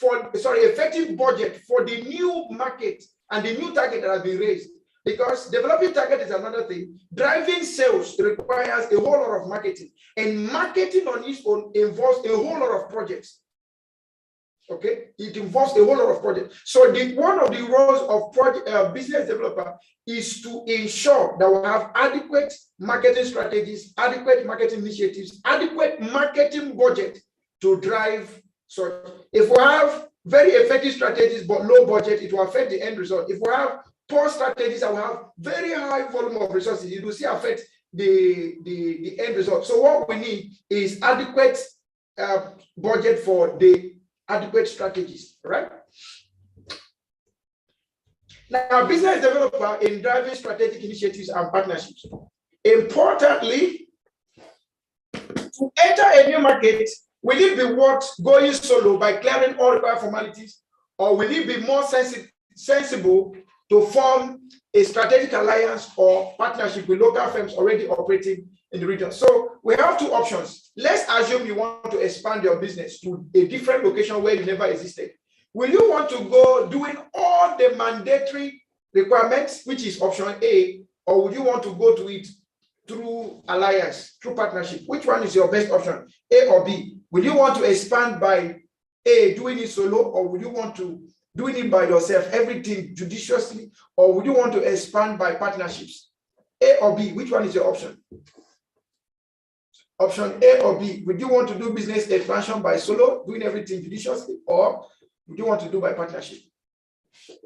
effective budget for the new market and the new target that has been raised. Because developing target is another thing. Driving sales requires a whole lot of marketing, and marketing on its own involves a whole lot of projects. Okay, it involves a whole lot of projects. So one of the roles of business developer is to ensure that we have adequate marketing strategies, adequate marketing initiatives, adequate marketing budget to drive. So if we have very effective strategies but low budget, it will affect the end result. If we have poor strategies and we have very high volume of resources, it will see affect the end result. So what we need is adequate budget for the adequate strategies, right? Now, business developer in driving strategic initiatives and partnerships. Importantly, to enter a new market, will it be worth going solo by clearing all required formalities, or will it be more sensible to form a strategic alliance or partnership with local firms already operating in the region? So we have two options. Let's assume you want to expand your business to a different location where you never existed. Will you want to go doing all the mandatory requirements, which is option A, or would you want to go to it through alliance, through partnership? Which one is your best option, A or B? Will you want to expand by A, doing it solo, or would you want to doing it by yourself, everything judiciously, or would you want to expand by partnerships? A or B, which one is your option? Option A or B, would you want to do business expansion by solo, doing everything judiciously, or would you want to do by partnership?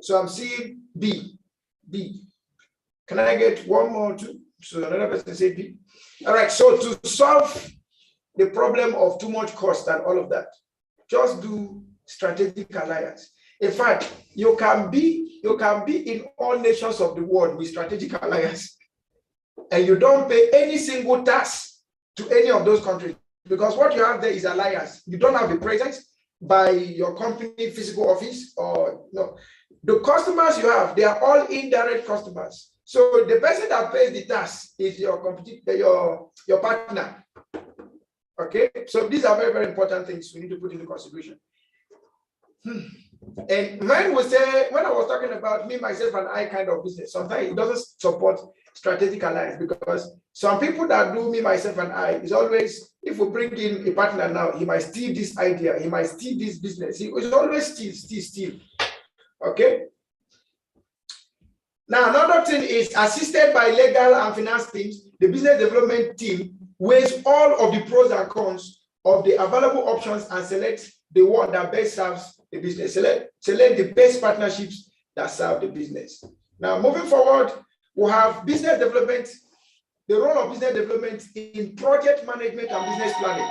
So I'm seeing B. B. Can I get one more too? So another person say B. All right, so to solve the problem of too much cost and all of that, just do strategic alliance. In fact, you can be in all nations of the world with strategic alliance, and you don't pay any single tax to any of those countries, because what you have there is alliance. You don't have a presence by your company physical office, or no. The customers you have, they are all indirect customers. So the person that pays the tax is your partner. Okay, so these are very, very important things we need to put into consideration. And when I was talking about me, myself, and I kind of business, sometimes it doesn't support strategic alliance, because some people that do me, myself, and I is always, if we bring in a partner now, he might steal this idea, he might steal this business. He is always steal. Okay. Now, another thing is, assisted by legal and finance teams, the business development team weighs all of the pros and cons of the available options and selects the one that best serves the business. Select the best partnerships that serve the business. Now, moving forward, we have business development, the role of business development in project management and business planning.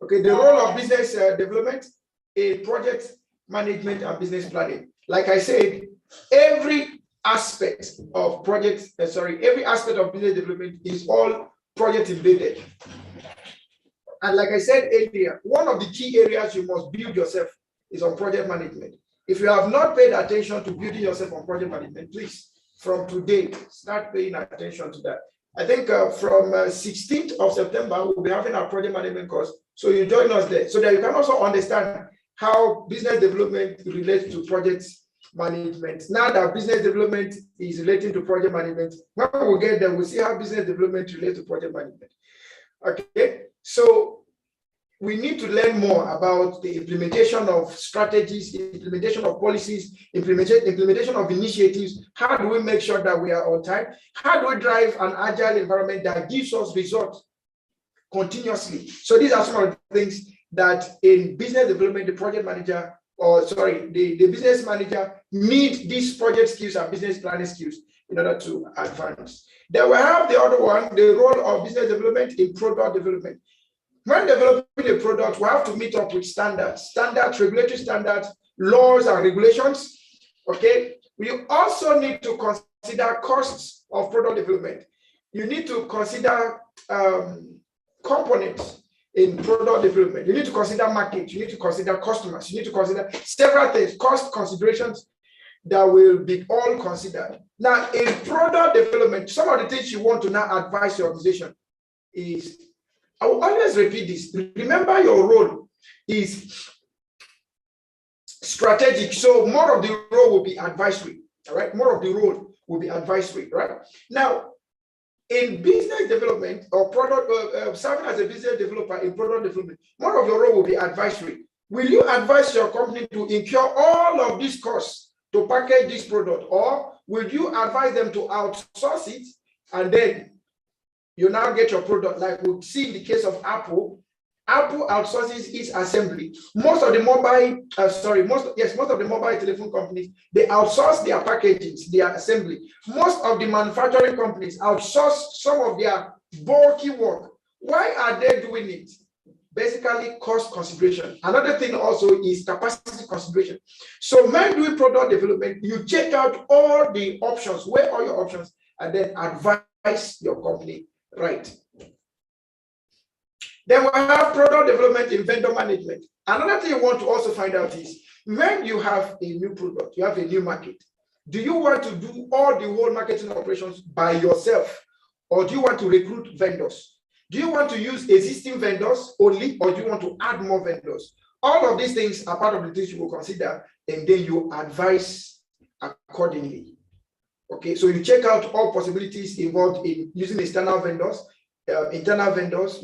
Okay, the role of business development in project management and business planning. Like I said, every aspect of every aspect of business development is all project embedded. And like I said earlier, one of the key areas you must build yourself is on project management. If you have not paid attention to building yourself on project management, please, from today, start paying attention to that. I think from 16th of September, we'll be having our project management course. So you join us there so that you can also understand how business development relates to project management. Now that business development is relating to project management, when we get there, we'll see how business development relates to project management. Okay, so we need to learn more about the implementation of strategies, implementation of policies, implementation of initiatives. How do we make sure that we are on time? How do we drive an agile environment that gives us results continuously? So these are some of the things that in business development, the project manager, the business manager need these project skills and business planning skills in order to advance. Then we have the other one, the role of business development in product development. When developing a product, we have to meet up with standards, regulatory standards, laws and regulations. Okay. We also need to consider costs of product development. You need to consider components in product development. You need to consider market. You need to consider customers. You need to consider several things, cost considerations that will be all considered. Now, in product development, some of the things you want to now advise your organization is, I will always repeat this. Remember, your role is strategic. So more of the role will be advisory. All right. More of the role will be advisory. Right. Now, in business development or product, serving as a business developer in product development, more of your role will be advisory. Will you advise your company to incur all of these costs to package this product, or will you advise them to outsource it and then you now get your product? Like we see in the case of Apple. Apple outsources its assembly. Most of the mobile, most of the mobile telephone companies, they outsource their packaging, their assembly. Most of the manufacturing companies outsource some of their bulky work. Why are they doing it? Basically, cost consideration. Another thing also is capacity consideration. So when doing product development, you check out all the options, weigh all your options, and then advise your company right. Then we have product development in vendor management. Another thing you want to also find out is when you have a new product, you have a new market, do you want to do all the whole marketing operations by yourself, or do you want to recruit vendors? Do you want to use existing vendors only, or do you want to add more vendors? All of these things are part of the things you will consider, and then you advise accordingly. Okay, so you check out all possibilities involved in using external vendors, internal vendors,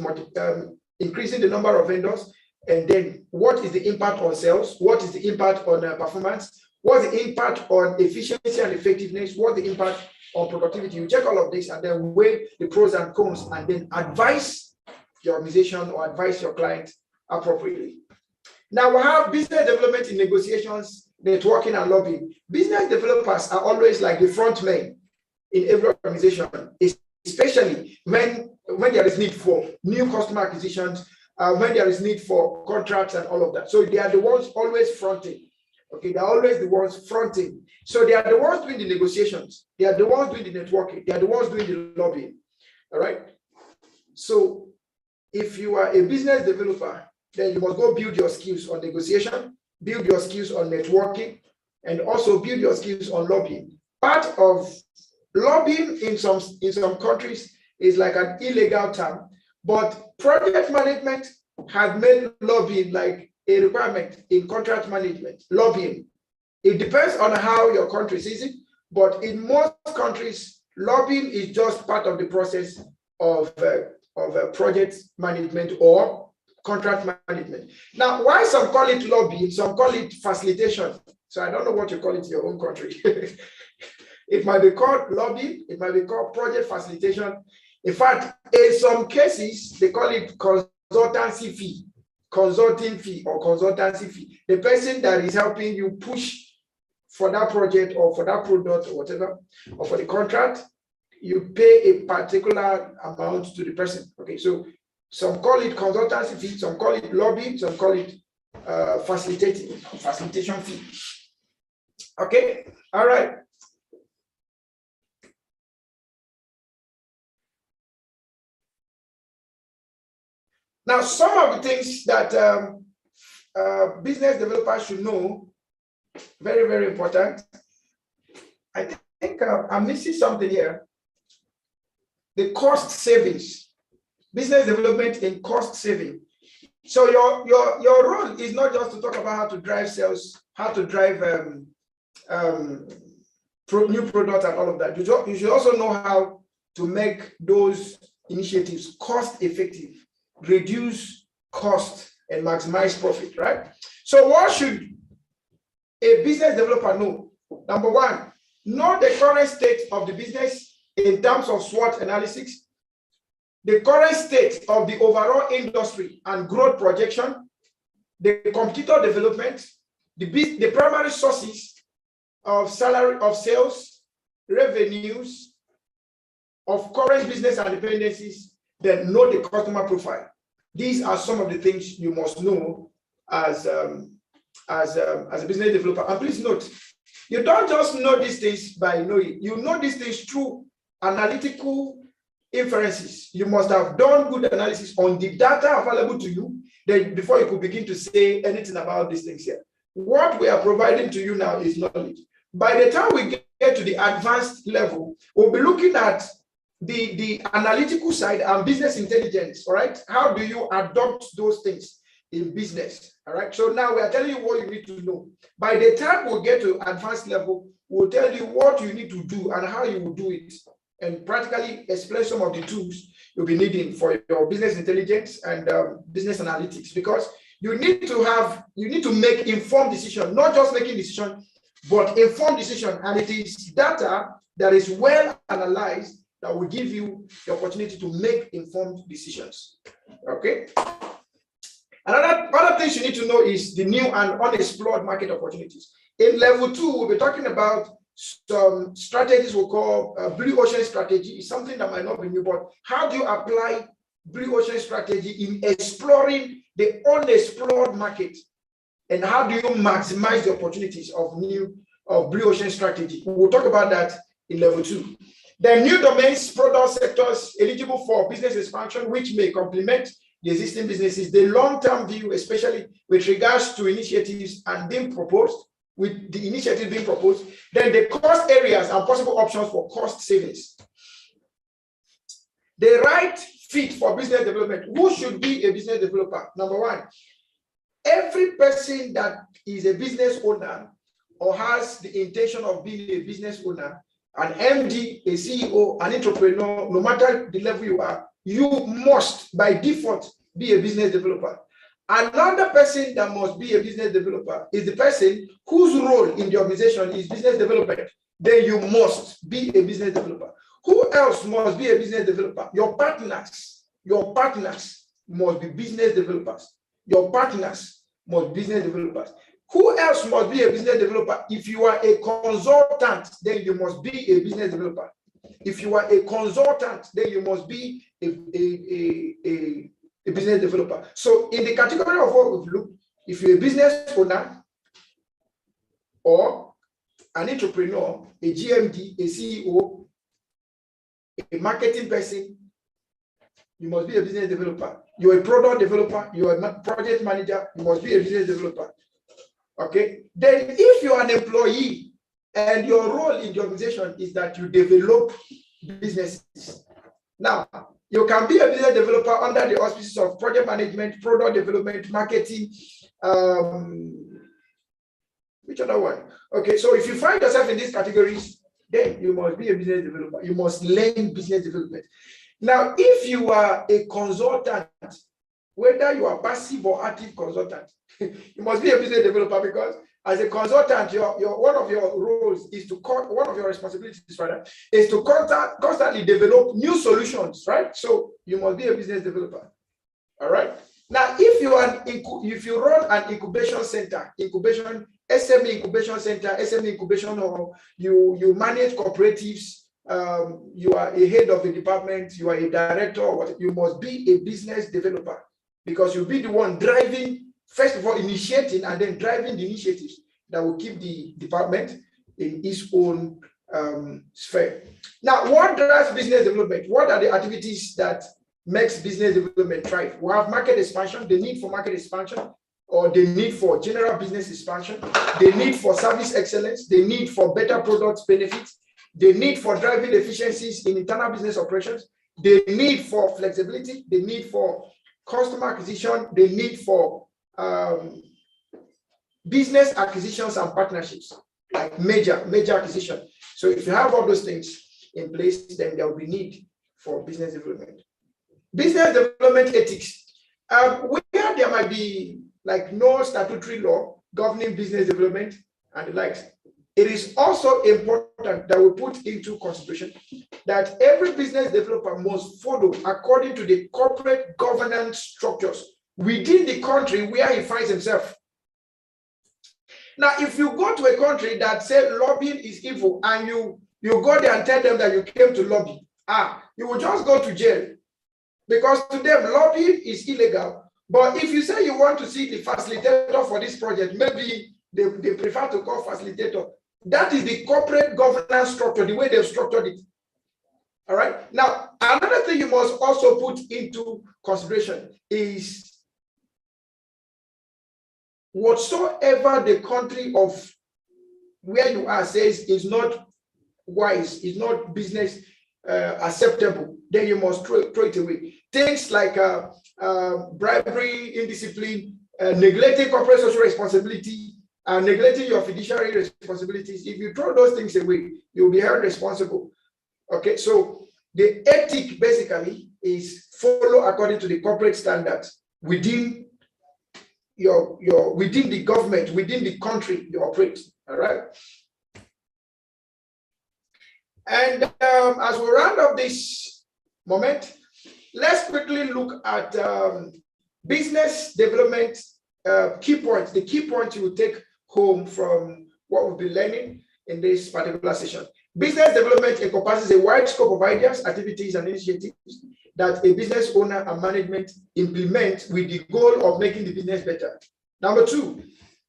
increasing the number of vendors, and then what is the impact on sales? What is the impact on performance? What's the impact on efficiency and effectiveness? What's the impact on productivity? You check all of this and then weigh the pros and cons, and then advise your organization or advise your client appropriately. Now we have business development in negotiations, networking, and lobbying. Business developers are always like the front men in every organization, especially when there is need for new customer acquisitions, when there is need for contracts and all of that. So they are the ones always fronting. Okay, they're always the ones fronting. So they are the ones doing the negotiations. They are the ones doing the networking. They are the ones doing the lobbying. All right. So if you are a business developer, then you must go build your skills on negotiation, build your skills on networking, and also build your skills on lobbying. Part of lobbying in some countries is like an illegal term, but project management has made lobbying like a requirement in contract management. Lobbying, it depends on how your country sees it, but in most countries, lobbying is just part of the process of project management or contract management. Now, why some call it lobbying, some call it facilitation. So I don't know what you call it in your own country. It might be called lobbying, it might be called project facilitation. In fact, in some cases, they call it consultancy fee, consulting fee or consultancy fee. The person that is helping you push for that project or for that product or whatever, or for the contract, you pay a particular amount to the person. Okay, so some call it consultancy fee, some call it lobbying, some call it facilitation fee. Okay, all right. Now, some of the things that business developers should know, very, very important. I think I'm missing something here. The cost savings, business development in cost saving. So your role is not just to talk about how to drive sales, how to drive new products and all of that. You should also know how to make those initiatives cost effective, reduce cost and maximize profit, right? So what should a business developer know? Number one, know the current state of the business in terms of SWOT analysis, the current state of the overall industry and growth projection, the competitor development, the primary sources of salary, of sales, revenues, of current business and dependencies, then know the customer profile. These are some of the things you must know as a business developer. And please note, you don't just know these things by knowing. You know these things through analytical inferences. You must have done good analysis on the data available to you then before you could begin to say anything about these things here. What we are providing to you now is knowledge. By the time we get to the advanced level, we'll be looking at the analytical side and business intelligence, all right? How do you adopt those things in business, all right? So now we are telling you what you need to know. By the time we get to advanced level, we'll tell you what you need to do and how you will do it, and practically explain some of the tools you'll be needing for your business intelligence and business analytics, because you need to make informed decision, not just making decision, but informed decision. And it is data that is well analyzed that will give you the opportunity to make informed decisions. Okay. Other things you need to know is the new and unexplored market opportunities. In level 2, we'll be talking about some strategies we'll call blue ocean strategy. It's something that might not be new, but how do you apply blue ocean strategy in exploring the unexplored market? And how do you maximize the opportunities of blue ocean strategy? We'll talk about that in level 2. The new domains, product sectors eligible for business expansion, which may complement the existing businesses, the long-term view, especially with regards to initiatives and being proposed, with the initiative being proposed, then the cost areas and possible options for cost savings. The right fit for business development. Who should be a business developer? Number one, every person that is a business owner or has the intention of being a business owner, an MD, a CEO, an entrepreneur, no matter the level you are, you must by default be a business developer. Another person that must be a business developer is the person whose role in the organization is business development. Then you must be a business developer. Who else must be a business developer? Your partners must be business developers. Your partners must be business developers. Who else must be a business developer? If you are a consultant, then you must be a business developer. If you are a consultant, then you must be a business developer. So in the category of what we've looked, if you're a business owner or an entrepreneur, a GMD, a CEO, a marketing person, you must be a business developer. You're a product developer, you're a project manager, you must be a business developer. Okay. Then if you're an employee and your role in the organization is that you develop businesses. Now, you can be a business developer under the auspices of project management, product development, marketing. Which other one? Okay, so if you find yourself in these categories, then you must be a business developer. You must learn business development. Now, if you are a consultant, whether you are passive or active consultant, you must be a business developer, because as a consultant, one of your roles is to one of your responsibilities rather is to constantly develop new solutions, right? So you must be a business developer. All right. Now, if you run an incubation center, SME incubation center, SME incubation, or you manage cooperatives, you are a head of a department, you are a director, or what, you must be a business developer, because you'll be the one driving, first of all, initiating and then driving the initiatives that will keep the department in its own sphere. Now, what drives business development? What are the activities that makes business development thrive? We have market expansion, the need for market expansion, or the need for general business expansion, the need for service excellence, the need for better products benefits, the need for driving efficiencies in internal business operations, the need for flexibility, the need for customer acquisition, the need for business acquisitions and partnerships, like major acquisition. So if you have all those things in place, then there will be need for business development. Business development ethics. Where where there might be like no statutory law governing business development and the likes, it is also important that we put into consideration that every business developer must follow according to the corporate governance structures within the country where he finds himself. Now, if you go to a country that says lobbying is evil and you go there and tell them that you came to lobby, you will just go to jail, because to them lobbying is illegal. But if you say you want to see the facilitator for this project, maybe they prefer to call facilitator. That is the corporate governance structure, the way they've structured it. All right. Now, another thing you must also put into consideration is whatsoever the country of where you are says is not wise, is not business acceptable, then you must throw it away. Things like bribery, indiscipline, neglecting corporate social responsibility, and neglecting your fiduciary responsibilities. If you throw those things away, you'll be held responsible. Okay, so the ethic basically is follow according to the corporate standards within within the government, within the country you operate. All right. And as we round up this moment, let's quickly look at business development key points, the key points you will take home from what we'll be learning in this particular session. Business development encompasses a wide scope of ideas, activities, and initiatives that a business owner and management implement with the goal of making the business better. Number two,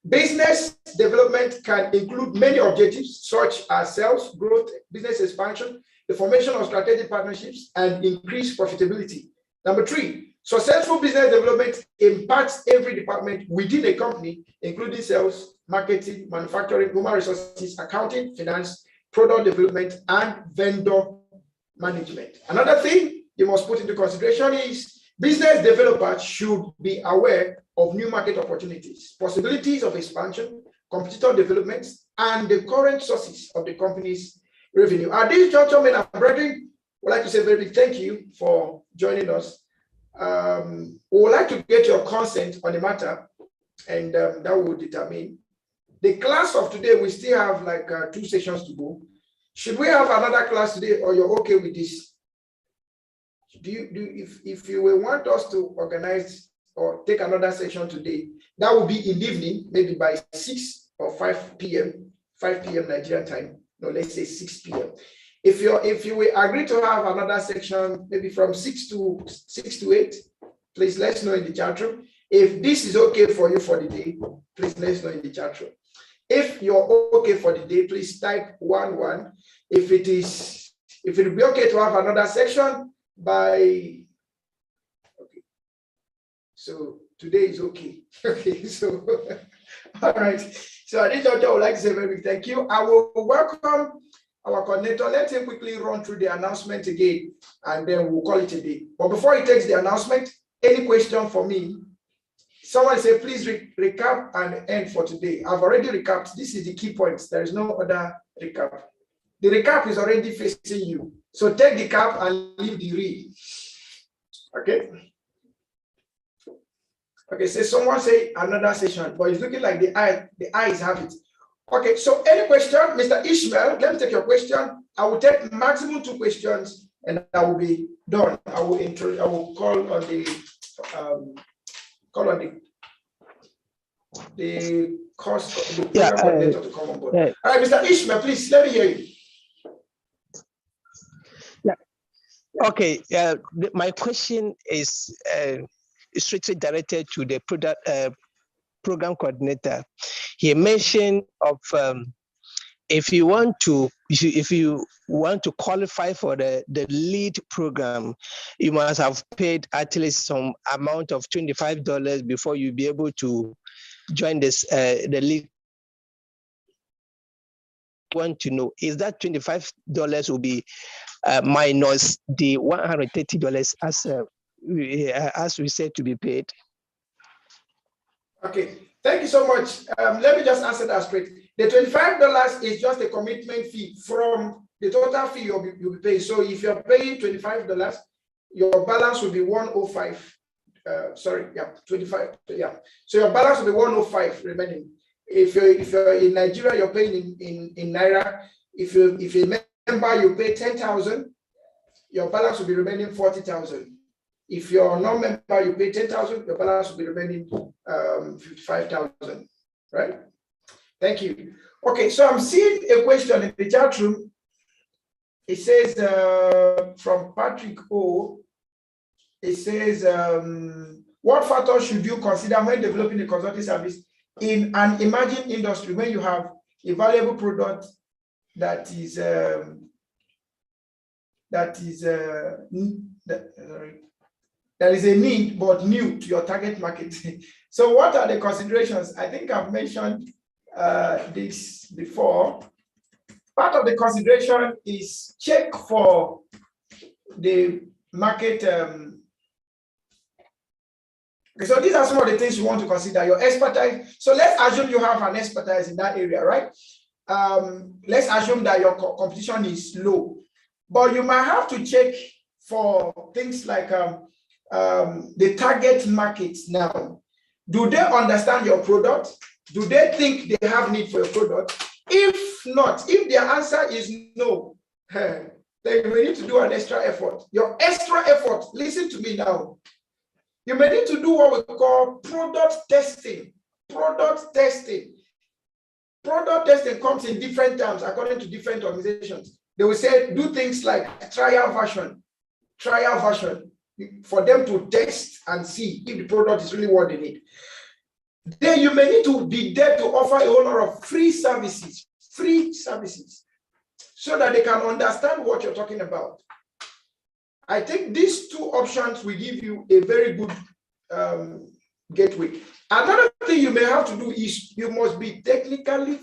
business development can include many objectives such as sales, growth, business expansion, the formation of strategic partnerships, and increased profitability. Number three, successful business development impacts every department within a company, including sales, marketing, manufacturing, human resources, accounting, finance, product development, and vendor management. Another thing you must put into consideration is business developers should be aware of new market opportunities, possibilities of expansion, competitor developments, and the current sources of the company's revenue. At this juncture, men and brethren, we'd like to say a very big thank you for joining us. We would like to get your consent on the matter, and that will determine. The class of today, we still have like 2 sessions to go. Should we have another class today, or you're okay with this? If you will want us to organize or take another session today, that will be in the evening, maybe by 6 or 5 p.m. Nigerian time. No, let's say 6 p.m. If you will agree to have another section, maybe from 6 to 8, please let us know in the chat room. If this is okay for you for the day, please let us know in the chat room. If you're okay for the day, please type 11. If it will be okay to have another section by, okay. So today is okay. Okay, so all right. So at this juncture, I would like to say a very big thank you. I will welcome our coordinator. Let him quickly run through the announcement again, and then we'll call it a day. But before he takes the announcement, any question for me? Someone say, please recap and end for today. I've already recapped. This is the key points. There is no other recap. The recap is already facing you. So take the cap and leave the read. Okay. Okay, so someone say another session, but it's looking like the eyes have it. Okay, so any question, Mr. Ishmael, let me take your question. I will take maximum 2 questions and I will be done. I will call on the cost of the program coordinator to come on board. Yeah. All right, Mr. Ishmael, please let me hear you. Yeah. Okay. My question is strictly directed to the program coordinator. He mentioned of if you want to qualify for the lead program, you must have paid at least some amount of $25 before you be able to join this the lead. Want to know, is that $25 will be minus the $130 as we said to be paid? Okay, thank you so much. Let me just answer that straight. The $25 is just a commitment fee from the total fee you'll be paying. So if you're paying $25, your balance will be $105 25, yeah. So your balance will be 105 remaining. If you're in Nigeria, you're paying in Naira. If you're a member, you pay 10,000, your balance will be remaining 40,000. If you're a non-member, you pay 10,000, your balance will be remaining 55,000, right? Thank you. Okay, so I'm seeing a question in the chat room. It says from Patrick O. It says, what factors should you consider when developing a consulting service in an emerging industry when you have a valuable product that is there is a need but new to your target market? So what are the considerations? I think I've mentioned this before. Part of the consideration is check for the market. So these are some of the things you want to consider. Your expertise. So let's assume you have an expertise in that area, right? Let's assume that your competition is low, but you might have to check for things like the target markets now. Do they understand your product? Do they think they have need for your product? If not, if their answer is no, then you may need to do an extra effort. Your extra effort, listen to me now. You may need to do what we call product testing. Product testing. Product testing comes in different terms according to different organizations. They will say, do things like trial version for them to test and see if the product is really what they need. Then you may need to be there to offer a whole lot of free services, so that they can understand what you're talking about. I think these two options will give you a very good gateway. Another thing you may have to do is you must be technically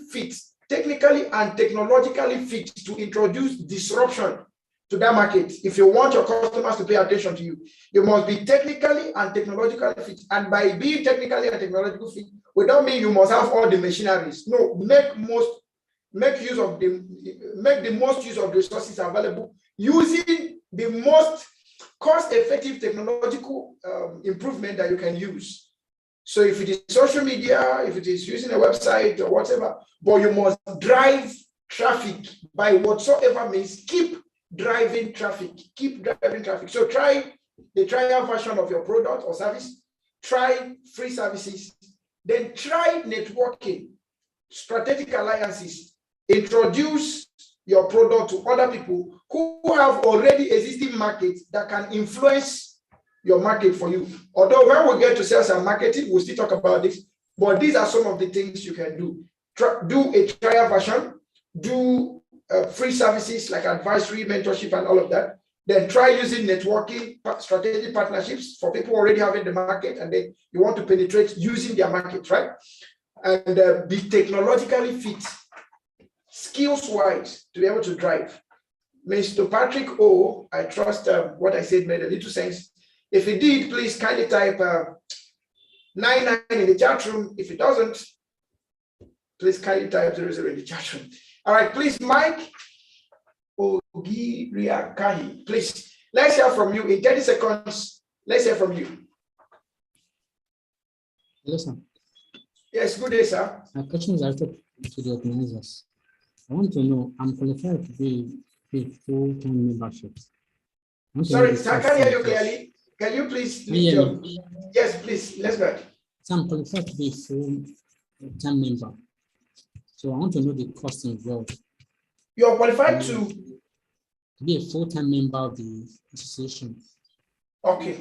and technologically fit to introduce disruption to that market. If you want your customers to pay attention to you, you must be technically and technologically fit. And by being technically and technologically fit, we don't mean you must have all the machineries. No, make the most use of the resources available using the most cost-effective technological improvement that you can use. So if it is social media, if it is using a website or whatever, but you must drive traffic by whatsoever means. Keep driving traffic. So try the trial version of your product or service. Try free services. Then try networking, strategic alliances. Introduce your product to other people who have already existing markets that can influence your market for you. Although when we get to sales and marketing, we'll still talk about this, but these are some of the things you can do. Do a trial version, do free services like advisory, mentorship, and all of that. Then try using networking, strategic partnerships for people already having the market, and then you want to penetrate using their market, right? And be technologically fit, skills-wise, to be able to drive. Mr. Patrick O, I trust what I said made a little sense. If it did, please kindly type 99 in the chat room. If it doesn't, please kindly type 00 in the chat room. All right, please, Mike Ogiriakahi, please, let's hear from you in 30 seconds. Let's hear from you. Hello, sir. Yes, good day, sir. My question is directed to the organizers. I want to know, I'm qualified to be a full-time membership. Sorry, sir, I can't hear you clearly. Can you please? Yes, please, let's go ahead. So I'm qualified to be a full-time member. So I want to know the cost involved. You're qualified to be a full-time member of the association. Okay.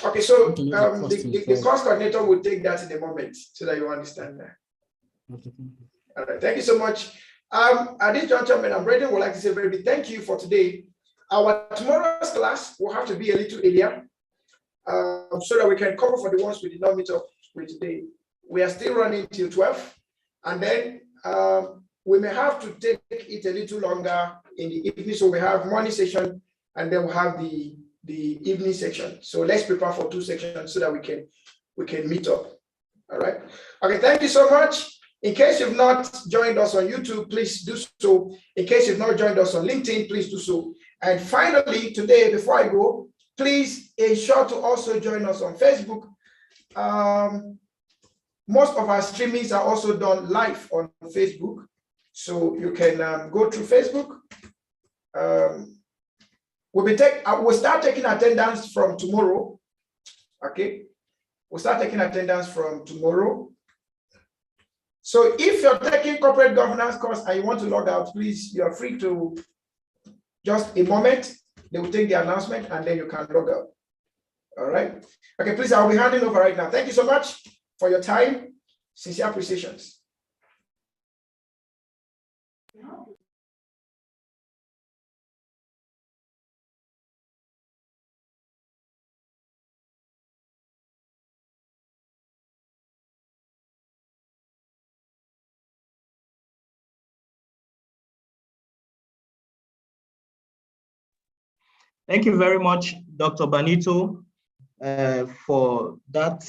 Okay, so the cost coordinator will take that in a moment so that you understand that. Okay, thank you. All right, thank you so much. At this juncture, Madam Braden would like to say very big thank you for today. Our tomorrow's class will have to be a little earlier so that we can cover for the ones we did not meet up with today. We are still running till 12, and then we may have to take it a little longer in the evening. So we have morning session, and then we'll have the evening section. So let's prepare for 2 sections so that we can meet up. All right. Okay, thank you so much. In case you've not joined us on YouTube, please do so. In case you've not joined us on LinkedIn, please do so. And finally, today, before I go, please ensure to also join us on Facebook. Most of our streamings are also done live on Facebook. So you can go through Facebook. We'll start taking attendance from tomorrow. Okay. We'll start taking attendance from tomorrow. So if you're taking corporate governance course and you want to log out, please, you are free to just a moment. They will take the announcement and then you can log out. All right. Okay, please, I'll be handing over right now. Thank you so much for your time. Sincere appreciations. Thank you very much, Dr. Banito, for that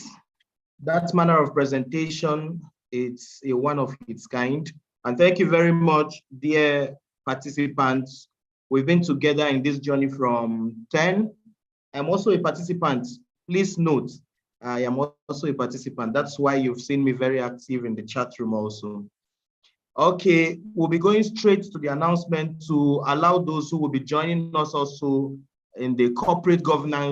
manner of presentation. It's a one of its kind. And thank you very much, dear participants. We've been together in this journey from 10. I'm also a participant. Please note, I am also a participant. That's why you've seen me very active in the chat room also. Okay, we'll be going straight to the announcement to allow those who will be joining us also in the corporate governance